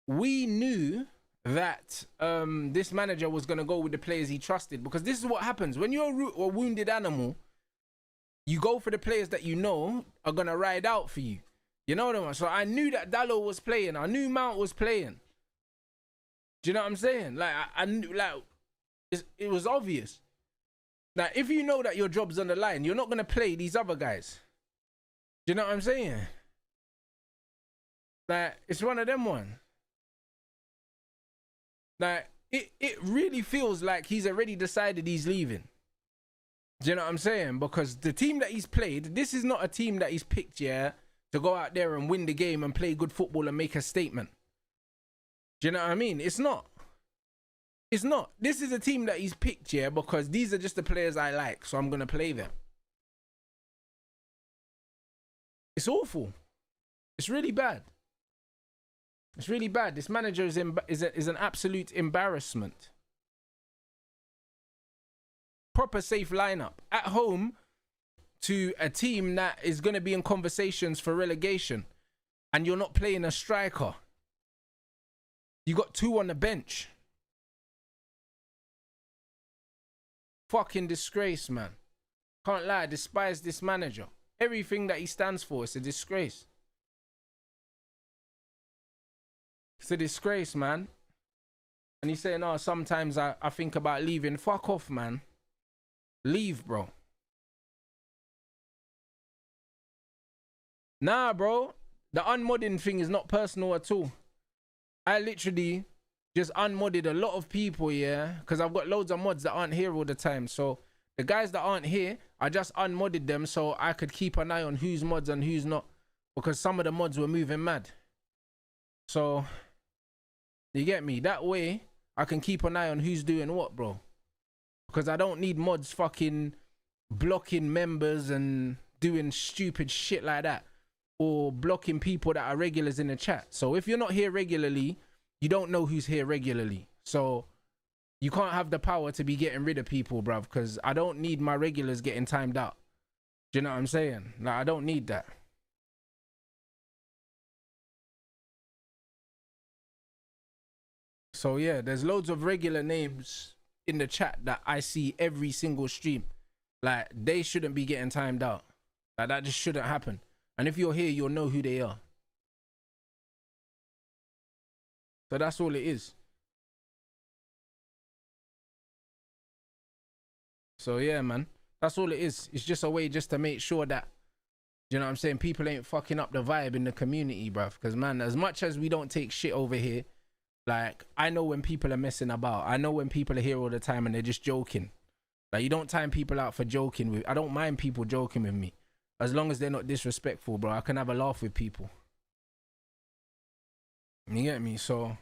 We knew that this manager was going to go with the players he trusted, because this is what happens when you're a wounded animal. You go for the players that you know are going to ride out for you. You know what I mean? So I knew that Dallo was playing. I knew Mount was playing. Do you know what I'm saying? Like, I knew, like, it was obvious. Now, if you know that your job's on the line, you're not going to play these other guys. Do you know what I'm saying? Like, it's one of them ones. Like, it really feels like he's already decided he's leaving. Do you know what I'm saying? Because the team that he's played, this is not a team that he's picked, yeah, to go out there and win the game and play good football and make a statement. Do you know what I mean? It's not. It's not. This is a team that he's picked, yeah, because these are just the players I like, so I'm going to play them. It's awful. It's really bad. It's really bad. This manager is an absolute embarrassment. Proper safe lineup. At home to a team that is going to be in conversations for relegation. And you're not playing a striker. You got 2 on the bench. Fucking disgrace, man. Can't lie. I despise this manager. Everything that he stands for is a disgrace. It's a disgrace, man. And he's saying, oh, sometimes I think about leaving. Fuck off, man. Leave, bro. Nah, bro. The unmodding thing is not personal at all. I literally just unmodded a lot of people, yeah? Because I've got loads of mods that aren't here all the time. So the guys that aren't here, I just unmodded them so I could keep an eye on who's mods and who's not. Because some of the mods were moving mad. So... you get me? That way, I can keep an eye on who's doing what, bro. Because I don't need mods fucking blocking members and doing stupid shit like that. Or blocking people that are regulars in the chat. So if you're not here regularly, you don't know who's here regularly. So you can't have the power to be getting rid of people, bruv. Because I don't need my regulars getting timed out. Do you know what I'm saying? Like, I don't need that. So yeah, there's loads of regular names in the chat that I see every single stream. Like, they shouldn't be getting timed out. Like, that just shouldn't happen. And if you're here, you'll know who they are. So that's all it is. So yeah, man, that's all it is. It's just a way just to make sure that, you know what I'm saying, people ain't fucking up the vibe in the community, bruv. Because, man, as much as we don't take shit over here, like, I know when people are messing about. I know when people are here all the time and they're just joking. Like, you don't time people out for joking with. I don't mind people joking with me, as long as they're not disrespectful, bro. I can have a laugh with people. You get me? So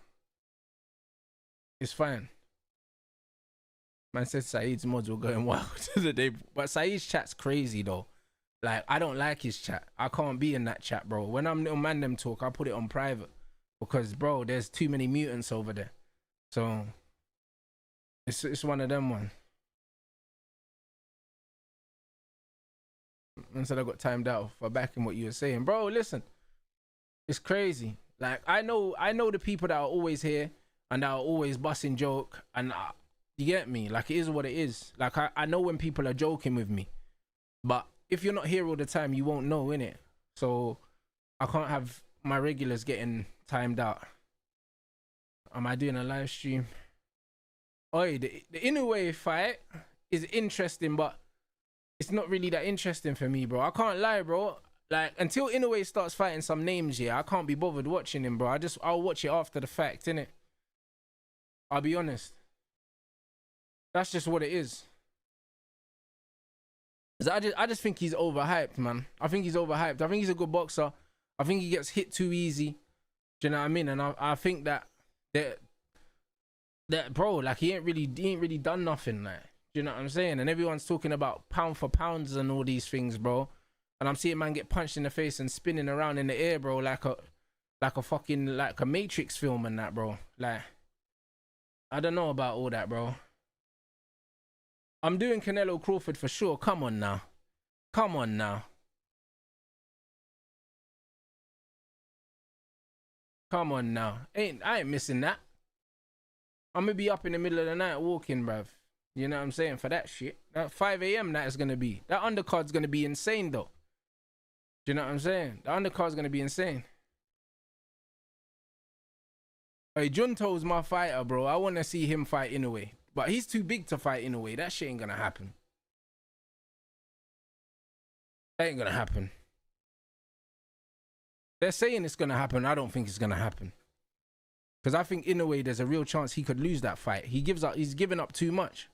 it's fine. Man said Saeed's mods were going wild today, but Saeed's chat's crazy though. Like, I don't like his chat. I can't be in that chat, bro. When I'm little man them talk, I put it on private because, bro, there's too many mutants over there. So it's one of them one. And so I got timed out for backing what you were saying, bro. Listen, it's crazy. Like, I know the people that are always here and that are always busting joke, and you get me. Like, it is what it is. Like, I know when people are joking with me, but if you're not here all the time, you won't know, innit? So I can't have my regulars getting timed out. Am I doing a live stream? Oi, the Inoue fight is interesting, but it's not really that interesting for me, bro. I can't lie, bro. Like, until Inoue starts fighting some names, yeah, I can't be bothered watching him, bro. I'll watch it after the fact, innit? I'll be honest. That's just what it is. I just think he's overhyped, man. I think he's overhyped. I think he's a good boxer. I think he gets hit too easy. Do you know what I mean? And I think that bro, like, he ain't really done nothing, like. Do you know what I'm saying? And everyone's talking about pound for pounds and all these things, bro. And I'm seeing man get punched in the face and spinning around in the air, bro, like a fucking, like a Matrix film and that, bro. Like, I don't know about all that, bro. I'm doing Canelo Crawford for sure. Come on now. Come on now. Come on now. I ain't missing that. I'm gonna be up in the middle of the night walking, bruv. You know what I'm saying? For that shit. That 5 a.m. that is gonna be. That undercard's gonna be insane though. Do you know what I'm saying? The undercard's gonna be insane. Hey, Junto's my fighter, bro. I wanna see him fight Inoue. But he's too big to fight Inoue. That shit ain't gonna happen. That ain't gonna happen. They're saying it's gonna happen. I don't think it's gonna happen. Because I think Inoue, there's a real chance he could lose that fight. He's giving up too much.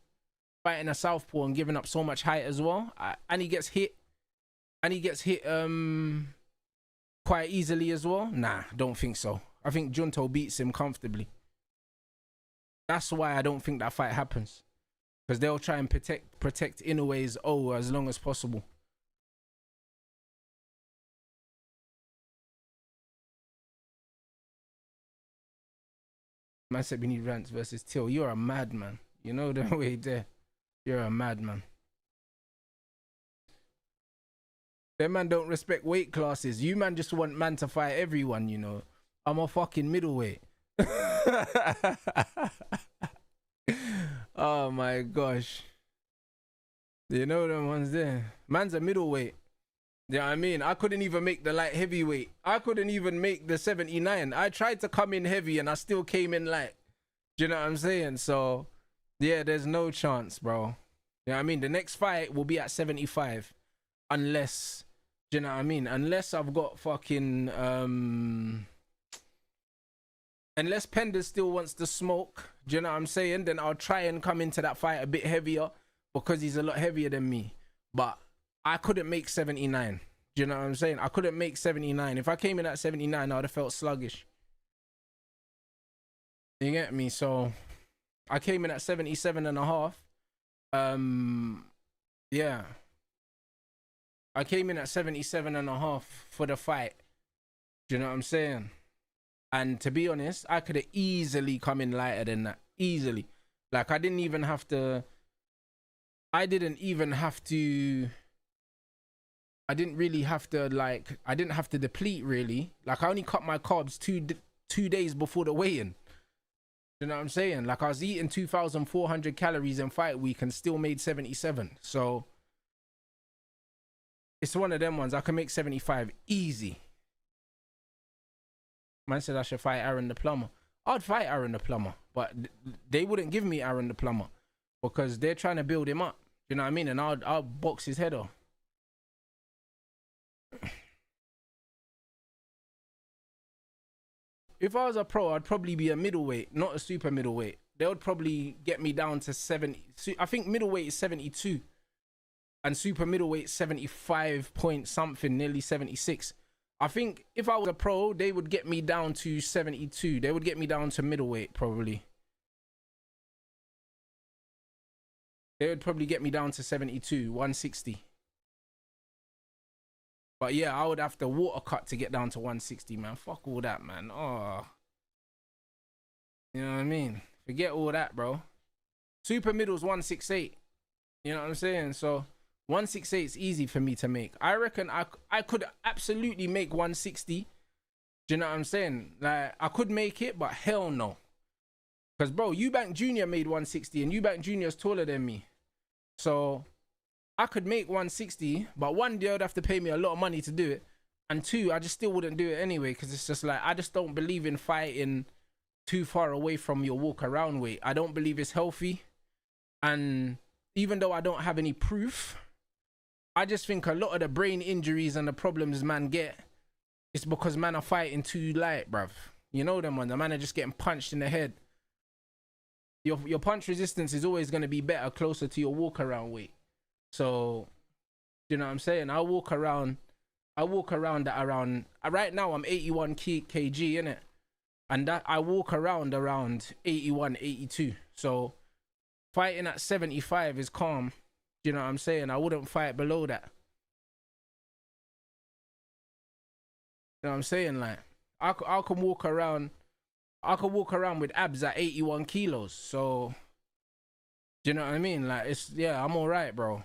Fighting a southpaw and giving up so much height as well. And he gets hit. And he gets hit quite easily as well. Nah, don't think so. I think Junto beats him comfortably. That's why I don't think that fight happens. Because they'll try and protect Inoue's as long as possible. Man said we need Rants versus Till. You're a madman. You know the way there. You're a madman. Them man don't respect weight classes. You man just want man to fight everyone, you know. I'm a fucking middleweight. Oh my gosh. You know them ones there. Man's a middleweight. You know what I mean? I couldn't even make the light heavyweight. I couldn't even make the 79. I tried to come in heavy and I still came in light. Do you know what I'm saying? So, yeah, there's no chance, bro. You know what I mean? The next fight will be at 75. Unless, do you know what I mean? Unless I've got fucking, unless Pender still wants to smoke, do you know what I'm saying? Then I'll try and come into that fight a bit heavier because he's a lot heavier than me. But I couldn't make 79. Do you know what I'm saying? I couldn't make 79. If I came in at 79, I would have felt sluggish. You get me? So I came in at 77 and a half. Yeah. I came in at 77 and a half for the fight. Do you know what I'm saying? And to be honest, I could have easily come in lighter than that. Easily. Like, I didn't have to deplete really. Like, I only cut my carbs two days before the weigh-in. You know what I'm saying? Like, I was eating 2,400 calories in fight week and still made 77. So it's one of them ones. I can make 75 easy. Man said I should fight Aaron the Plumber. I'd fight Aaron the Plumber, but they wouldn't give me Aaron the Plumber because they're trying to build him up. You know what I mean? And I'll box his head off. If I was a pro, I'd probably be a middleweight, not a super middleweight. They would probably get me down to 70. I think middleweight is 72. And super middleweight 75 point something, nearly 76. I think if I was a pro, they would get me down to 72. They would get me down to middleweight, probably. They would probably get me down to 72, 160. But yeah, I would have to water cut to get down to 160, man. Fuck all that, man. Oh. You know what I mean? Forget all that, bro. Super middle's 168. You know what I'm saying? So 168 is easy for me to make. I reckon I could absolutely make 160. Do you know what I'm saying? Like, I could make it, but hell no. Because, bro, Eubank Jr. made 160, and Eubank Jr. is taller than me. So I could make 160, but one, they would have to pay me a lot of money to do it. And two, I just still wouldn't do it anyway, because it's just like, I just don't believe in fighting too far away from your walk around weight. I don't believe it's healthy. And even though I don't have any proof, I just think a lot of the brain injuries and the problems man get, it's because man are fighting too light, bruv. You know them ones, the man are just getting punched in the head. Your punch resistance is always going to be better closer to your walk around weight. So, you know what I'm saying? I walk around at around, right now I'm 81 kg, innit? And that I walk around 81, 82. So fighting at 75 is calm. You know what I'm saying? I wouldn't fight below that. You know what I'm saying? Like, I can walk around with abs at 81 kilos. So, do you know what I mean? Like, it's, yeah, I'm all right, bro.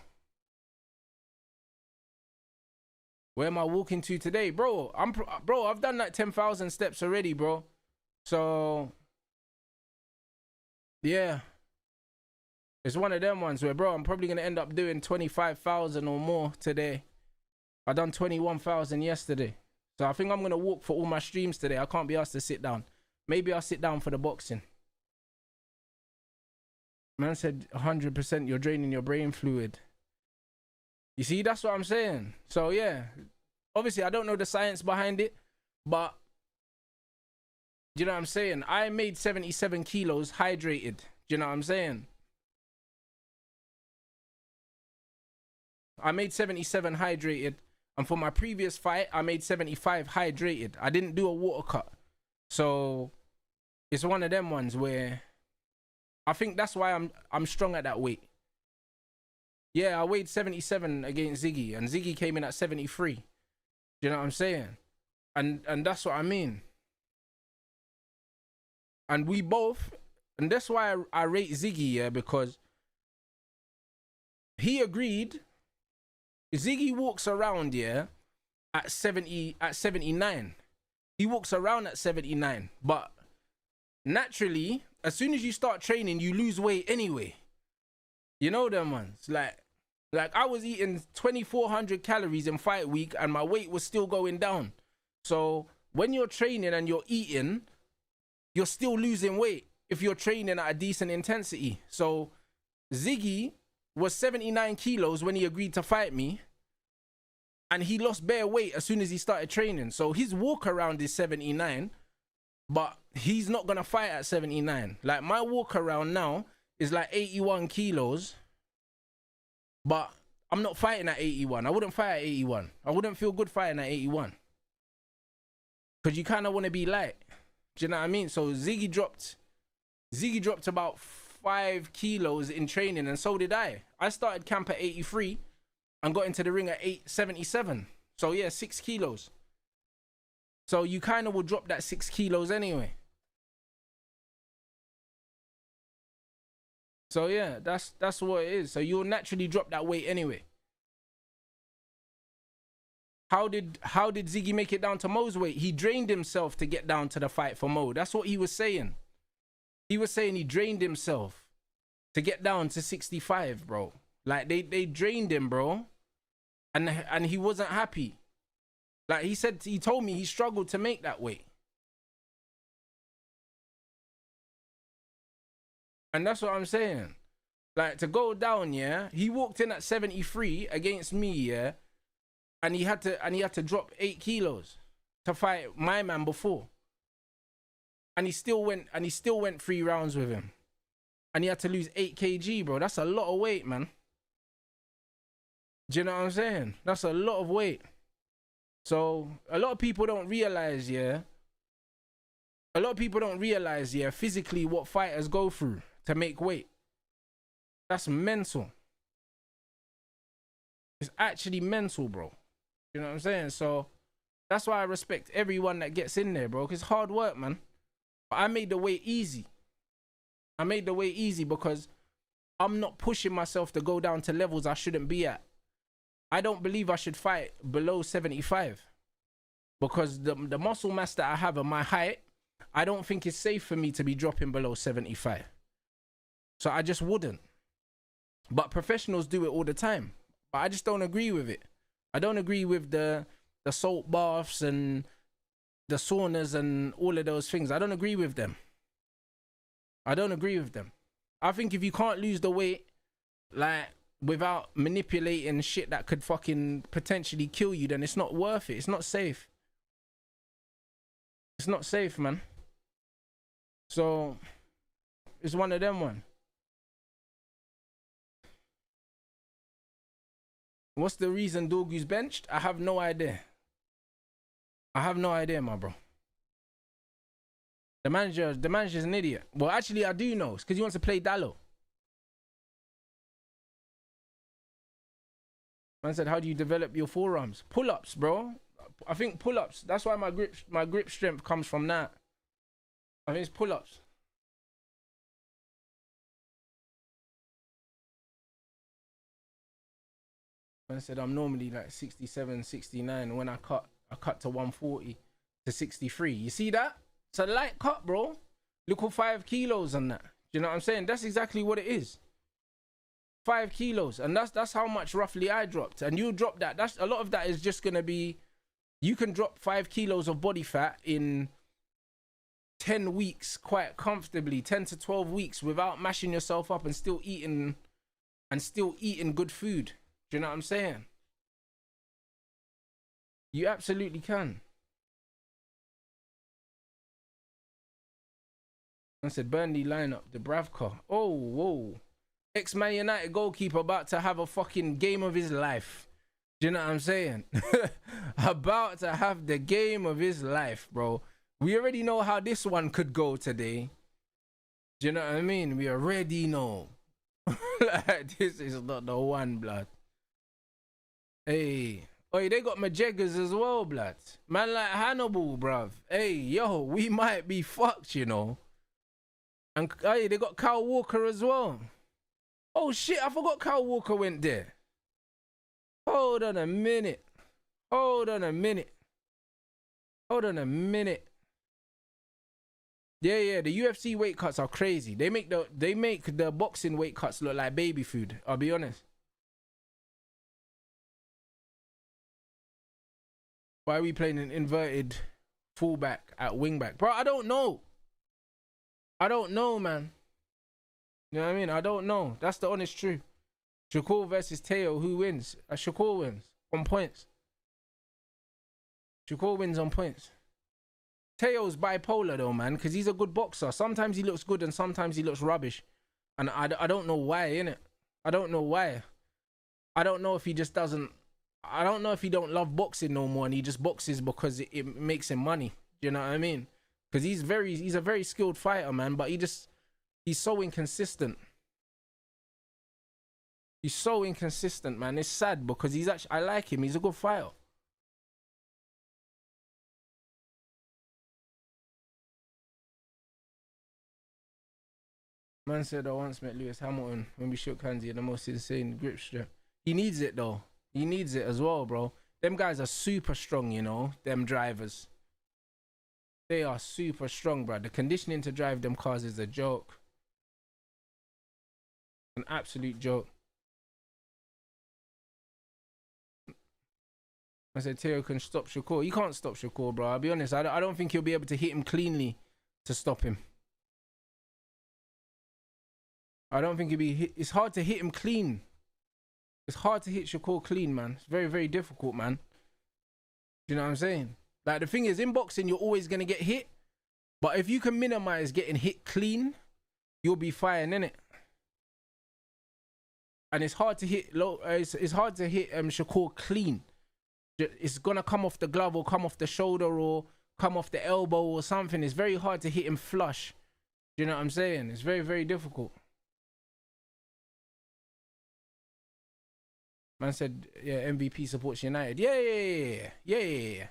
Where am I walking to today? Bro, I've done like 10,000 steps already, bro. So, yeah. It's one of them ones where, bro, I'm probably going to end up doing 25,000 or more today. I done 21,000 yesterday. So I think I'm going to walk for all my streams today. I can't be asked to sit down. Maybe I'll sit down for the boxing. Man said 100% you're draining your brain fluid. You see, that's what I'm saying. So, yeah. Obviously, I don't know the science behind it. But, you know what I'm saying? I made 77 kilos hydrated. Do you know what I'm saying? I made 77 hydrated. And for my previous fight, I made 75 hydrated. I didn't do a water cut. So, it's one of them ones where I think that's why I'm strong at that weight. Yeah, I weighed 77 against Ziggy, and Ziggy came in at 73. Do you know what I'm saying? And that's what I mean. And we both, and that's why I rate Ziggy, yeah, because he agreed. Ziggy walks around, yeah, at 79. He walks around at 79, but naturally, as soon as you start training, you lose weight anyway. You know them ones. Like I was eating 2,400 calories in fight week and my weight was still going down. So when you're training and you're eating, you're still losing weight if you're training at a decent intensity. So Ziggy was 79 kilos when he agreed to fight me. And he lost bare weight as soon as he started training. So his walk around is 79. But he's not going to fight at 79. Like, my walk around now is like 81 kilos. But I'm not fighting at 81. I wouldn't fight at 81. I wouldn't feel good fighting at 81. Because you kind of want to be light. Do you know what I mean? So Ziggy dropped about 5 kilos in training, and so did I. I started camp at 83 and got into the ring at 77. So yeah, 6 kilos. So you kind of will drop that 6 kilos anyway. So yeah, that's what it is. So you'll naturally drop that weight anyway. How did Ziggy make it down to Mo's weight? He drained himself to get down to the fight for Mo. That's what he was saying. He was saying he drained himself to get down to 65, bro. Like they drained him, bro. And he wasn't happy. Like he told me he struggled to make that weight. And that's what I'm saying. Like, to go down, yeah, he walked in at 73 against me, yeah, and he had to drop 8 kilos to fight my man before. And he still went 3 rounds with him. And he had to lose 8 kg, bro. That's a lot of weight, man. Do you know what I'm saying? That's a lot of weight. So a lot of people don't realize, yeah. A lot of people don't realize, yeah, physically what fighters go through to make weight. That's mental. It's actually mental, bro. You know what I'm saying? So that's why I respect everyone that gets in there, bro. Because it's hard work, man. But I made the weight easy. I made the weight easy because I'm not pushing myself to go down to levels I shouldn't be at. I don't believe I should fight below 75. Because the muscle mass that I have and my height, I don't think it's safe for me to be dropping below 75. So I just wouldn't. But professionals do it all the time. But I just don't agree with it. I don't agree with the salt baths and the saunas and all of those things. I don't agree with them. I don't agree with them. I think if you can't lose the weight, like, without manipulating shit that could fucking potentially kill you, then it's not worth it. It's not safe. It's not safe, man. So, it's one of them one. What's the reason Dorgu's benched? I have no idea. I have no idea, my bro. The manager's an idiot. Well, actually, I do know. It's because he wants to play Dallo. Man said, how do you develop your forearms? Pull-ups, bro. I think pull-ups. That's why my grip strength comes from that. I think it's pull-ups. Man said, I'm normally like 67, 69. When I cut to 140 to 63. You see that? It's a light cut, bro. Look at 5 kilos on that. You know what I'm saying? That's exactly what it is. 5 kilos. And that's how much roughly I dropped. And you drop that. That's a lot of that is just going to be, you can drop 5 kilos of body fat in 10 weeks quite comfortably, 10 to 12 weeks without mashing yourself up and still eating good food. Do you know what I'm saying? You absolutely can. I said Burnley lineup, Dubravka. Oh, whoa. Ex-Man United goalkeeper about to have a fucking game of his life. Do you know what I'm saying? About to have the game of his life, bro. We already know how this one could go today. Do you know what I mean? We already know. Like, this is not the one, blood. Hey. Oh, they got Majegas as well, blood. Man like Hannibal, bruv. Hey, yo, we might be fucked, you know. And hey, they got Kyle Walker as well. Oh shit, I forgot Kyle Walker went there. Hold on a minute. Hold on a minute. Hold on a minute. Yeah, the UFC weight cuts are crazy. They make the boxing weight cuts look like baby food, I'll be honest. Why are we playing an inverted fullback at wingback? Bro, I don't know. I don't know, man. You know what I mean? I don't know. That's the honest truth. Shakur versus Teo, who wins? Shakur wins on points. Shakur wins on points. Teo's bipolar though, man, because he's a good boxer. Sometimes he looks good and sometimes he looks rubbish. And I don't know why, innit? I don't know why. I don't know if he just doesn't... I don't know if he don't love boxing no more and he just boxes because it makes him money. Do you know what I mean? Because he's a very skilled fighter, man, but he's so inconsistent. He's so inconsistent, man. It's sad because I like him. He's a good fighter. Man said I once met Lewis Hamilton when we shook hands. He had the most insane grip strength. He needs it though. He needs it as well, bro. Them guys are super strong, you know, them drivers. They are super strong, bro. The conditioning to drive them cars is a joke. An absolute joke. I said Theo can stop Shakur. He can't stop Shakur, bro. I'll be honest. I don't think he'll be able to hit him cleanly to stop him. I don't think he'll be hit. It's hard to hit him clean. It's hard to hit Shakur clean, man. It's very, very difficult, man. Do you know what I'm saying? Like, the thing is, in boxing, you're always going to get hit. But if you can minimize getting hit clean, you'll be fine, innit? And it's hard to hit low. It's hard to hit Shakur clean. It's gonna come off the glove or come off the shoulder or come off the elbow or something. It's very hard to hit him flush. Do you know what I'm saying? It's very, very difficult. Man said, yeah, MVP supports United. Yeah.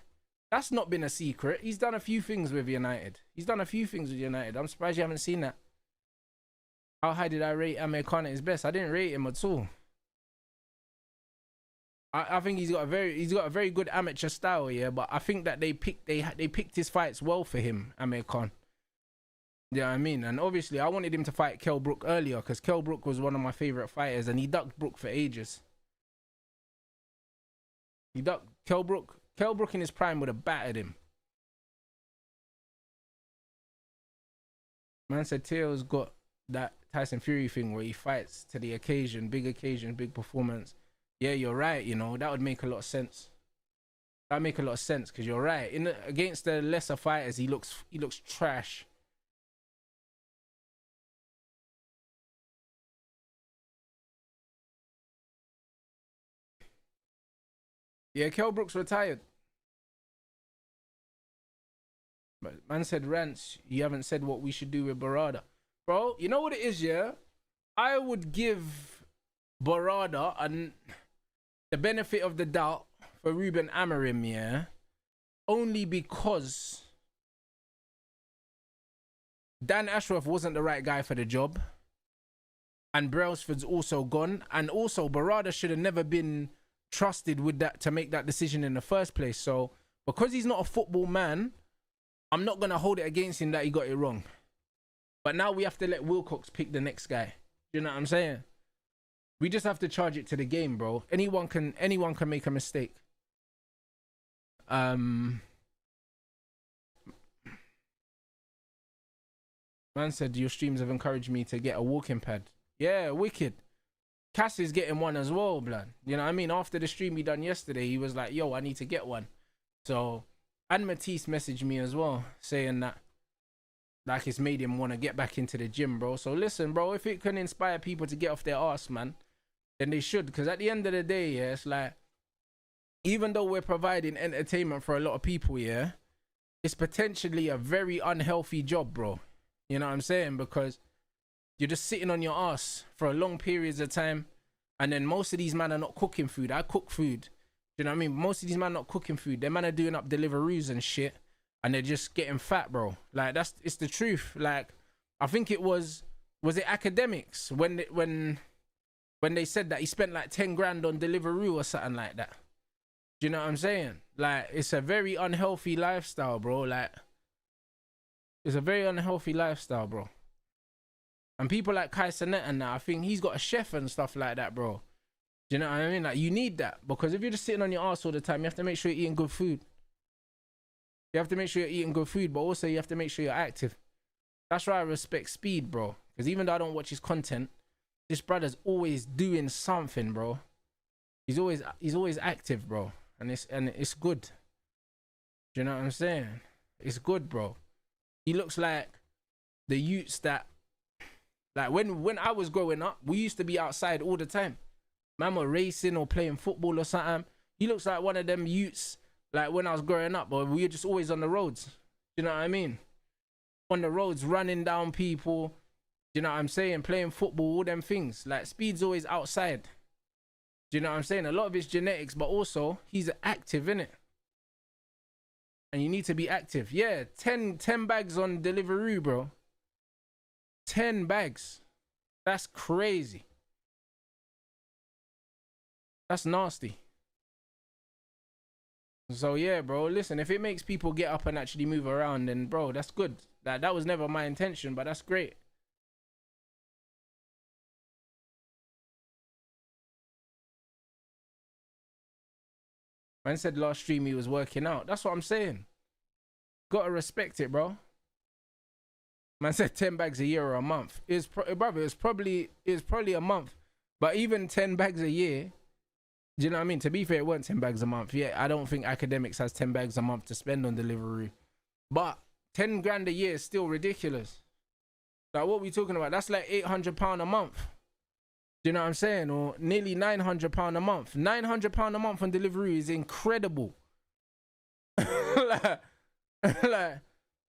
That's not been a secret. He's done a few things with United. I'm surprised you haven't seen that. How high did I rate Amir Khan at his best? I didn't rate him at all. I think he's got a very good amateur style, yeah. But I think that they picked his fights well for him, Amir Khan. Yeah, I mean, and obviously I wanted him to fight Kell Brook earlier because Kell Brook was one of my favorite fighters, and he ducked Brook for ages. He ducked Kell Brook. Kell Brook in his prime would have battered him. Man said Teo's got that Tyson Fury thing where he fights to the occasion, big performance. Yeah, you're right, you know, that would make a lot of sense. That'd make a lot of sense because you're right. Against the lesser fighters, he looks trash. Yeah, Kell Brook's retired. But man said, Rance, you haven't said what we should do with Barada. Bro, you know what it is, yeah? I would give Barada the benefit of the doubt for Ruben Amorim, yeah? Only because Dan Ashworth wasn't the right guy for the job. And Brailsford's also gone. And also, Barada should have never been trusted with that to make that decision in the first place. So, because he's not a football man, I'm not going to hold it against him that he got it wrong. But now we have to let Wilcox pick the next guy. You know what I'm saying? We just have to charge it to the game, bro. Anyone can make a mistake. Man said your streams have encouraged me to get a walking pad. Yeah, wicked. Cass is getting one as well, blood. You know what I mean? After the stream he done yesterday, he was like, yo, I need to get one. So, and Matisse messaged me as well, saying that like it's made him want to get back into the gym, bro. So listen, bro, if it can inspire people to get off their arse, man, then they should. Because at the end of the day, yeah, it's like, even though we're providing entertainment for a lot of people, yeah, it's potentially a very unhealthy job, bro. You know what I'm saying? Because you're just sitting on your ass for a long periods of time, and then most of these men are not cooking food. I cook food. You know what I mean? Most of these men are not cooking food. Them men are doing up Deliveroos and shit, and they're just getting fat, bro. Like, it's the truth. Like, I think it was it Academics when they said that he spent like 10 grand on Deliveroo or something like that. Do you know what I'm saying? Like, it's a very unhealthy lifestyle, bro. Like, it's a very unhealthy lifestyle, bro. And people like Kaisedo and that, I think he's got a chef and stuff like that, bro. Do you know what I mean? Like, you need that. Because if you're just sitting on your ass all the time, you have to make sure you're eating good food. You have to make sure you're eating good food, but also you have to make sure you're active. That's why I respect Speed, bro. Because even though I don't watch his content, this brother's always doing something, bro. He's always active, bro. And it's good. Do you know what I'm saying? It's good, bro. He looks like the youths that, like, when I was growing up, we used to be outside all the time. Man were racing or playing football or something. He looks like one of them youths, like when I was growing up, but we were just always on the roads. You know what I mean? On the roads, running down people. You know what I'm saying? Playing football, all them things. Like, Speed's always outside. Do you know what I'm saying? A lot of it's genetics, but also he's active, innit? And you need to be active. Yeah, 10 bags on Deliveroo, bro. 10 bags. That's crazy. That's nasty. So yeah, bro, listen, if it makes people get up and actually move around, then bro, that's good. That was never my intention, but that's great. Man said last stream he was working out. That's what I'm saying. Gotta respect it, bro. Man said 10 bags a year or a month. Brother, it's probably a month. But even 10 bags a year, do you know what I mean? To be fair, it weren't 10 bags a month. Yeah, I don't think Academics has 10 bags a month to spend on Deliveroo. But 10 grand a year is still ridiculous. Like, what we talking about? That's like £800 a month. Do you know what I'm saying? Or nearly £900 a month. £900 a month on Deliveroo is incredible. like,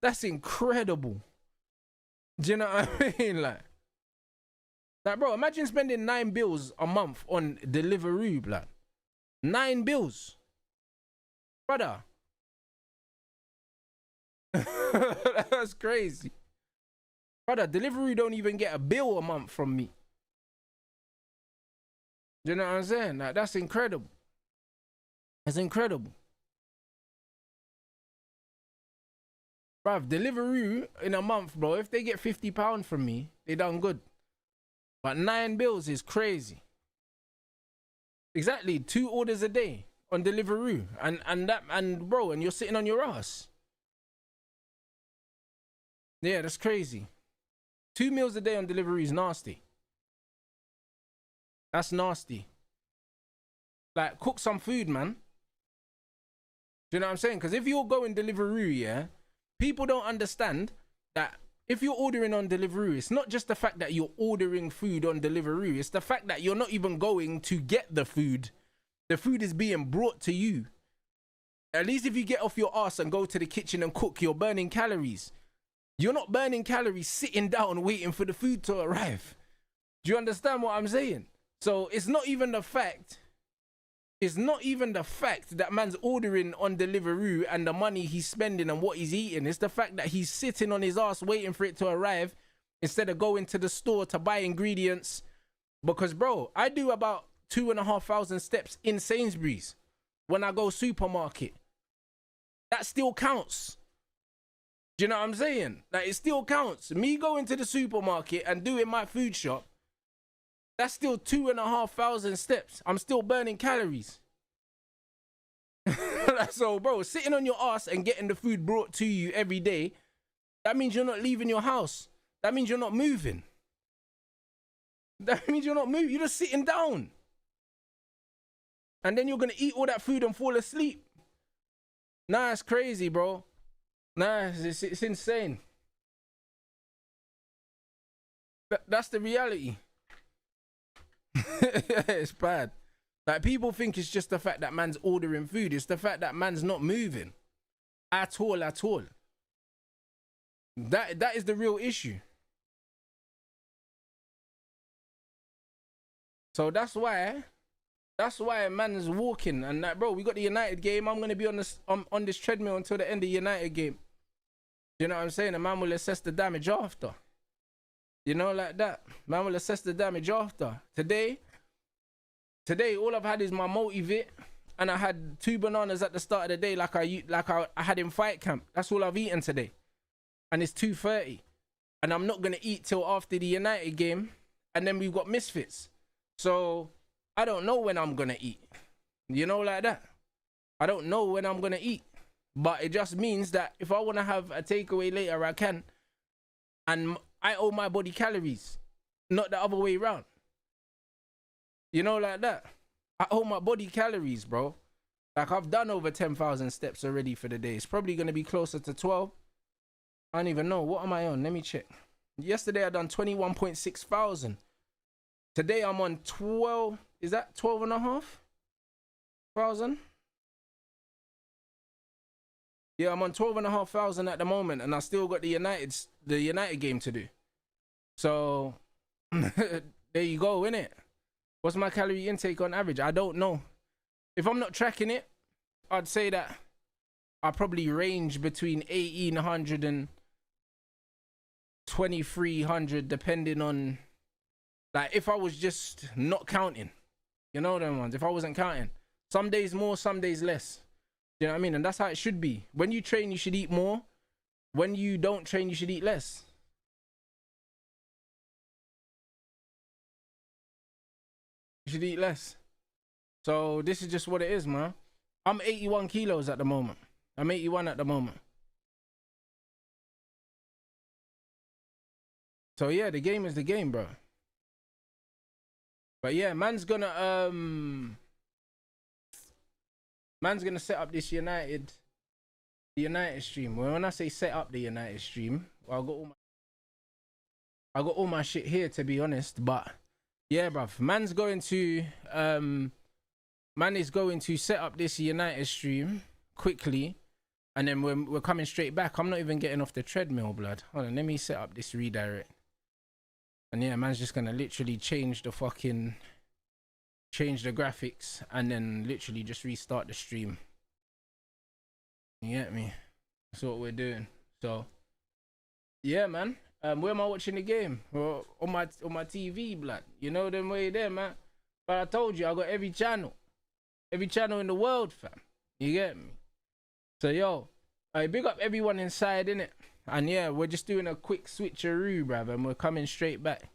that's incredible. Do you know what I mean? Like, bro, imagine spending 9 bills a month on Deliveroo, blood. 9 bills. Brother. That's crazy. Brother, Deliveroo don't even get a bill a month from me. Do you know what I'm saying? Like, that's incredible. That's incredible. Bruv, Deliveroo in a month, bro, if they get £50 from me, they done good. But 9 bills is crazy. Exactly, 2 orders a day on Deliveroo. And bro, and you're sitting on your ass. Yeah, that's crazy. 2 meals a day on Deliveroo is nasty. That's nasty. Like, cook some food, man. Do you know what I'm saying? Because if you're going Deliveroo, yeah, people don't understand that if you're ordering on Deliveroo, it's not just the fact that you're ordering food on Deliveroo. It's the fact that you're not even going to get the food. The food is being brought to you. At least if you get off your ass and go to the kitchen and cook, you're burning calories. You're not burning calories sitting down waiting for the food to arrive. Do you understand what I'm saying? So it's not even the fact. It's not even the fact that man's ordering on Deliveroo and the money he's spending and what he's eating. It's the fact that he's sitting on his ass waiting for it to arrive instead of going to the store to buy ingredients. Because, bro, I do about 2,500 steps in Sainsbury's when I go supermarket. That still counts. Do you know what I'm saying? Like, it still counts. Me going to the supermarket and doing my food shop, that's still 2,500 steps. I'm still burning calories. So, bro, sitting on your ass and getting the food brought to you every day, that means you're not leaving your house. That means you're not moving. That means you're not moving. You're just sitting down. And then you're going to eat all that food and fall asleep. Nah, it's crazy, bro. Nah, it's insane. That's the reality. It's bad. Like, people think it's just the fact that man's ordering food. It's the fact that man's not moving at all. That is the real issue. So that's why man's walking. And that, bro, we got the United game. I'm gonna be on this treadmill until the end of the United game. You know what I'm saying? And man will assess the damage after. You know, like that. Man will assess the damage after. Today, all I've had is my multivit, and I had 2 bananas at the start of the day, like I had in fight camp. That's all I've eaten today, and it's 2:30, and I'm not gonna eat till after the United game, and then we've got Misfits. So I don't know when I'm gonna eat. You know, like that. I don't know when I'm gonna eat, but it just means that if I want to have a takeaway later, I can, and I owe my body calories, not the other way around. You know, like that. I owe my body calories, bro. Like, I've done over 10,000 steps already for the day. It's probably going to be closer to 12. I don't even know. What am I on? Let me check. Yesterday, I done 21.6 thousand. Today, I'm on 12. Is that 12,500? Yeah, I'm on 12,500 at the moment, and I still got the United game to do. So there you go, innit? What's my calorie intake on average? I don't know. If I'm not tracking it, I'd say that I probably range between 1,800 and 2,300, depending on, like, if I was just not counting. You know them ones. If I wasn't counting, some days more, some days less. You know what I mean? And that's how it should be. When you train, you should eat more. When you don't train, you should eat less. You should eat less. So this is just what it is, man. I'm 81 kilos at the moment. I'm 81 at the moment. So yeah, the game is the game, bro. But yeah, man's gonna set up this United stream. Well, when I say set up the United stream, well, I got all my shit here, to be honest. But yeah, bruv, man is going to set up this United stream quickly, and then we're coming straight back. I'm not even getting off the treadmill, blood. Hold on, let me set up this redirect. And yeah, man's just gonna literally change the graphics and then literally just restart the stream. You get me? That's what we're doing. So yeah, man. Where am I watching the game? Well, on my TV, blood. You know them way there, man. But I told you, I got every channel in the world, fam. You get me? So yo, I big up everyone inside, innit? And yeah, we're just doing a quick switcheroo, bruv, and we're coming straight back.